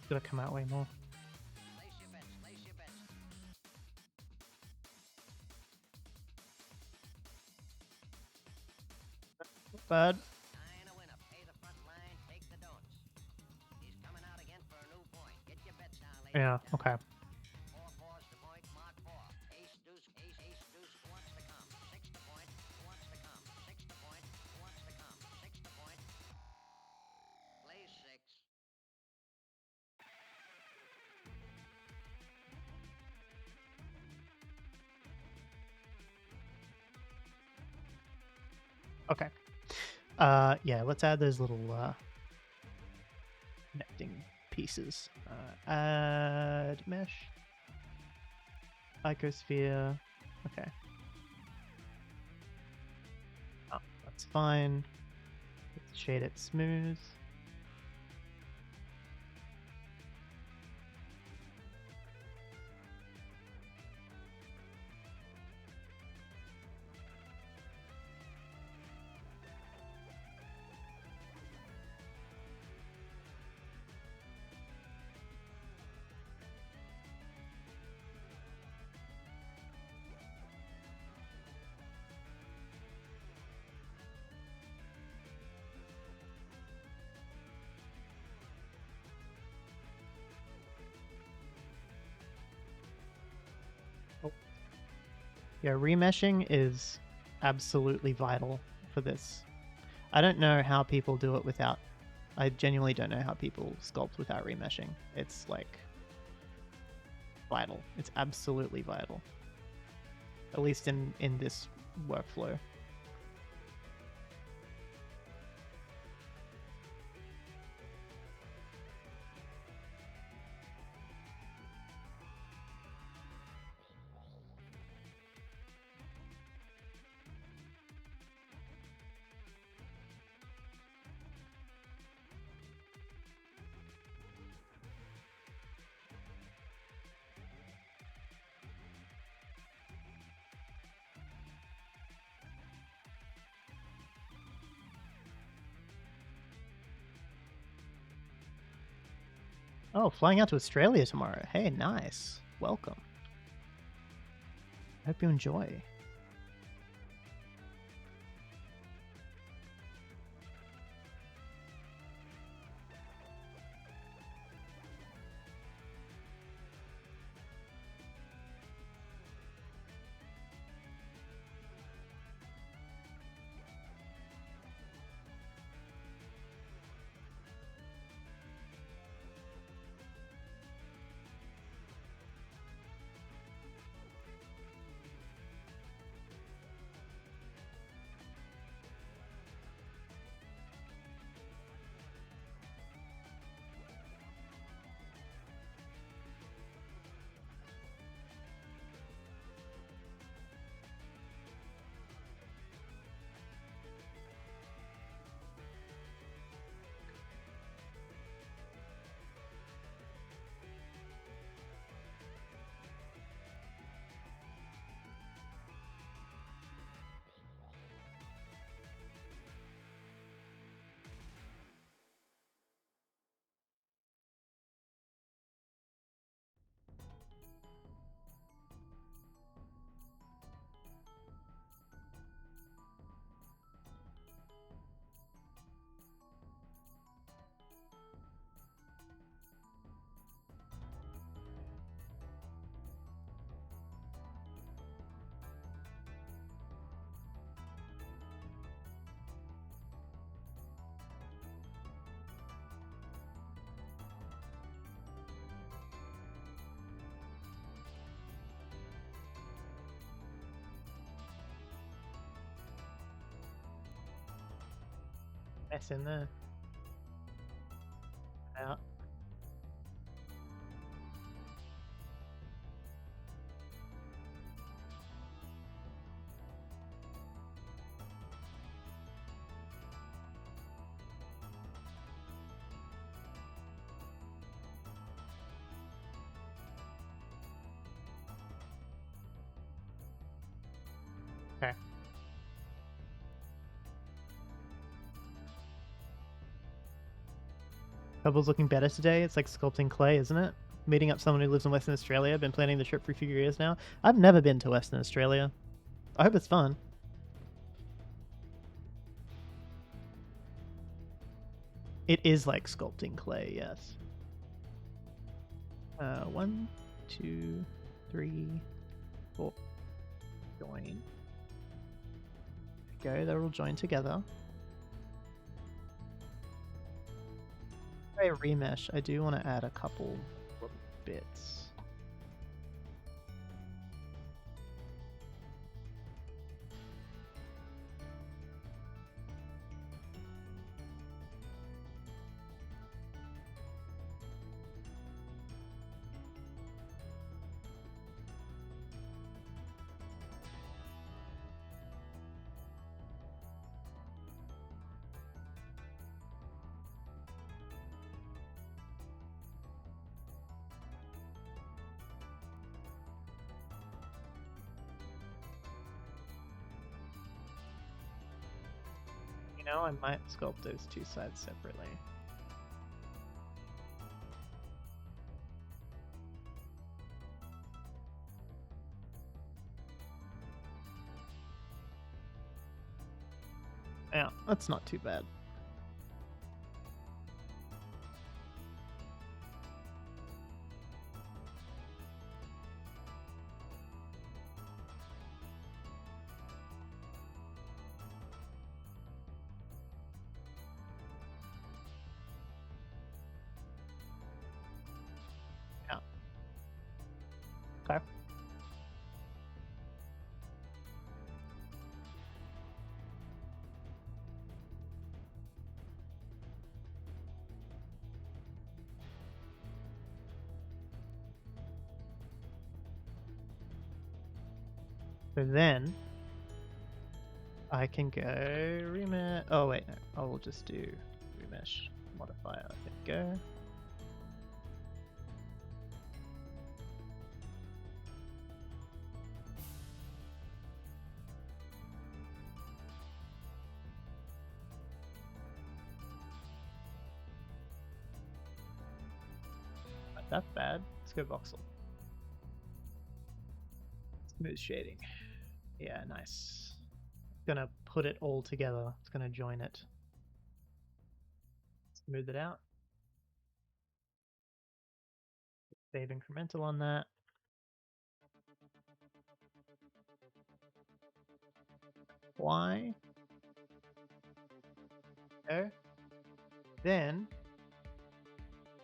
It's gonna come out way more. Bad. Yeah, okay. Okay. Yeah, let's add those little connecting pieces. Add mesh. Icosphere. Okay. Oh, that's fine. Let's shade it smooth. Yeah, remeshing is absolutely vital for this. I don't know how people do it without. I genuinely don't know how people sculpt without remeshing. It's like vital. It's absolutely vital. At least in this workflow. Oh, flying out to Australia tomorrow. Hey, nice. Welcome. Hope you enjoy. S in there. Out. Okay. Couple's looking better today. It's like sculpting clay, isn't it? Meeting up someone who lives in Western Australia. Been planning the trip for a few years now. I've never been to Western Australia. I hope it's fun. It is like sculpting clay, yes. 1, 2, 3, 4. Join. Go, they're all joined together. Remesh, I do want to add a couple bits. You know, I might sculpt those two sides separately. Yeah, that's not too bad. So then I can go remesh. Oh wait, no. I will just do remesh modifier. There we go. Not that bad. Let's go voxel. Smooth shading. Yeah, nice. Gonna put it all together. It's gonna join it. Smooth it out. Save incremental on that. Why? Okay. Then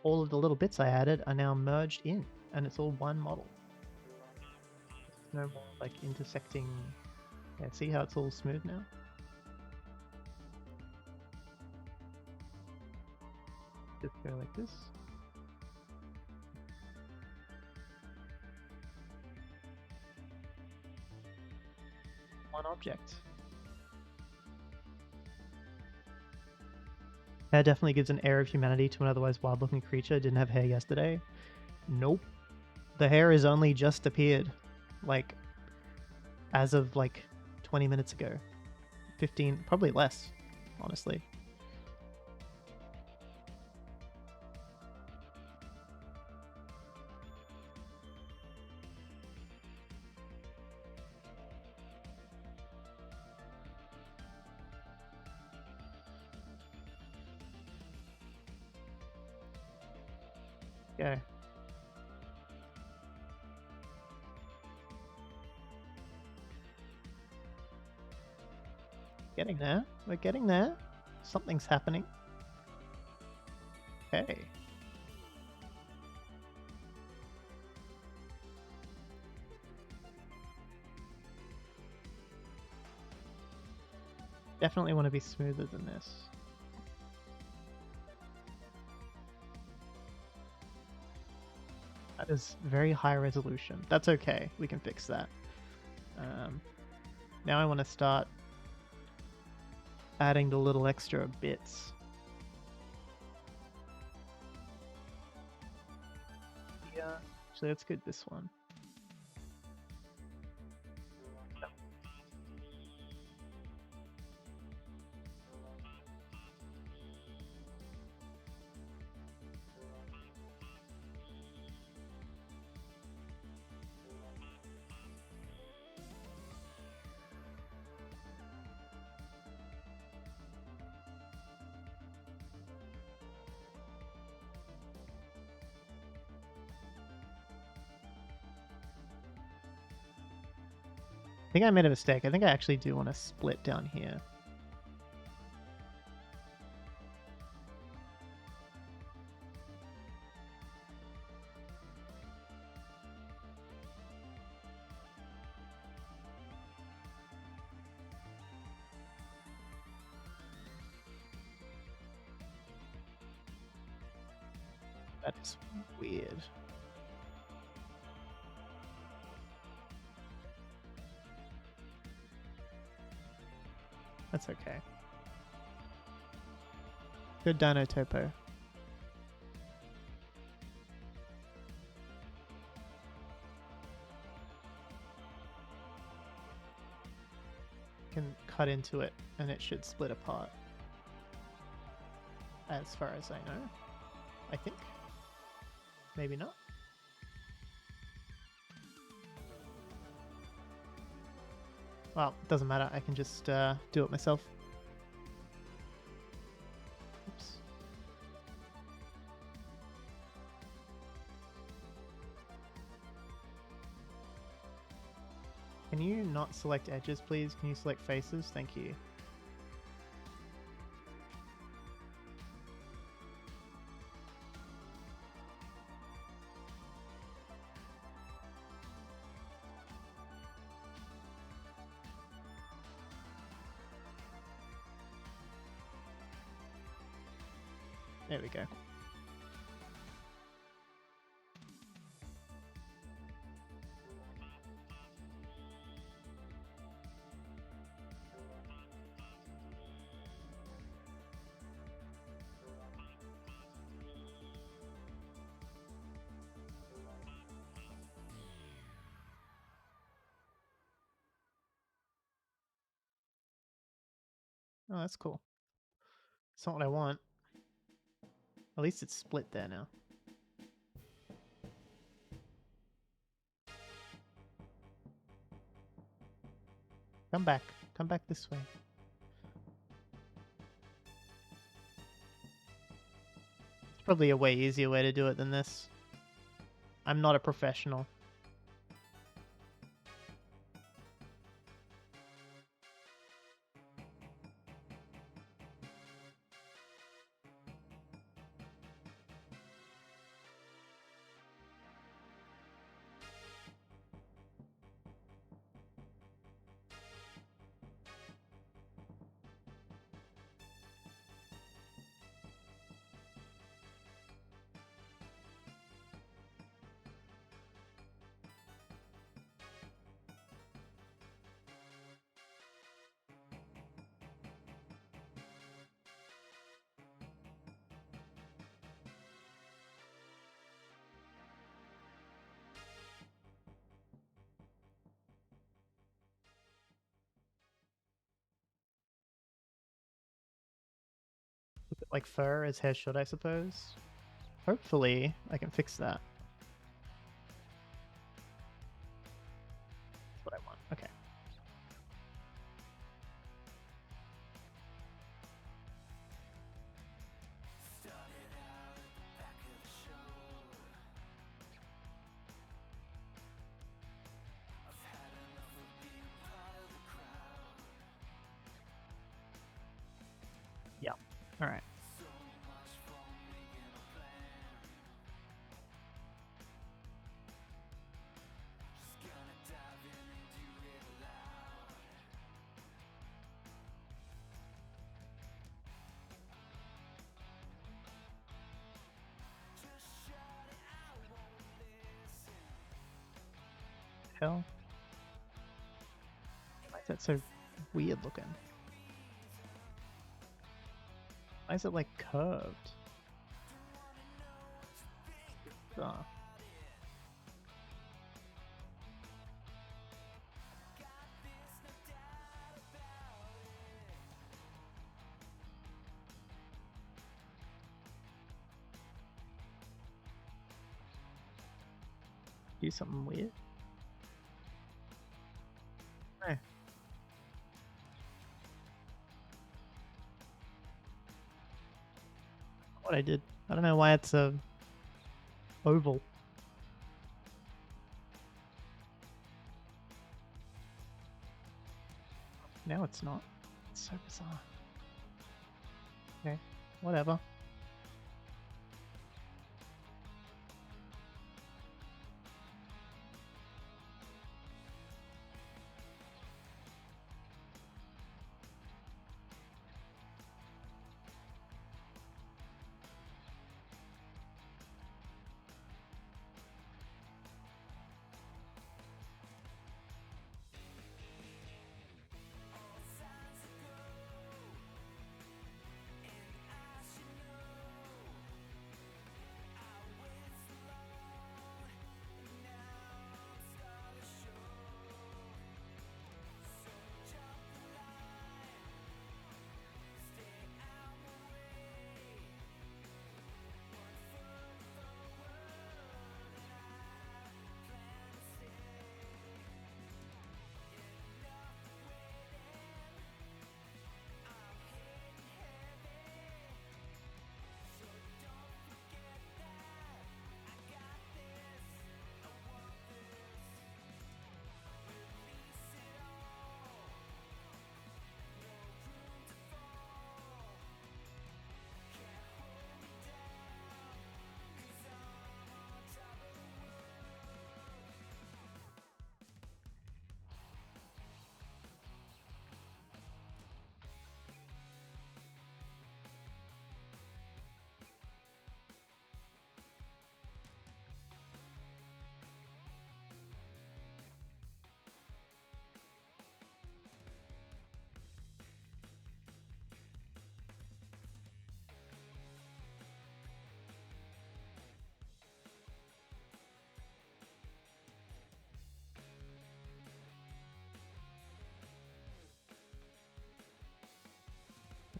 all of the little bits I added are now merged in, and it's all one model. No more like intersecting. Yeah, see how it's all smooth now? Just go like this. One object. Hair definitely gives an air of humanity to an otherwise wild-looking creature. Didn't have hair yesterday. Nope. The hair has only just appeared. Like, as of like 20 minutes ago. 15, probably less, honestly. Go. Getting there. We're getting there. Something's happening. Okay. Definitely want to be smoother than this. That is very high resolution. That's okay. We can fix that. Now I want to start adding the little extra bits. Yeah, actually let's get this one. I think I made a mistake. I think I actually do want to split down here. That is weird. That's okay. Good dino topo. Can cut into it and it should split apart. As far as I know. I think. Maybe not. Well, it doesn't matter. I can just do it myself. Oops. Can you not select edges, please? Can you select faces? Thank you. There we go. Oh, that's cool. It's not what I want. At least it's split there now. Come back. Come back this way. It's probably a way easier way to do it than this. I'm not a professional. Like fur as hair should, I suppose. Hopefully, I can fix that. That's what I want. Okay. Yeah. All right. Hell. Why is that so weird looking? Why is it like curved? Ah. Do something weird. Eh. What I did. I don't know why it's a oval. Now it's not. It's so bizarre. Okay, whatever.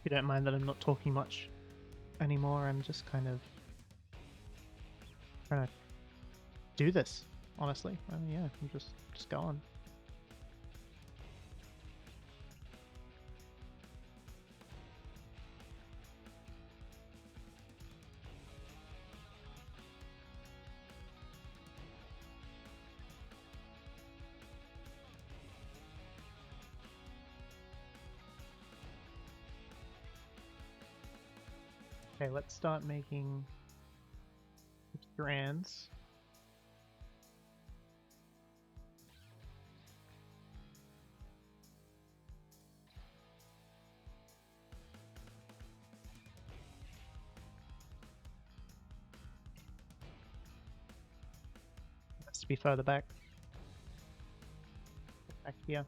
you don't mind that I'm not talking much anymore, I'm just kind of trying to do this, honestly. Yeah, I'm just going. Okay, let's start making strands. Has to be further back. Back here.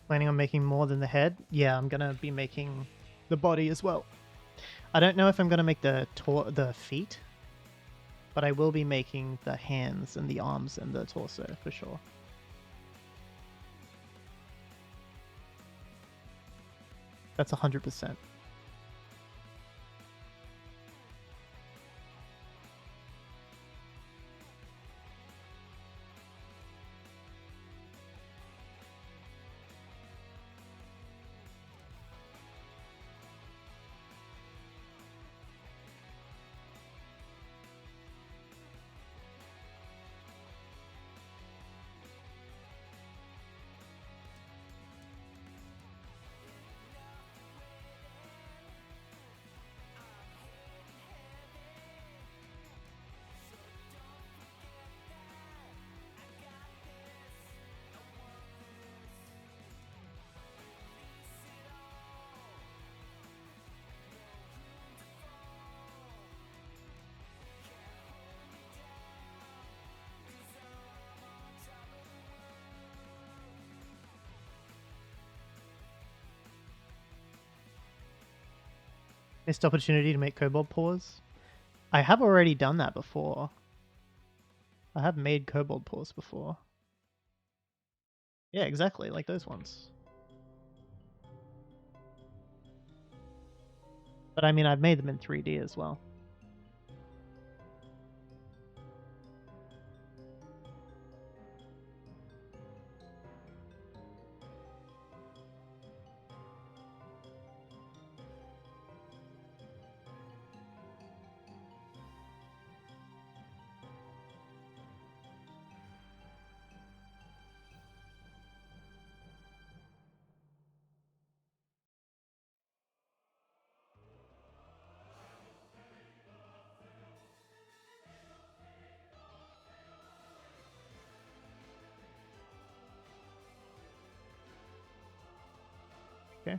Planning on making more than the head? Yeah, I'm gonna be making the body as well. I don't know if I'm gonna make the feet, but I will be making the hands and the arms and the torso for sure. That's 100%. Missed opportunity to make kobold paws. I have already done that before. I have made kobold paws before. Yeah, exactly, like those ones. But I mean, I've made them in 3D as well. Okay.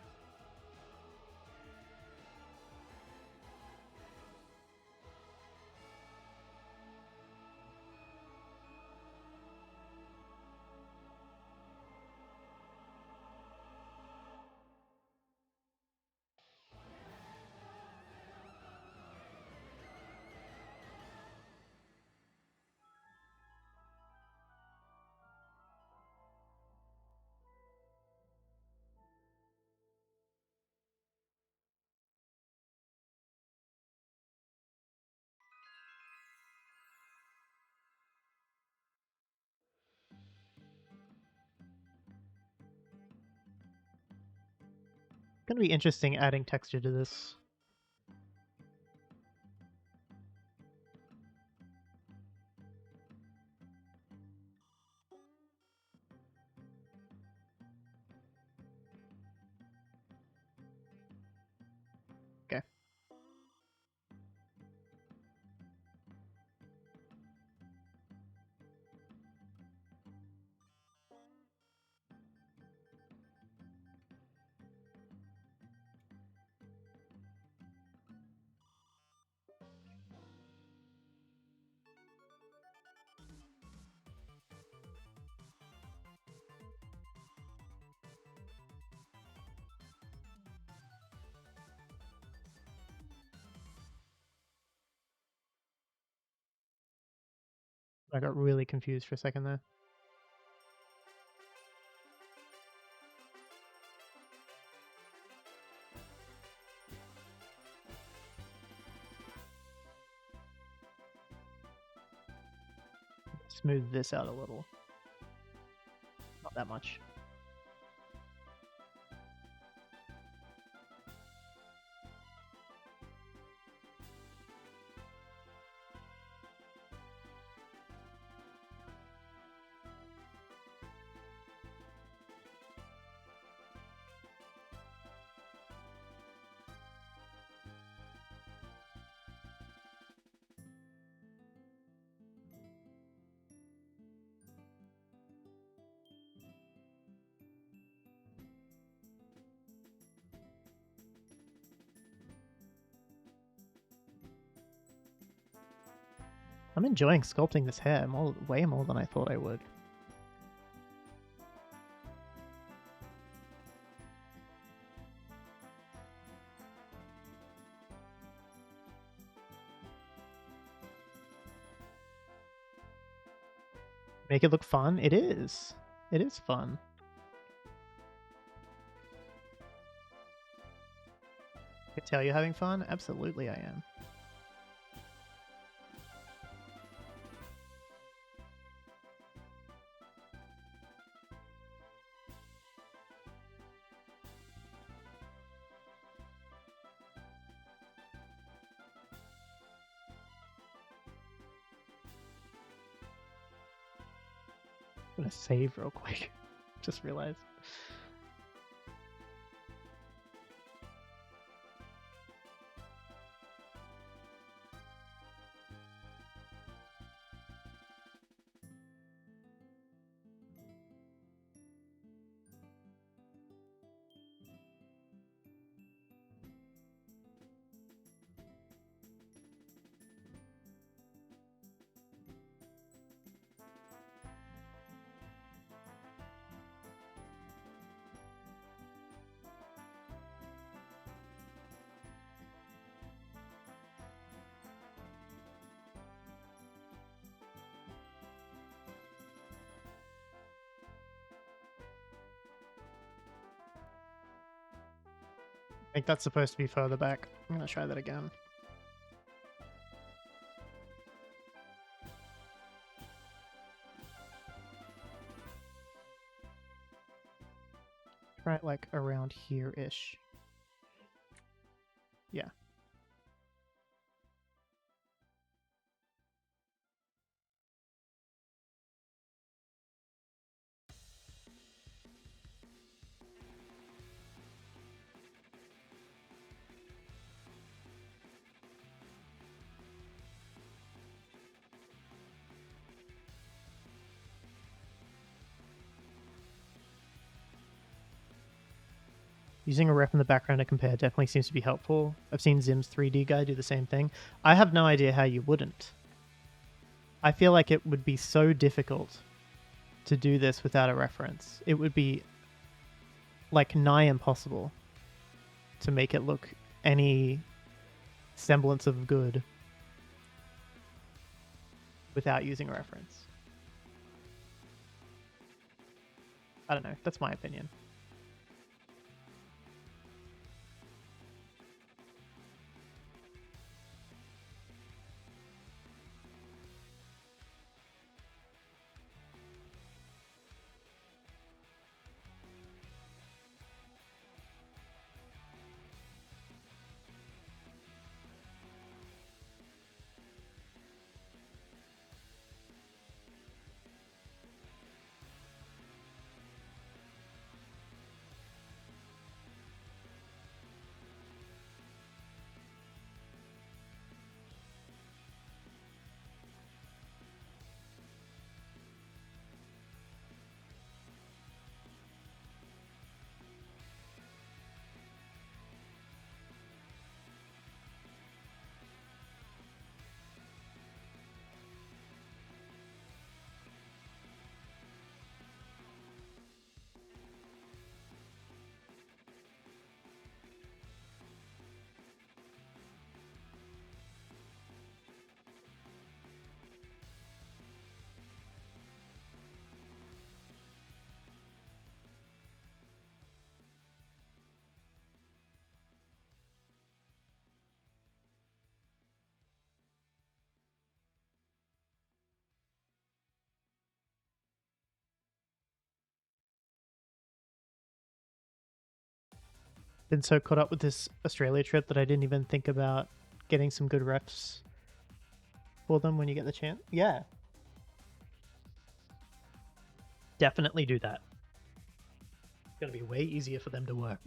Gonna be interesting adding texture to this. Okay. I got really confused for a second there. smooth this out a little. Not that much. I'm enjoying sculpting this hair way more than I thought I would. Make it look fun? It is. It is fun. I can tell you're having fun? Absolutely I am. I'm gonna save real quick. Just realized. I think that's supposed to be further back. I'm gonna try that again. Try it like around here-ish. Yeah. Using a ref in the background to compare definitely seems to be helpful. I've seen Zim's 3D guy do the same thing. I have no idea how you wouldn't. I feel like it would be so difficult to do this without a reference. It would be like nigh impossible to make it look any semblance of good without using a reference. I don't know. That's my opinion. been so caught up with this Australia trip that I didn't even think about getting some good refs for them when you get the chance. Yeah. Definitely do that. It's going to be way easier for them to work.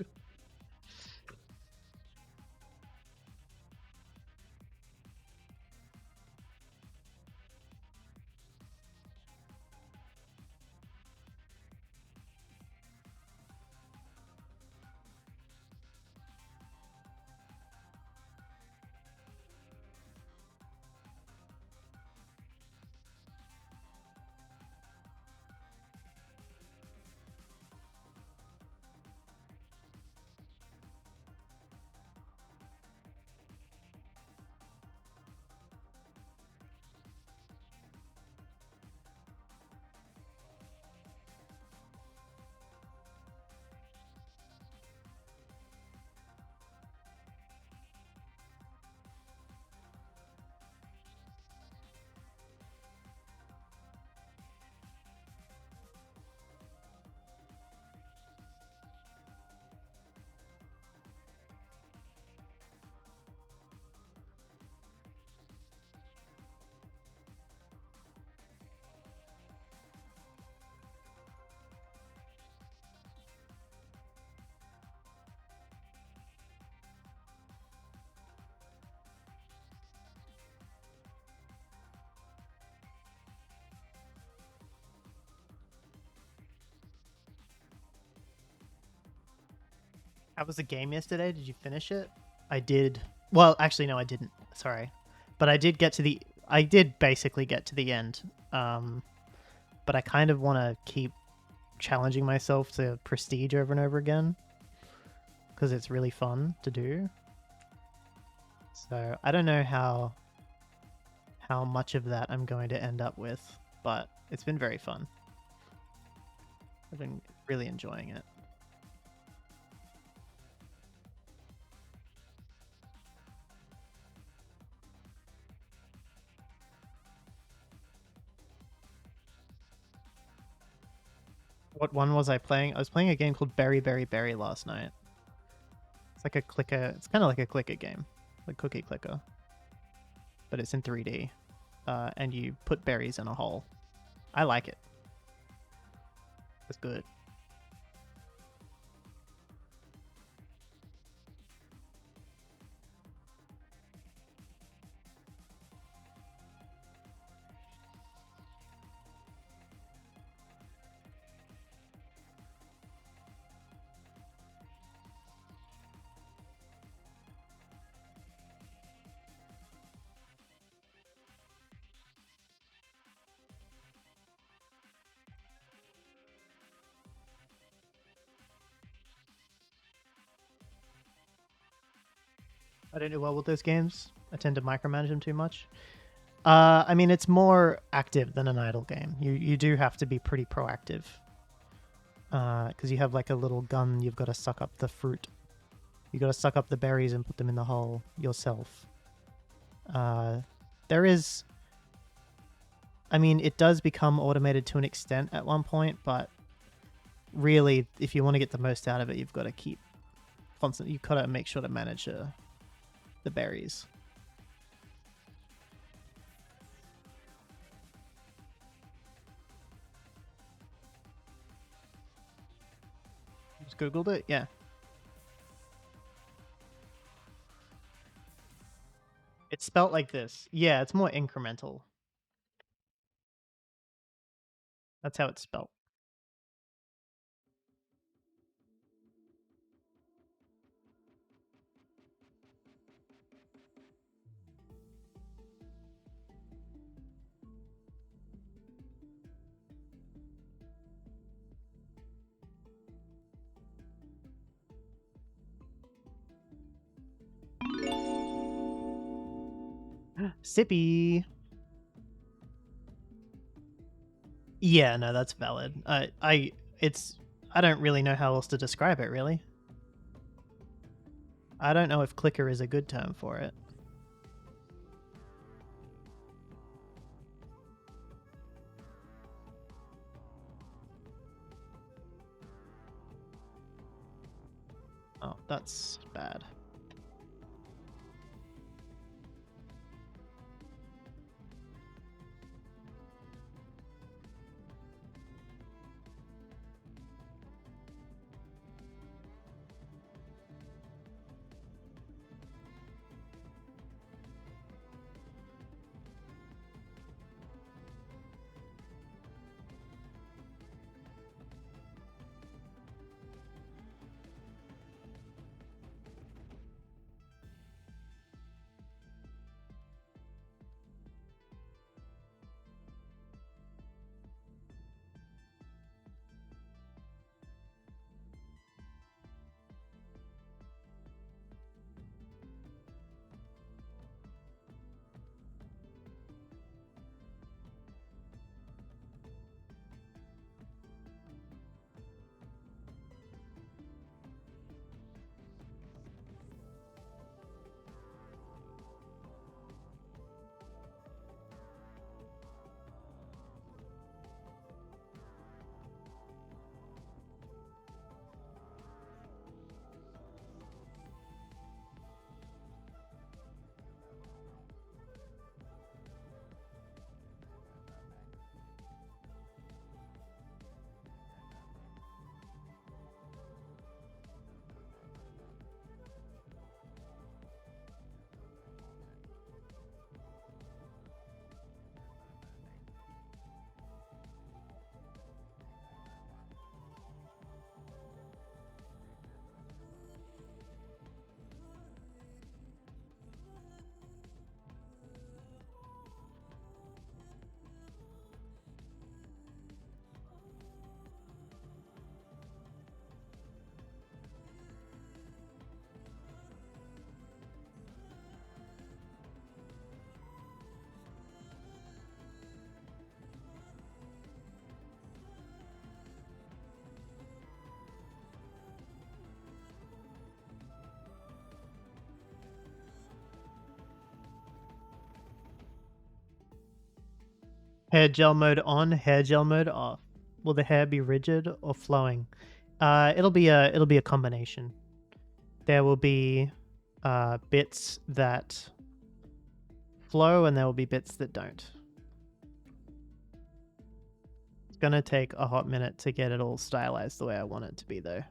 How was the game yesterday? Did you finish it? I did. Well, actually, no, I didn't. Sorry. But I did get to the... I did basically get to the end. But I kind of want to keep challenging myself to prestige over and over again. Because it's really fun to do. So, I don't know how much of that I'm going to end up with. But it's been very fun. I've been really enjoying it. What one was I playing? I was playing a game called Berry Berry Berry last night. It's like a clicker. It's kind of like a clicker game, like cookie clicker, but it's in 3D, and you put berries in a hole. I like it. It's good. I don't do well with those games. I tend to micromanage them too much. I mean, it's more active than an idle game. You do have to be pretty proactive. Because you have like a little gun, you've got to suck up the fruit. You got to suck up the berries and put them in the hole yourself. There is... I mean, it does become automated to an extent at one point, but really, if you want to get the most out of it, you've got to keep constant. You've got to make sure to manage the berries. Just Googled it, yeah. It's spelt like this. Yeah, it's more incremental. That's how it's spelt. Sippy. Yeah, no, that's valid. I don't really know how else to describe it, really. I don't know if clicker is a good term for it. Oh. That's bad. Hair gel mode on, hair gel mode off. Will the hair be rigid or flowing? It'll be a combination. There will be bits that flow and there will be bits that don't. It's gonna take a hot minute to get it all stylized the way I want it to be though.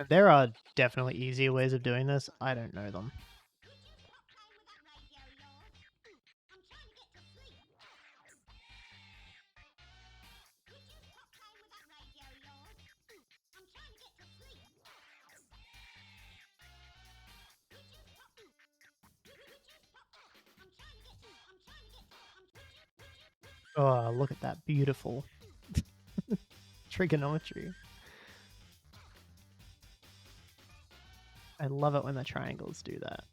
There are definitely easier ways of doing this. I don't know them. Oh, look at that beautiful trigonometry. I love it when the triangles do that.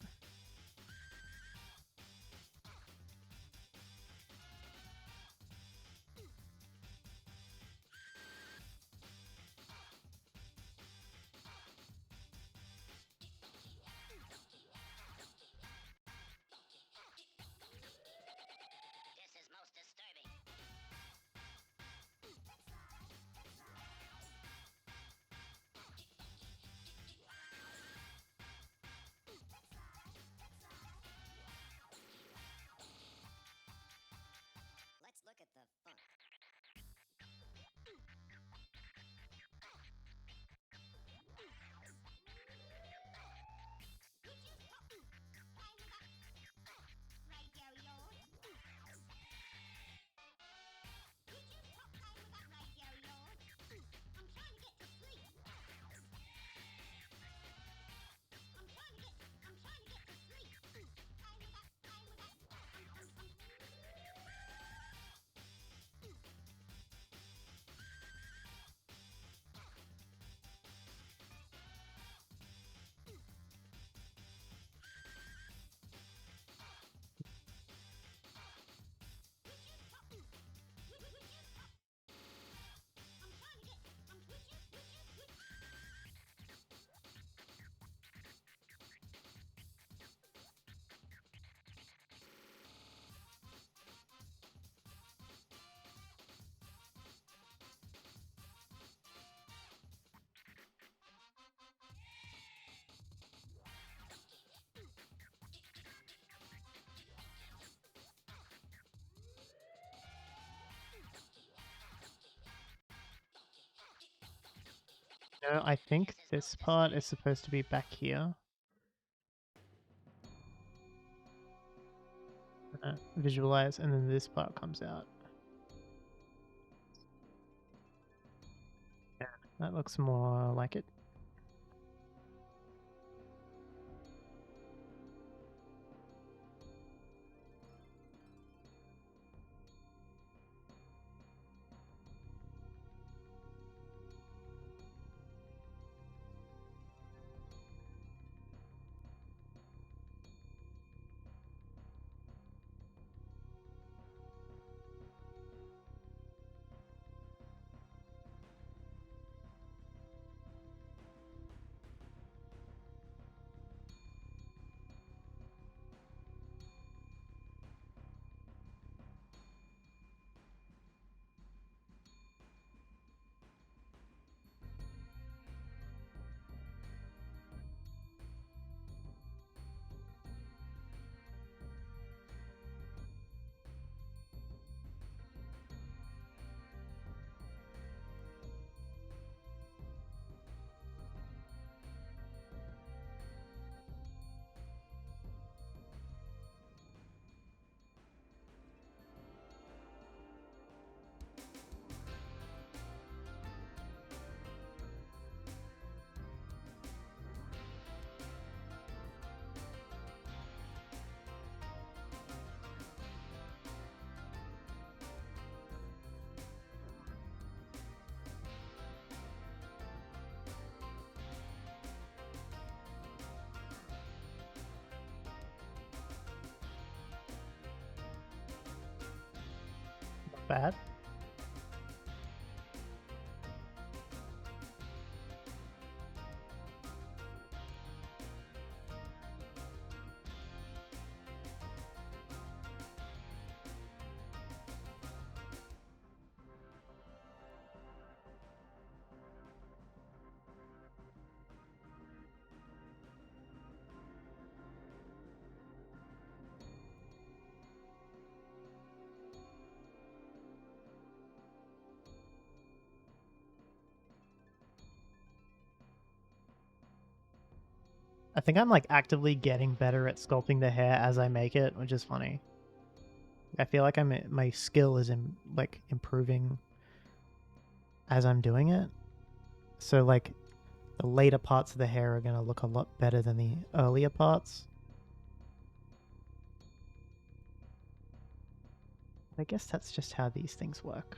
No, I think this part is supposed to be back here. Visualize, and then this part comes out. Yeah, that looks more like it. Not bad. I think I'm like actively getting better at sculpting the hair as I make it, which is funny. I feel like my skill is like improving as I'm doing it. So like the later parts of the hair are gonna look a lot better than the earlier parts. I guess that's just how these things work.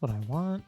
what I want.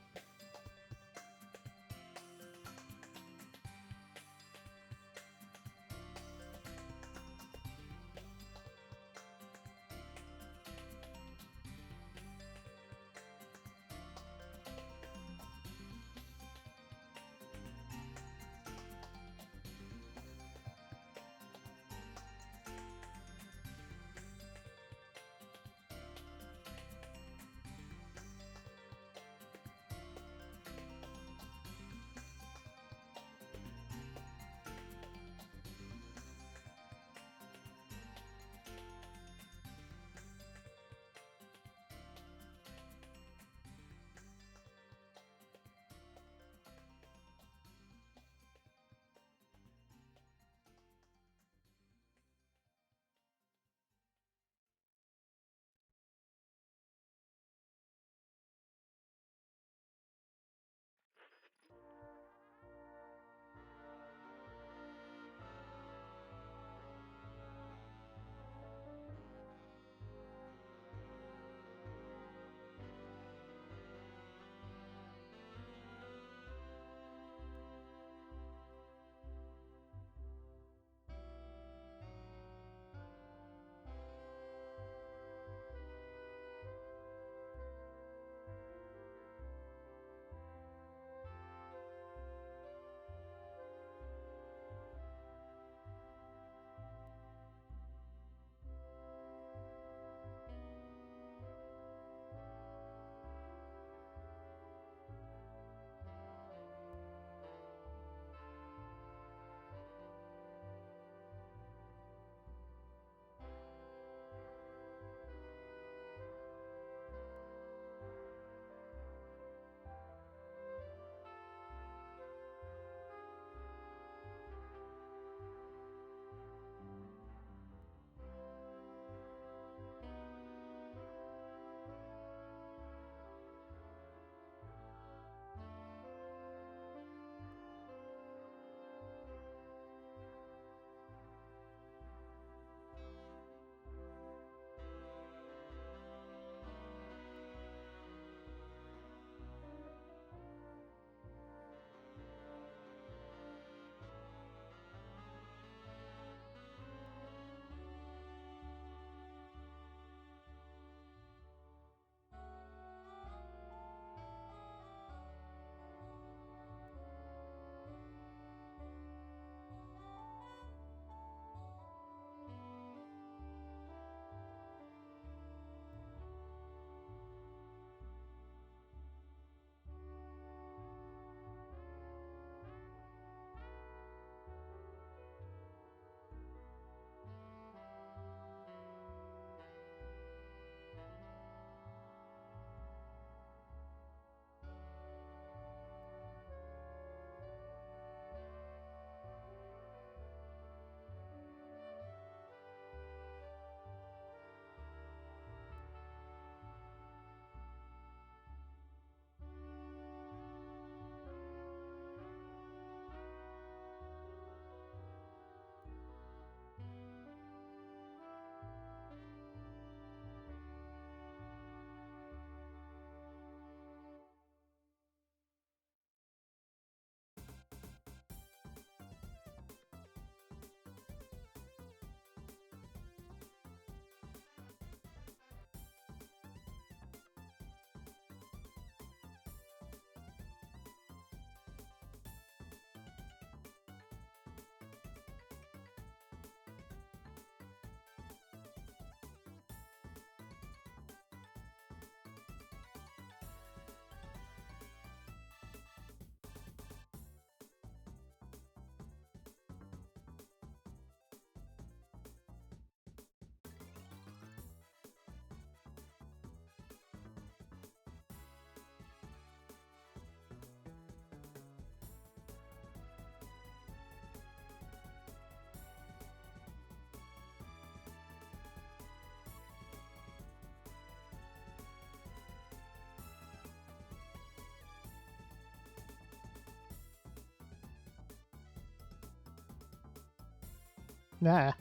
Nah.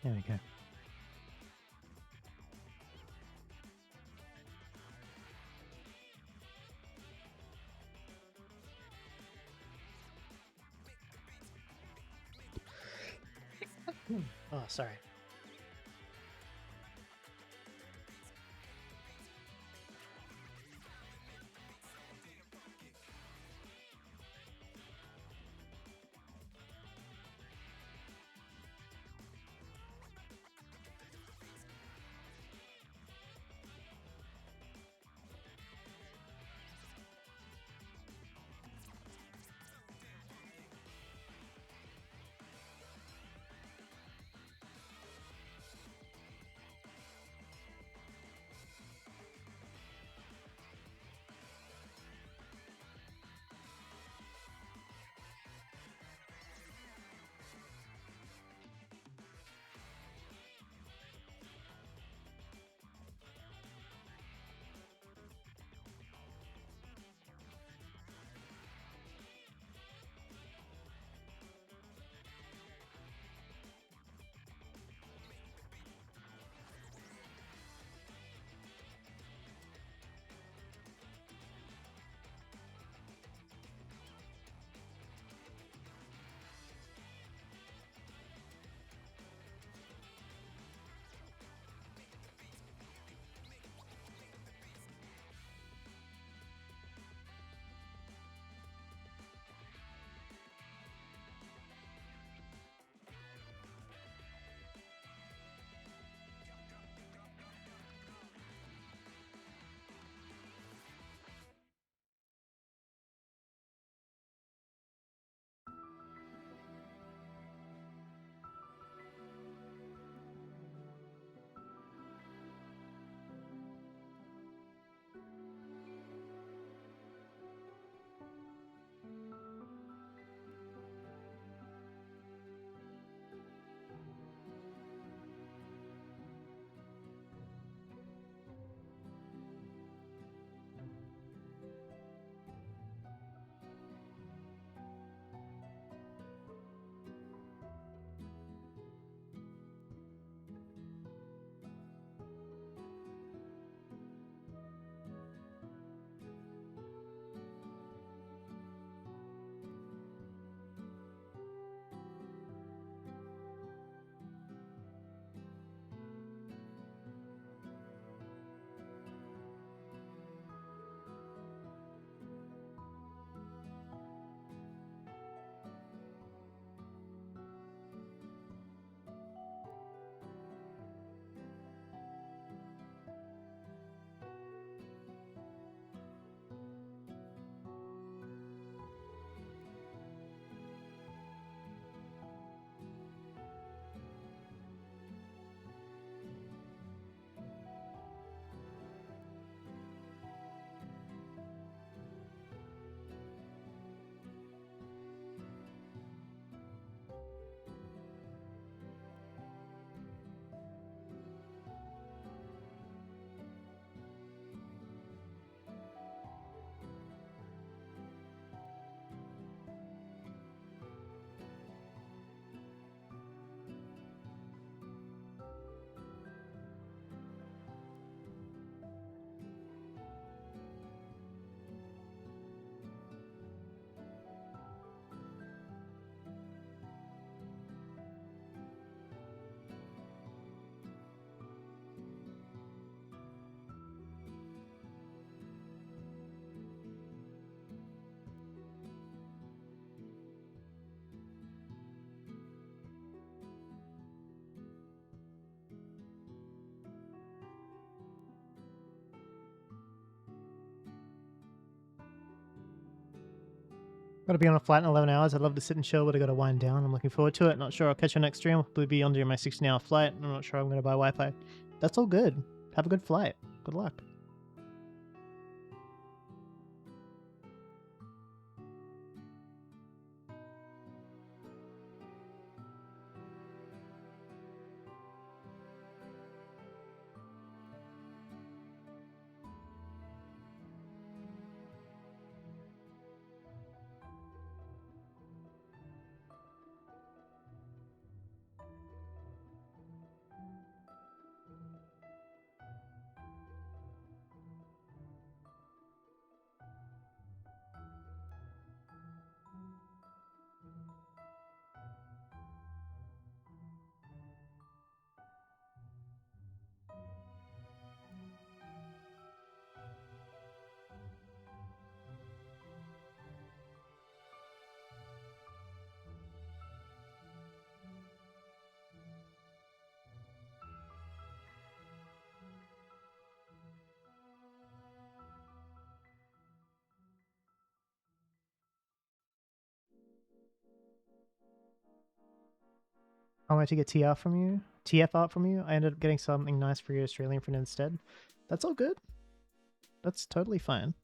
There we go. Oh, sorry. Got to be on a flight in 11 hours. I'd love to sit and chill, but I got to wind down. I'm looking forward to it. Not sure I'll catch you next stream. I'll probably be on during my 16-hour flight. I'm not sure I'm going to buy Wi-Fi. That's all good. Have a good flight. Good luck. I wanted to get TR from you, TF art from you. I ended up getting something nice for your Australian friend instead. That's all good. That's totally fine.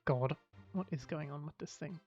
God, what is going on with this thing?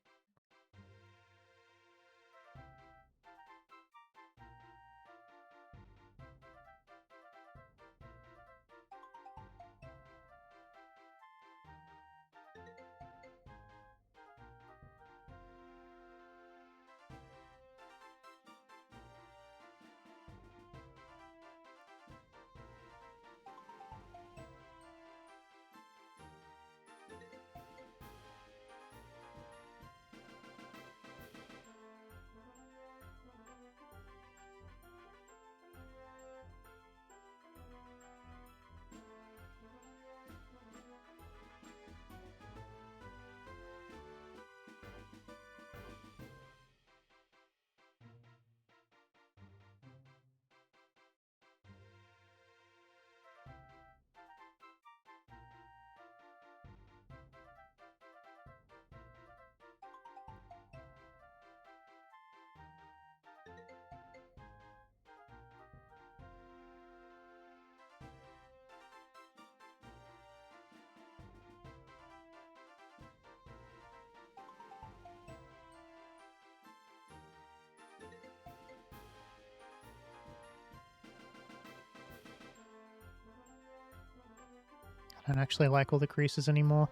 I don't actually like all the creases anymore.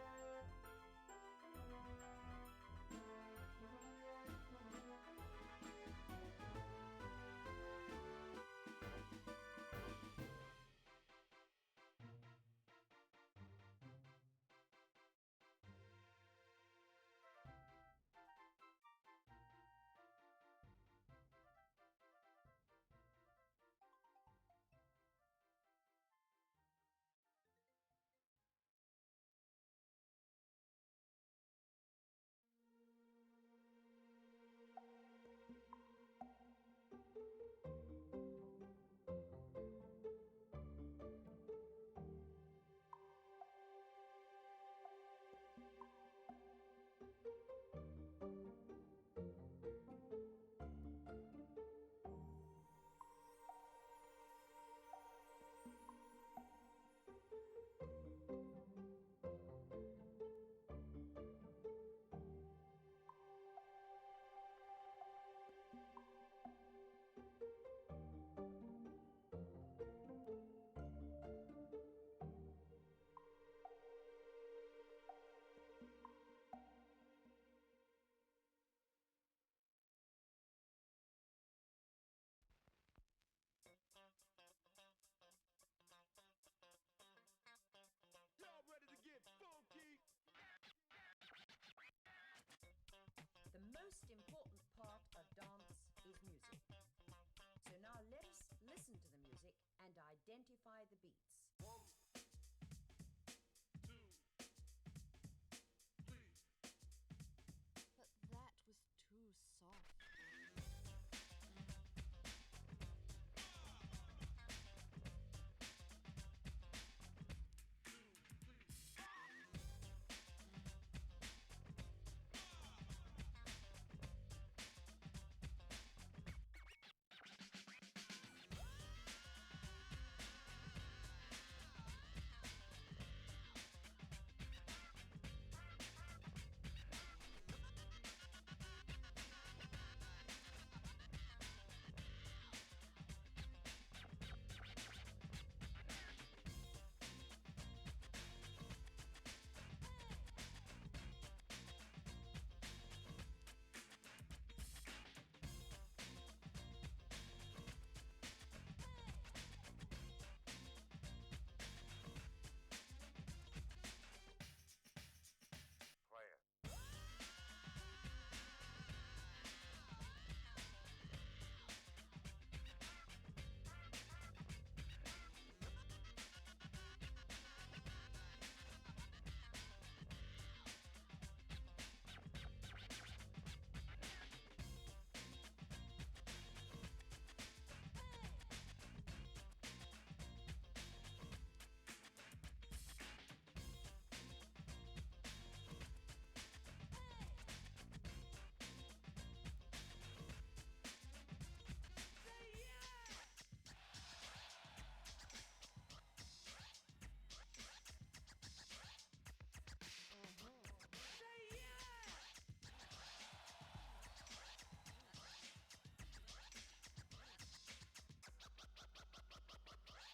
identify the beats. But that was too soft.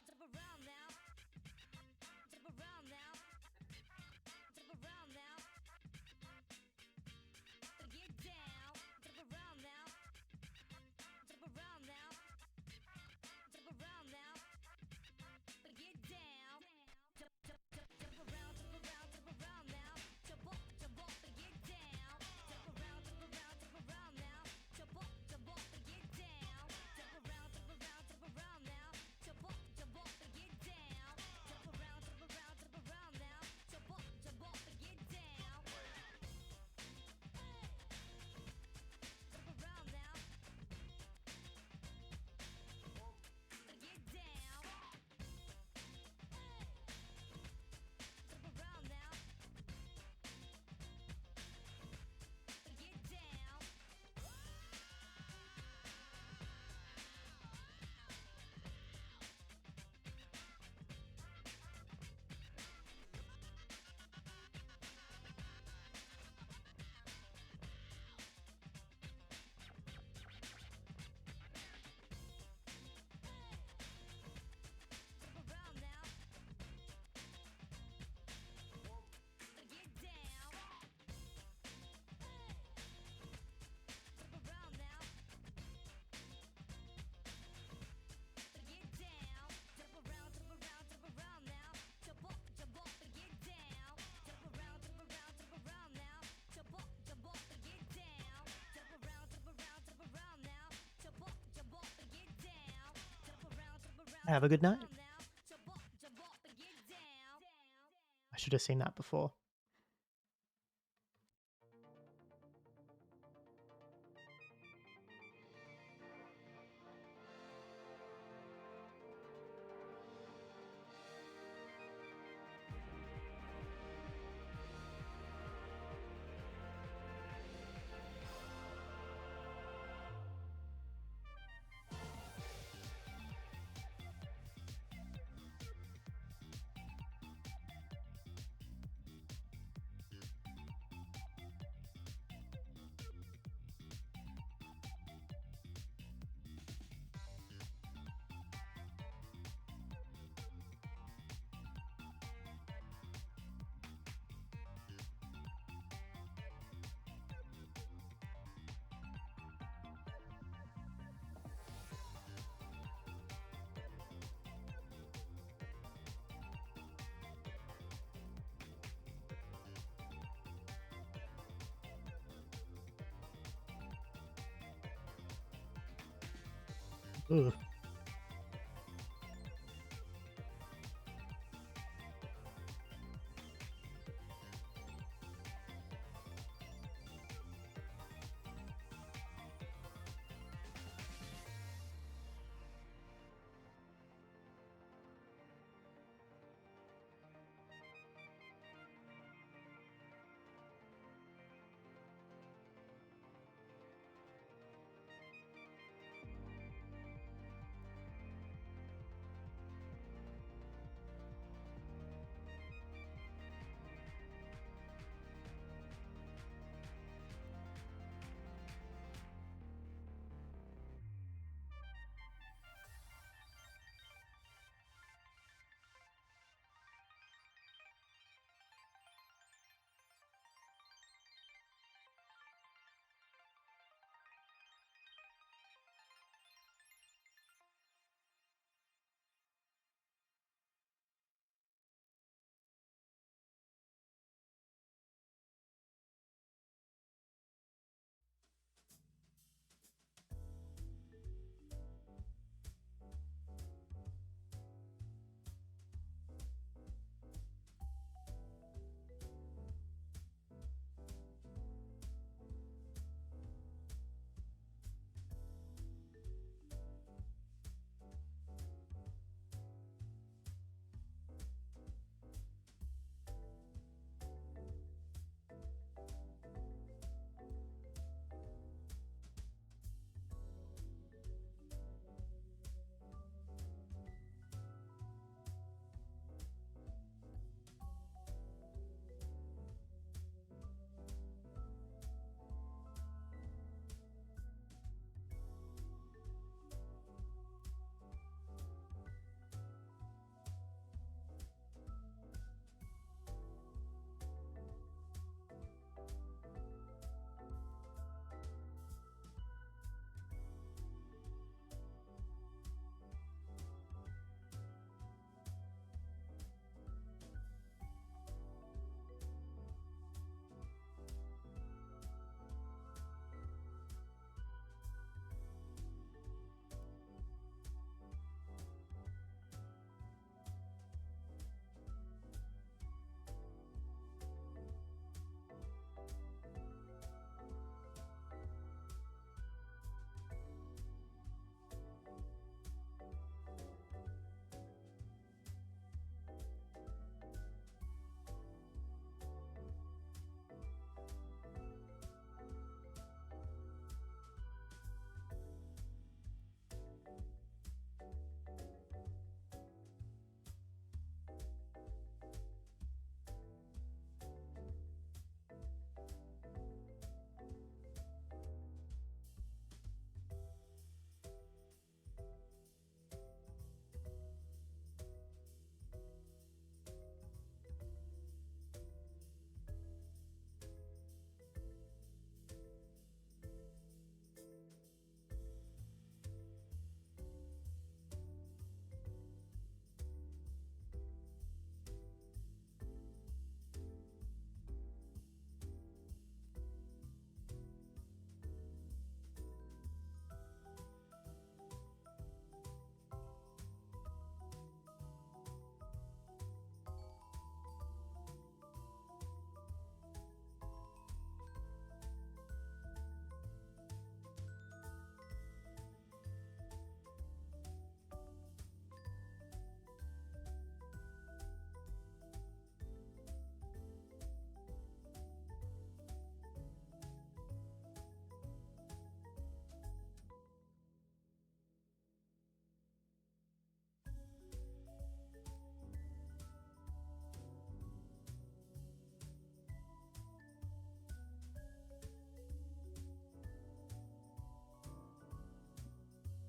Jump around now. Jump around now. Jump around now. Get down. Jump around now. Jump around now. Jump around now. Get down. Jump around, jump around now. Jump up and get down. Jump around now. Jump up and get down. Jump around now. Jump up and get down. Jump around now. Jump up and get down. Jump around now. And get down. Jump around now. And get down. Jump around now. And get down. Jump around now. And get down. Jump around now. Jump up and get down. Jump around now. Jump up and get down. Jump around now. Jump up and get down. Jump around Have a good night. now. Jump up and get down. I should have seen that before. Ugh.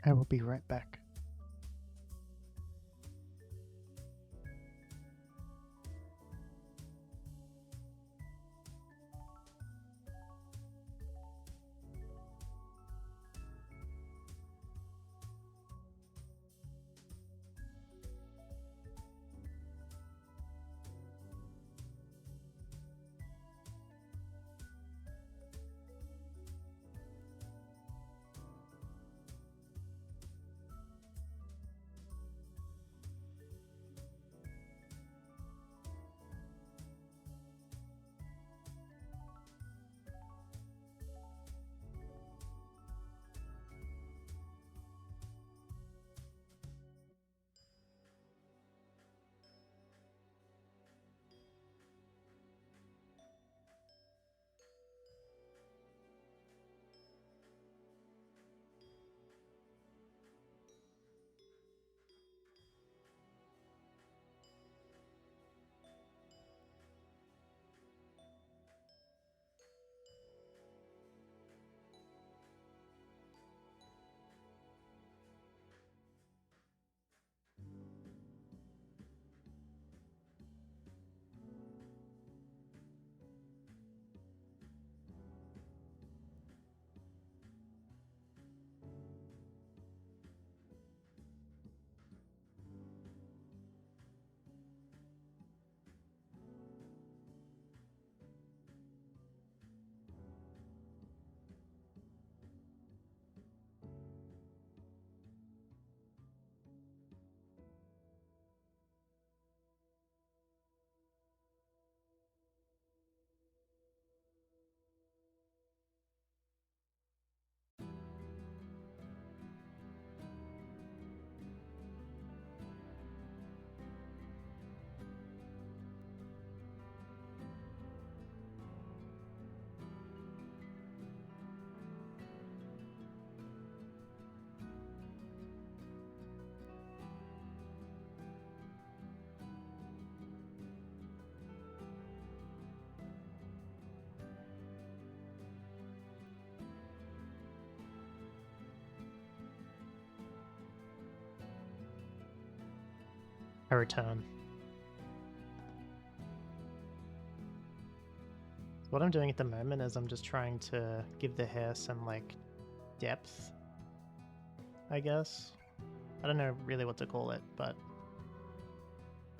I will be right back. I return. What I'm doing at the moment is I'm just trying to give the hair some, like, depth, I guess. I don't know really what to call it, but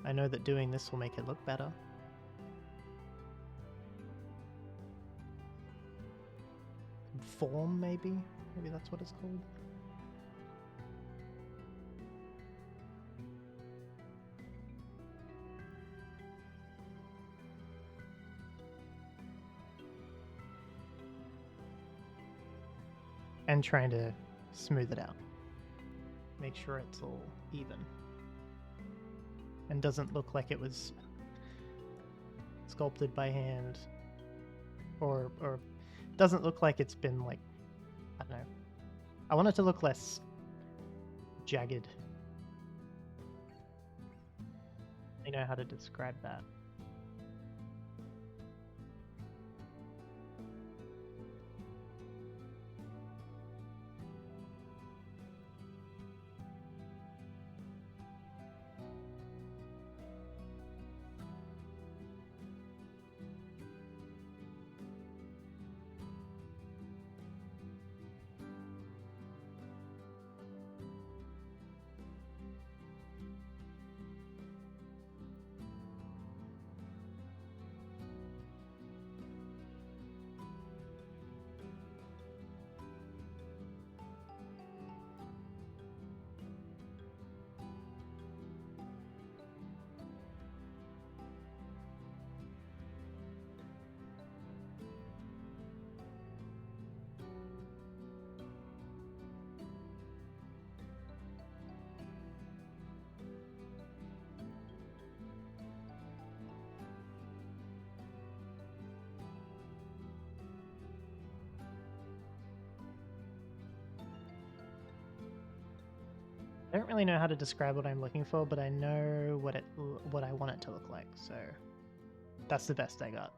I know that doing this will make it look better. Form, maybe? Maybe that's what it's called. And trying to smooth it out. Make sure it's all even. And doesn't look like it was sculpted by hand. Or doesn't look like it's been, like, I don't know. I want it to look less jagged. I know how to describe that. I don't really know how to describe what I'm looking for, but I know what I want it to look like, so that's the best I got.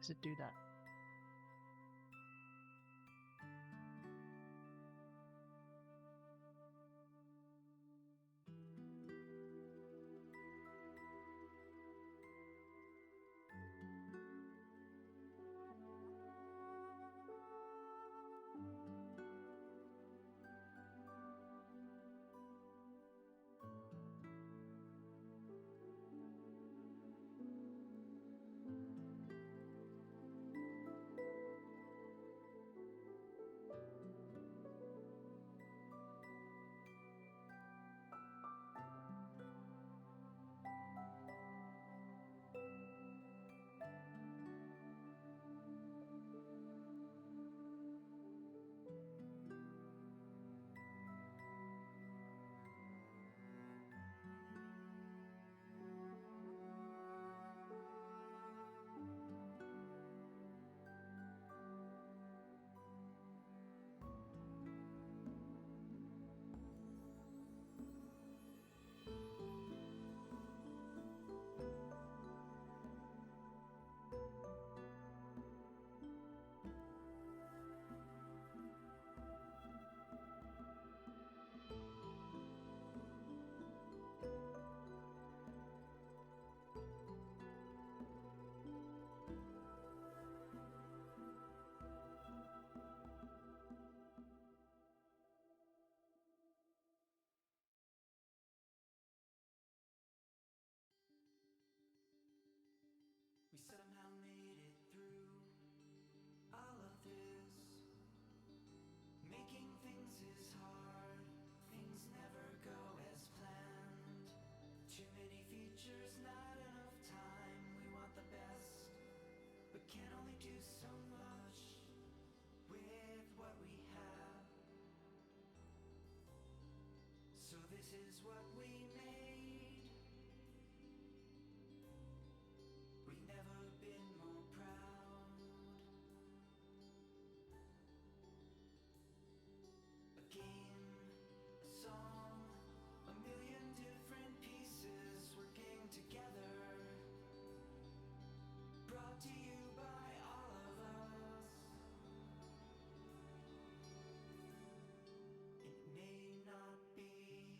does it do that? We somehow made it through all of this. Making things is hard, things never go as planned. Too many features, not enough time. We want the best, but can only do so much with what we have. So this is what we made. We've never been more proud. A game, a song, a million different pieces working together. Brought to you by all of us. It may not be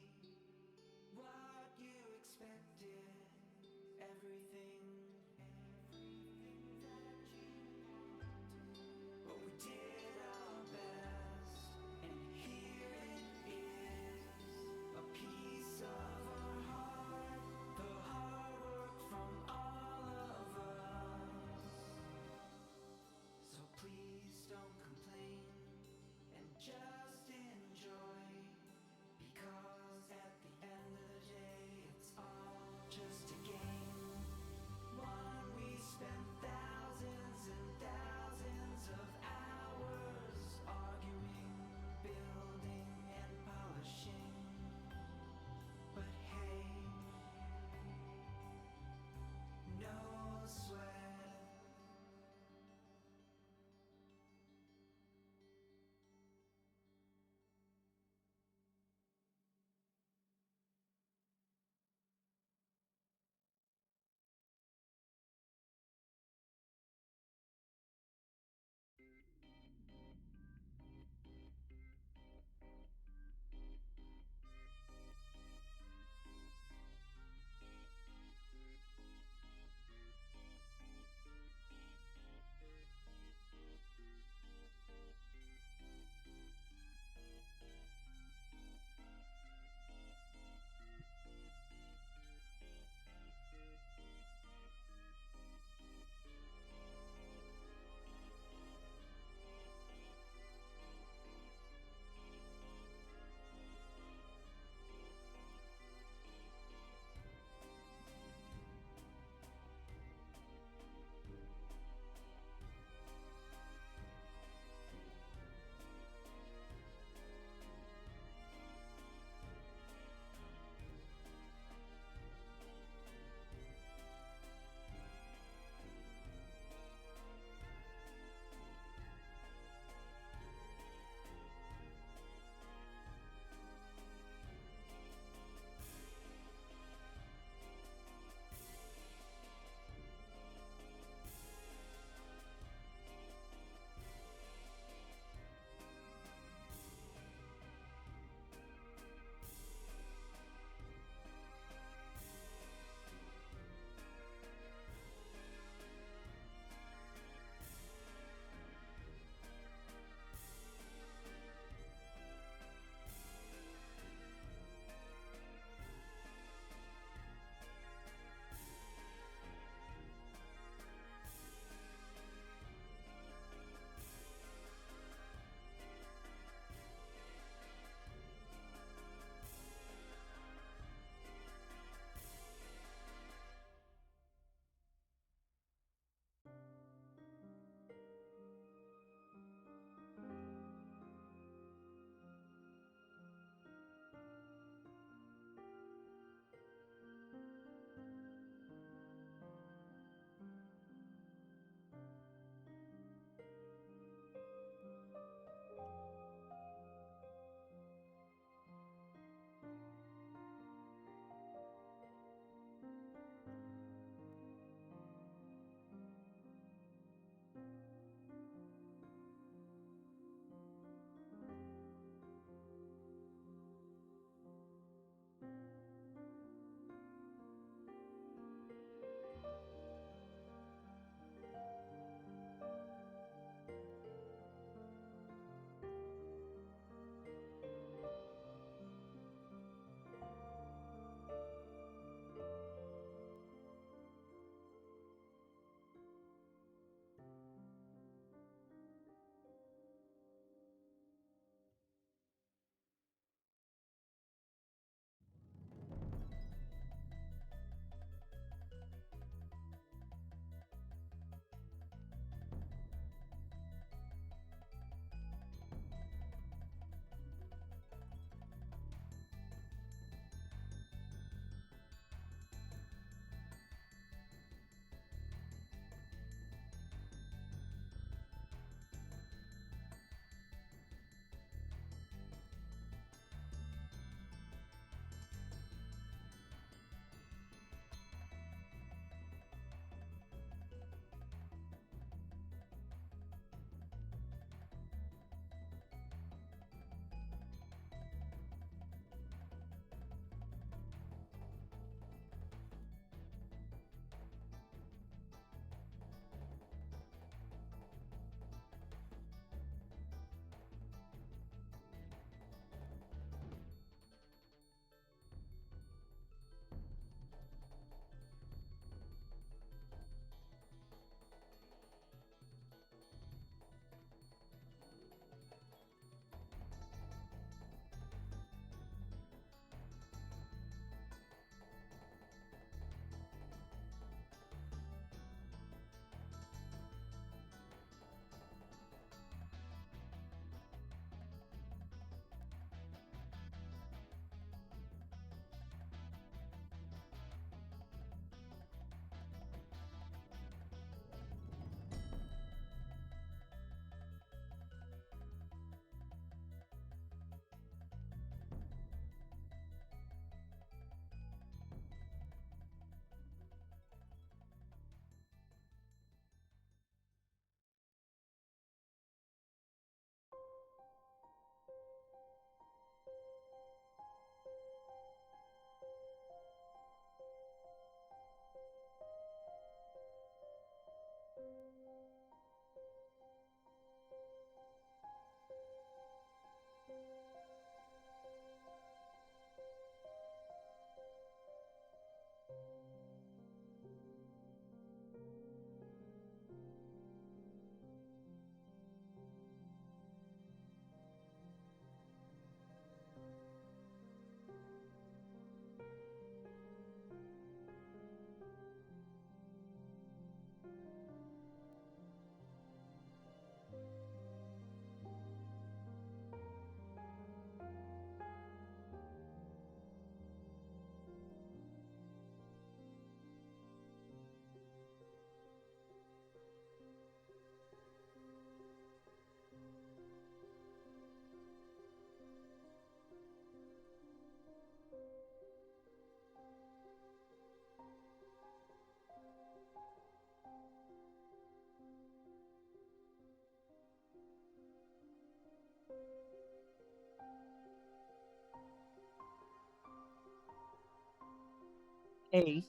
Hey.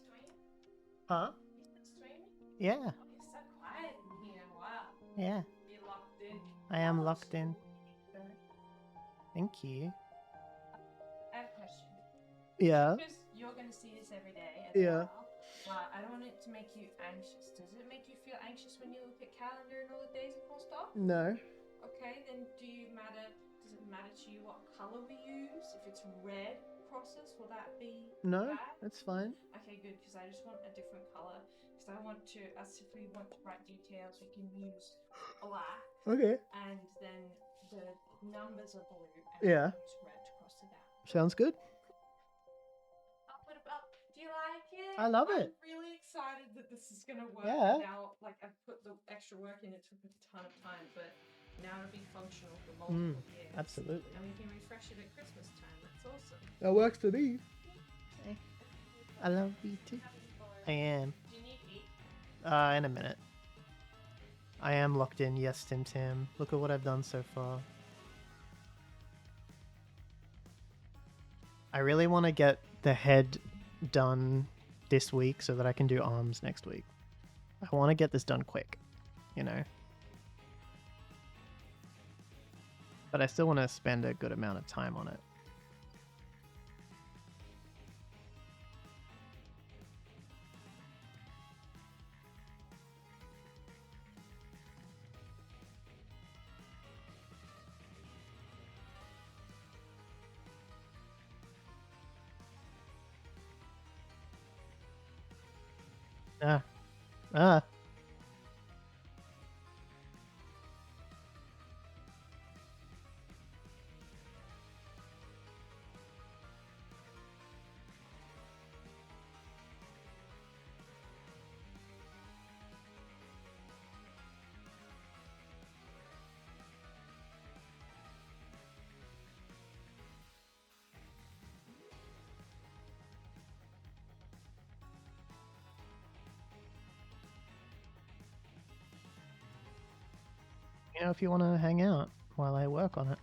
Huh? Yeah. You're so quiet in here. Wow. Yeah. You're locked in. I am locked in. Sorry. Thank you. I have a question. Yeah. Because you're going to see this every day as Yeah. well, but I don't want it to make you anxious. Does it make you feel anxious when you look at calendar and all the days are crossed off? No. Okay, then does it matter to you what color we use? If it's red crosses, will that be No, bad? that's fine. Okay, good, because I just want a different color. Because I want to, as if we want to write details, we can use black, Okay. and then the numbers are blue, and Yeah. we use red to cross it out. Sounds good. I'll put it up. Do you like it? I love it. I'm really excited that this is gonna work. Yeah. Now, like, I've put the extra work in. It took a ton of time, but now it'll be functional for multiple years. Absolutely. And we can refresh it at Christmas time. That's awesome. That works for me. I love you too. I am. Do you need heat? In a minute. I am locked in. Yes, Tim Tim. Look at what I've done so far. I really want to get the head done this week so that I can do arms next week. I want to get this done quick, you know. But I still want to spend a good amount of time on it. Ah. Ah. You know, if you want to hang out while I work on it.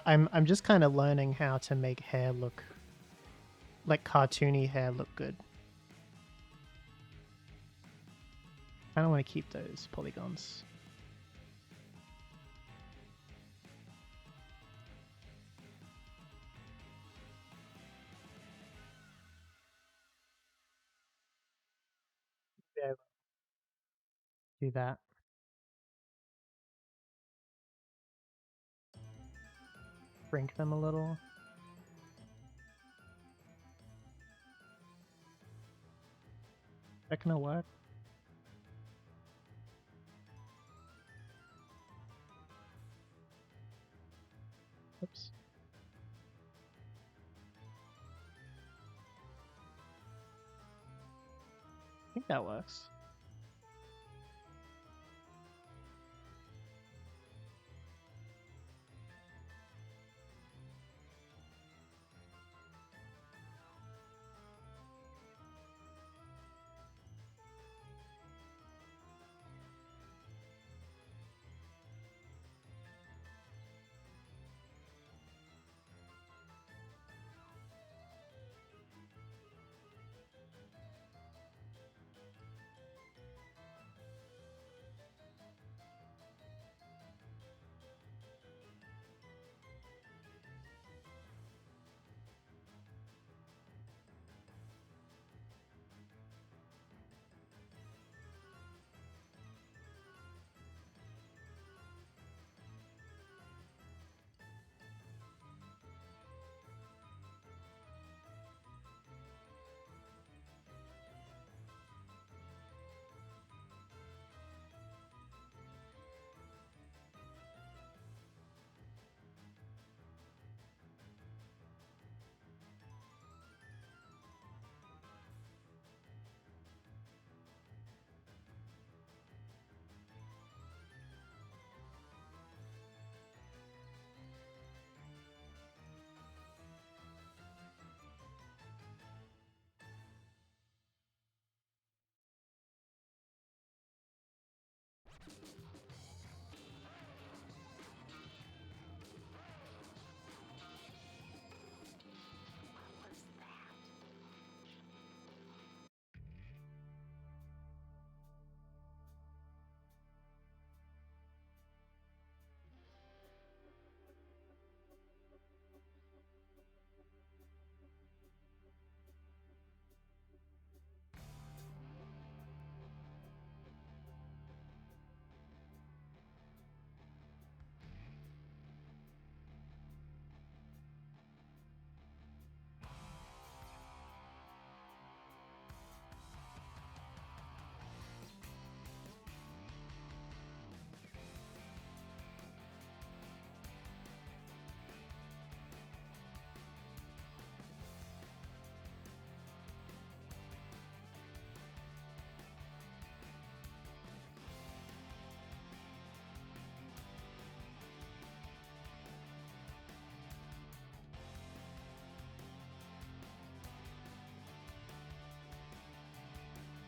I'm just kind of learning how to make hair look like cartoony hair look good. I don't want to keep those polygons. Yeah. Do that. Shrink them a little. That gonna work? Oops. I think that works.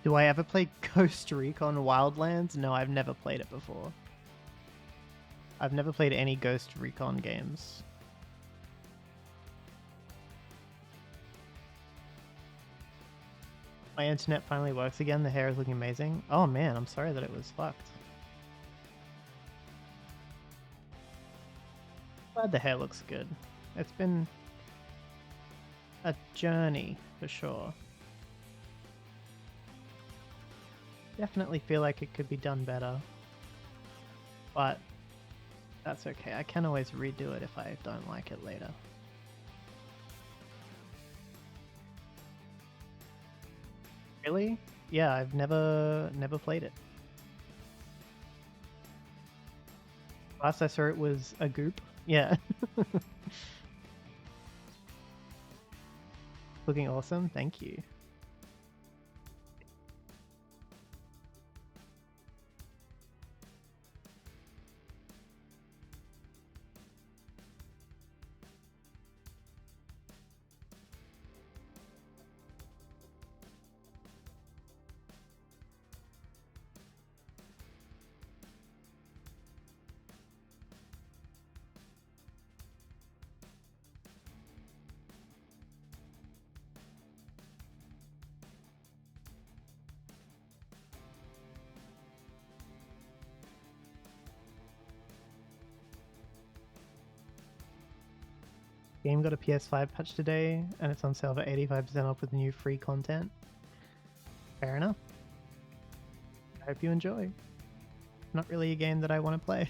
Do I ever play Ghost Recon Wildlands? No, I've never played it before. I've never played any Ghost Recon games. My internet finally works again. The hair is looking amazing. Oh man, I'm sorry that it was fucked. Glad the hair looks good. It's been a journey for sure. Definitely feel like it could be done better. But that's okay. I can always redo it if I don't like it later. Really? Yeah, I've never played it. Last I saw it was a goop. Yeah. Looking awesome. Thank you. Game got a PS5 patch today, and it's on sale for 85% off with new free content. Fair enough. I hope you enjoy. Not really a game that I want to play.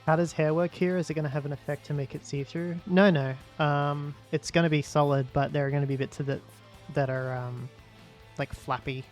How does hair work here? Is it going to have an effect to make it see-through? No. It's going to be solid, but there are going to be bits of it that are like flappy.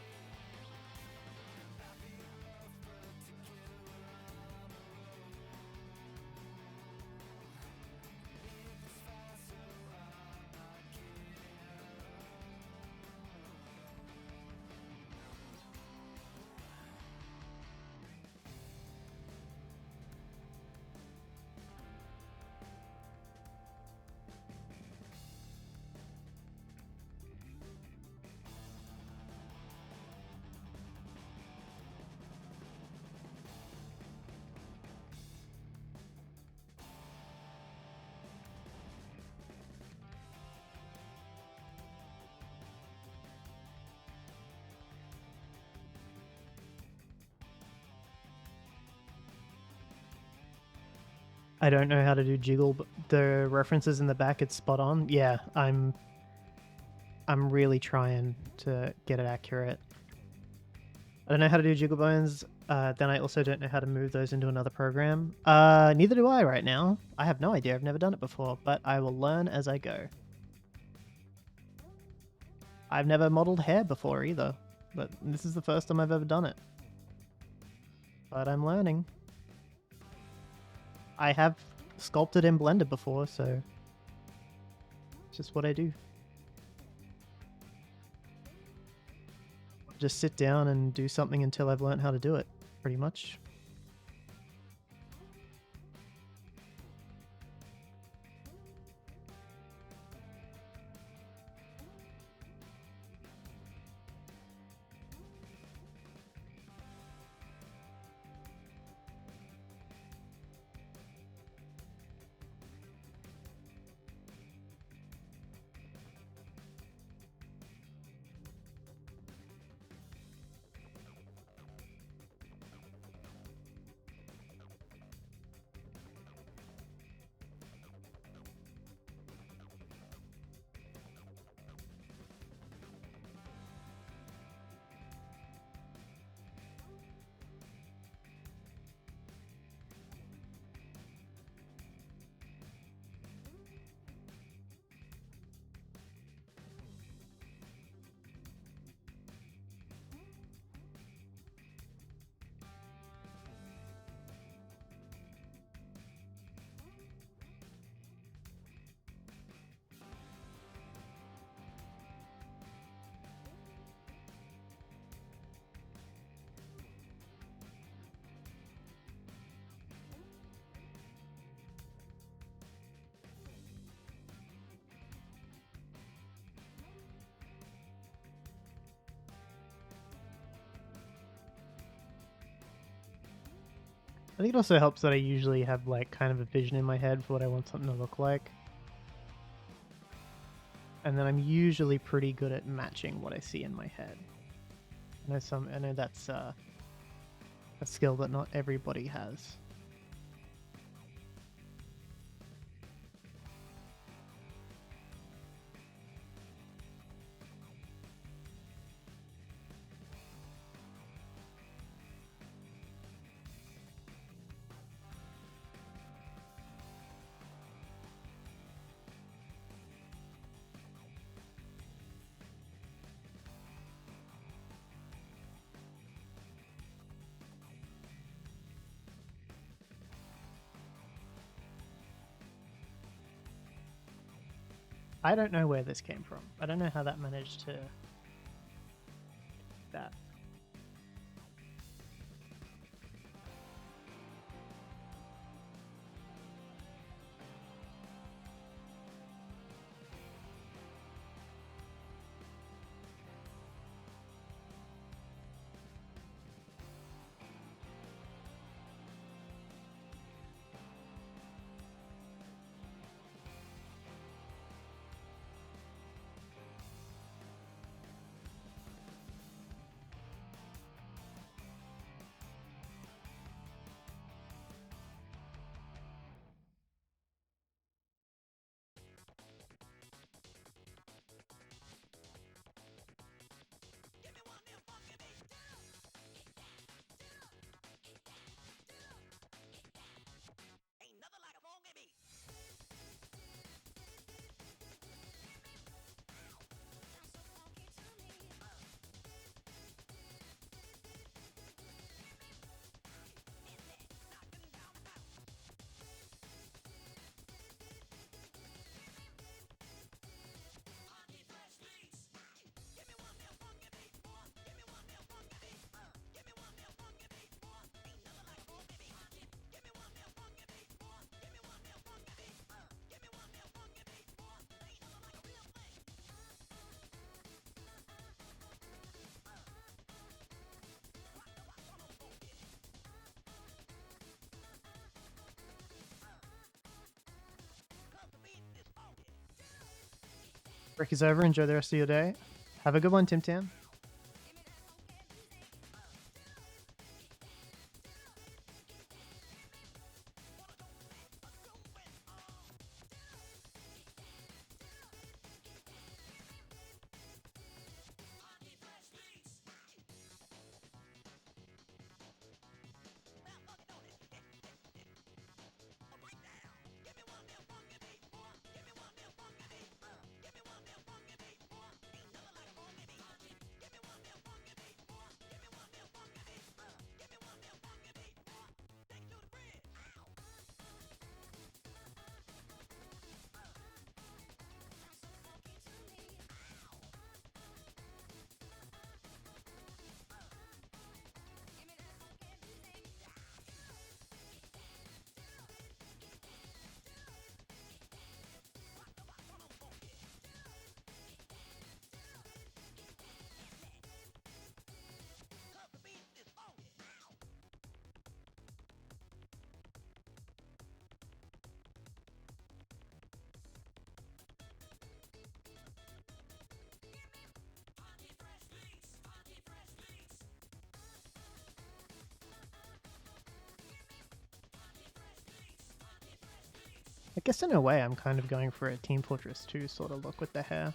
I don't know how to do jiggle, but the references in the back, it's spot on. Yeah, I'm really trying to get it accurate. I don't know how to do jiggle bones. Then I also don't know how to move those into another program. Neither do I right now. I have no idea. I've never done it before, but I will learn as I go. I've never modeled hair before either, but this is the first time I've ever done it. But I'm learning. I have sculpted in Blender before, so it's just what I do. Just sit down and do something until I've learned how to do it, pretty much. I think it also helps that I usually have like kind of a vision in my head for what I want something to look like. And then I'm usually pretty good at matching what I see in my head. I know that's a skill that not everybody has. I don't know where this came from. I don't know how that managed to... that. Break is over. Enjoy the rest of your day. Have a good one, Tim Tam. I guess in a way I'm kind of going for a Team Fortress 2 sort of look with the hair.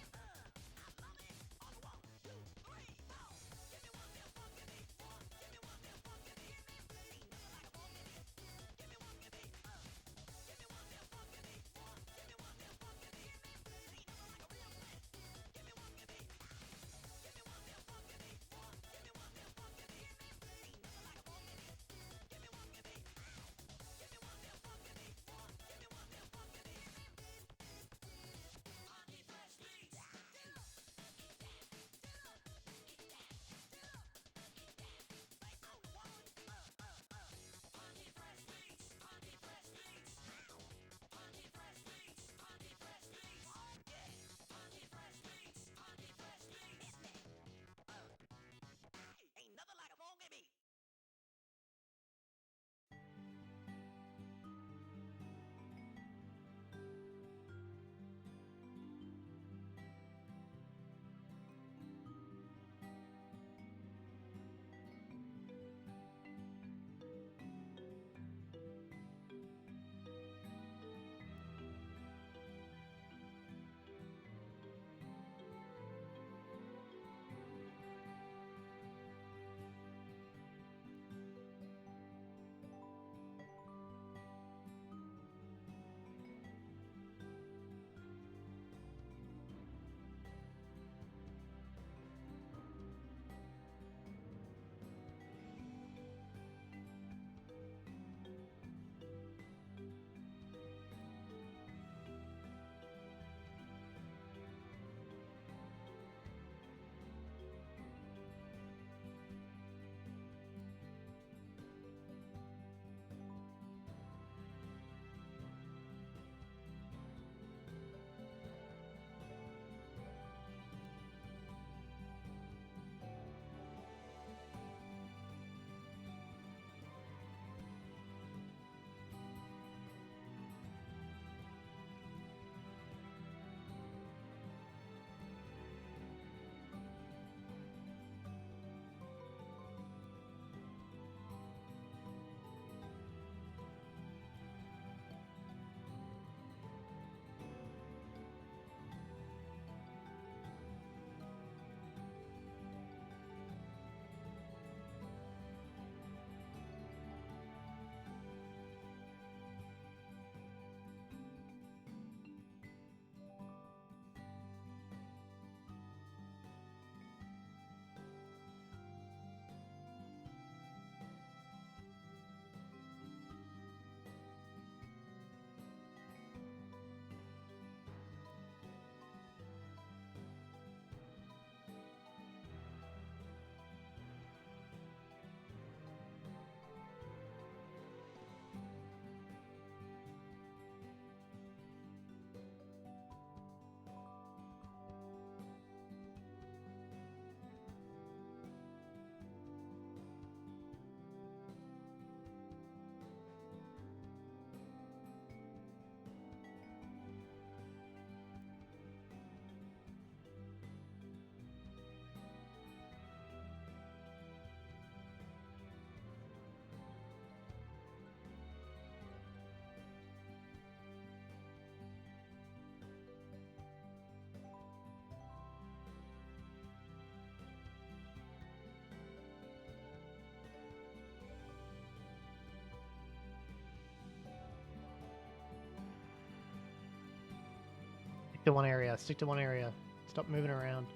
Stick to one area. Stick to one area. Stop moving around.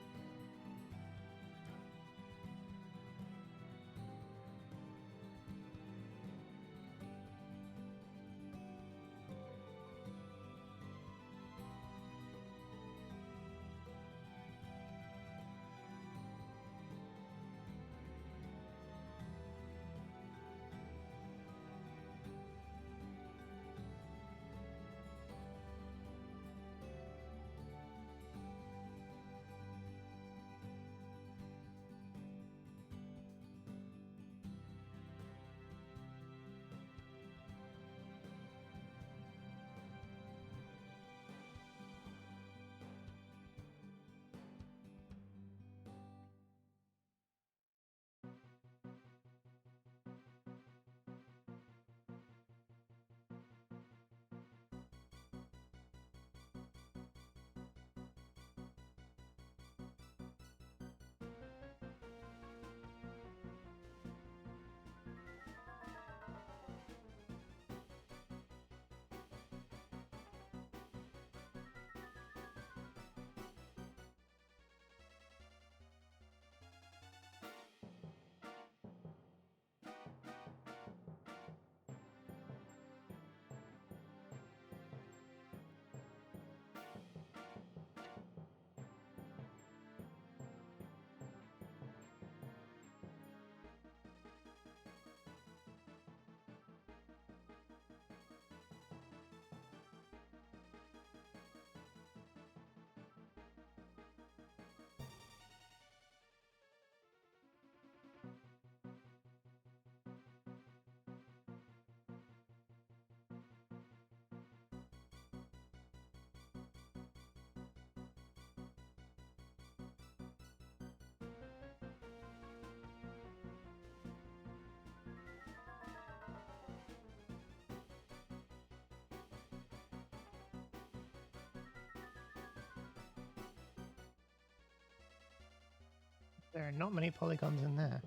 There are not many polygons in there.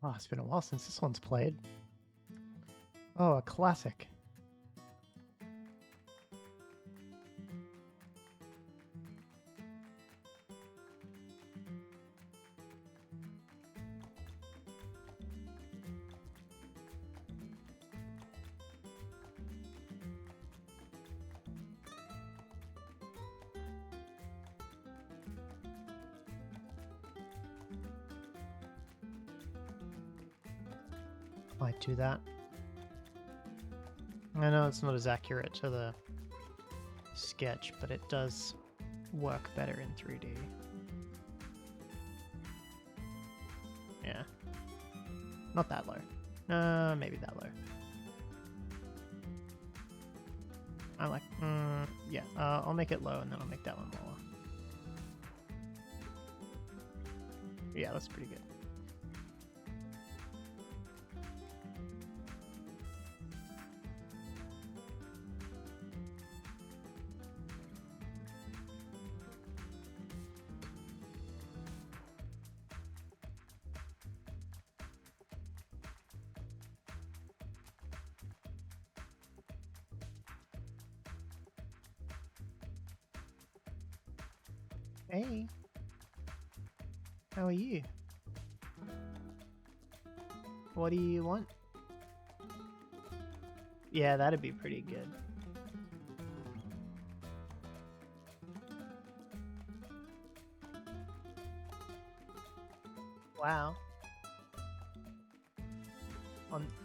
Oh, it's been a while since this one's played. Oh, a classic. Might do that. I know it's not as accurate to the sketch, but it does work better in 3D. Yeah. Not that low. Maybe that low. I like, yeah, I'll make it low and then I'll make that one lower. Yeah, that's pretty good. Hey. How are you? What do you want? Yeah, that'd be pretty good. Wow.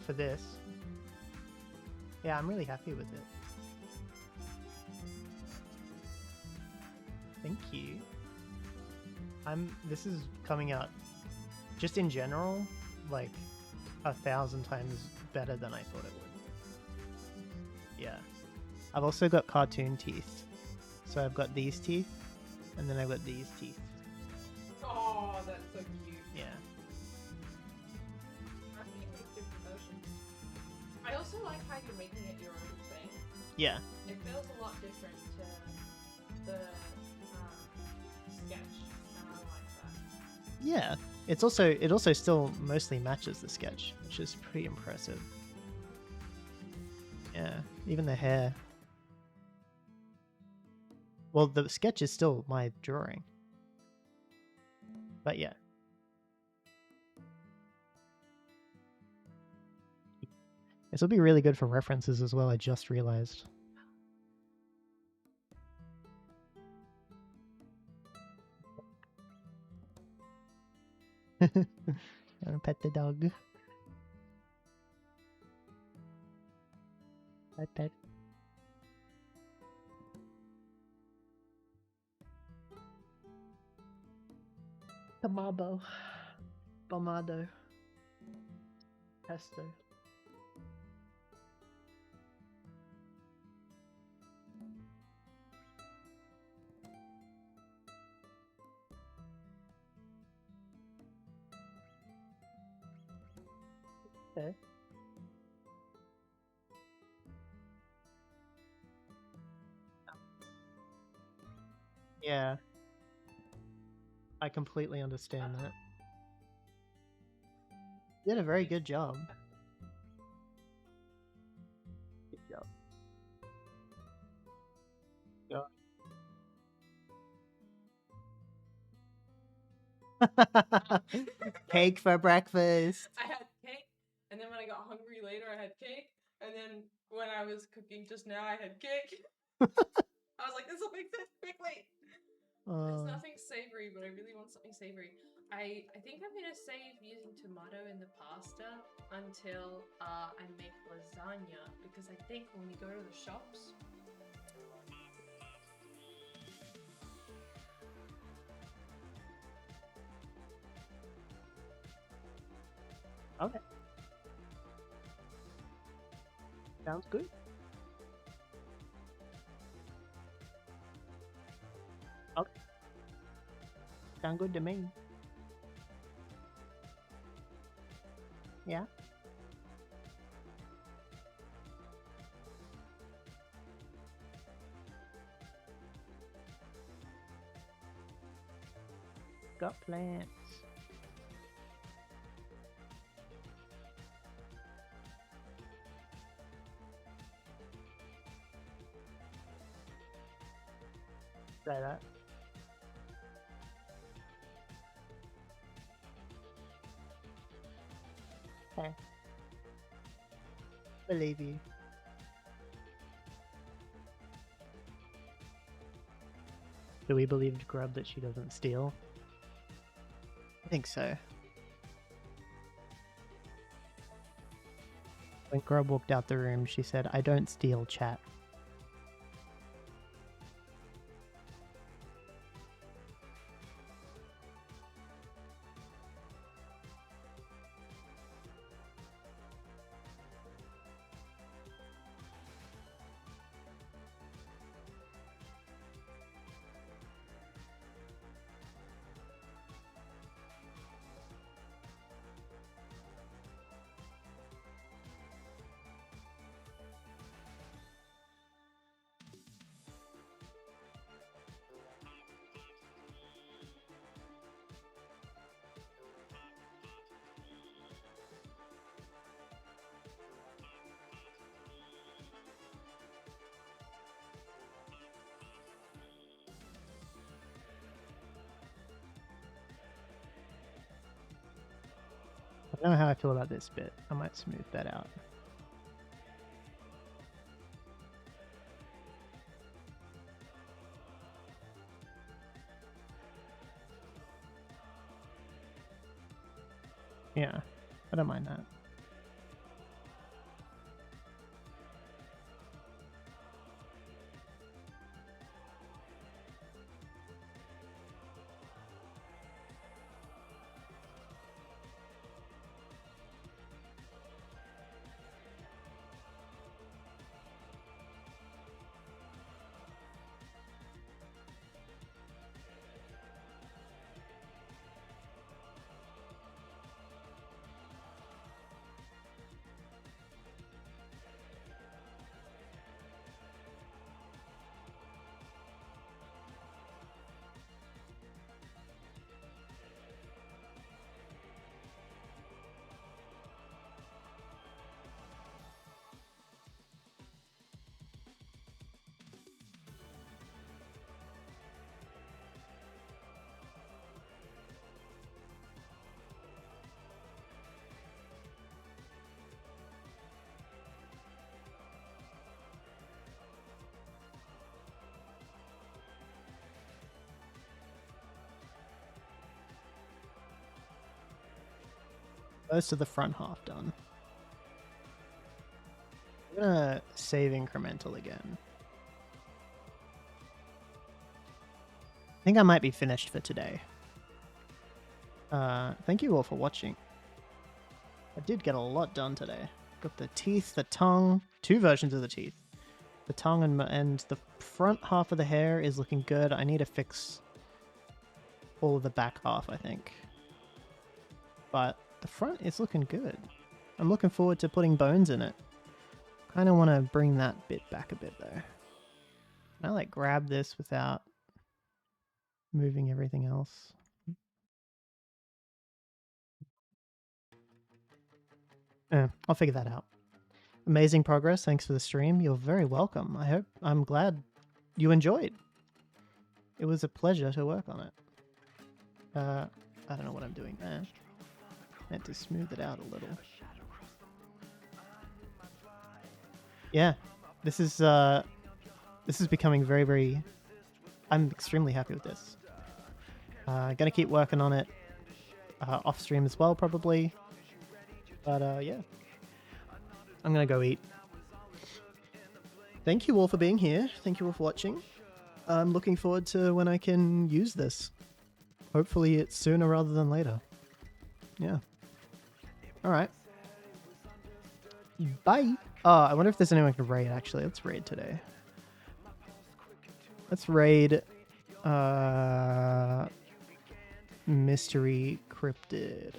For this. Yeah, I'm really happy with it. Thank you. This is coming out just in general like 1,000 times better than I thought it would. Yeah. I've also got cartoon teeth. So I've got these teeth and then I've got these teeth. Oh, that's so cute. Yeah. I think you make different motions. I also like how you're making it your own thing. Yeah. It feels a lot different to the sketch, and I like that. Yeah. It also still mostly matches the sketch, which is pretty impressive. Yeah, even the hair. Well, the sketch is still my drawing. But yeah. This will be really good for references as well, I just realized. Gonna pet the dog. Pet. Tomabo. Bomado. Pesto. Okay. Yeah. I completely understand that. You did a very good job. Good job. Cake for breakfast. I had cake, and then when I got hungry later, I had cake, and then when I was cooking just now, I had cake. I was like, this will make sense quickly. There's nothing savory, but I really want something savory. I think I'm gonna save using tomato in the pasta until I make lasagna, because I think when we go to the shops, Okay. Sounds good. Okay. Sound good to me. Yeah. Got plans. Say that. Okay. Believe you. Do we believe Grub that she doesn't steal? I think so. When Grub walked out the room, she said, "I don't steal, chat." I don't know how I feel about this bit. I might smooth that out. Yeah, I don't mind that. Most of the front half done. I'm gonna save incremental again. I think I might be finished for today. Thank you all for watching. I did get a lot done today. Got the teeth, the tongue, 2 versions of the teeth. The tongue and the front half of the hair is looking good. I need to fix all of the back half, I think. But the front is looking good. I'm looking forward to putting bones in it. Kind of want to bring that bit back a bit though. Can I like grab this without moving everything else? I'll figure that out. Amazing progress. Thanks for the stream. You're very welcome. I'm glad you enjoyed. It was a pleasure to work on it. I don't know what I'm doing there. I had to smooth it out a little. Yeah, this is becoming very, very I'm extremely happy with this. Gonna keep working on it off stream as well, probably. But yeah, I'm gonna go eat. Thank you all for being here. Thank you all for watching. I'm looking forward to when I can use this. Hopefully it's sooner rather than later. Yeah. Alright. Bye. Oh, I wonder if there's anyone I can raid, actually. Let's raid today. Let's raid Mystery Cryptid.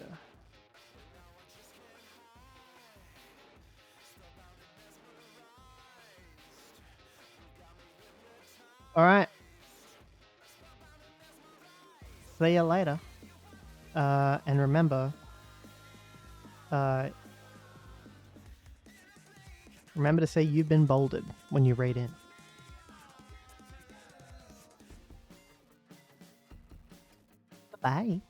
Alright. See you later. And remember, remember to say you've been bolded when you raid in. Bye.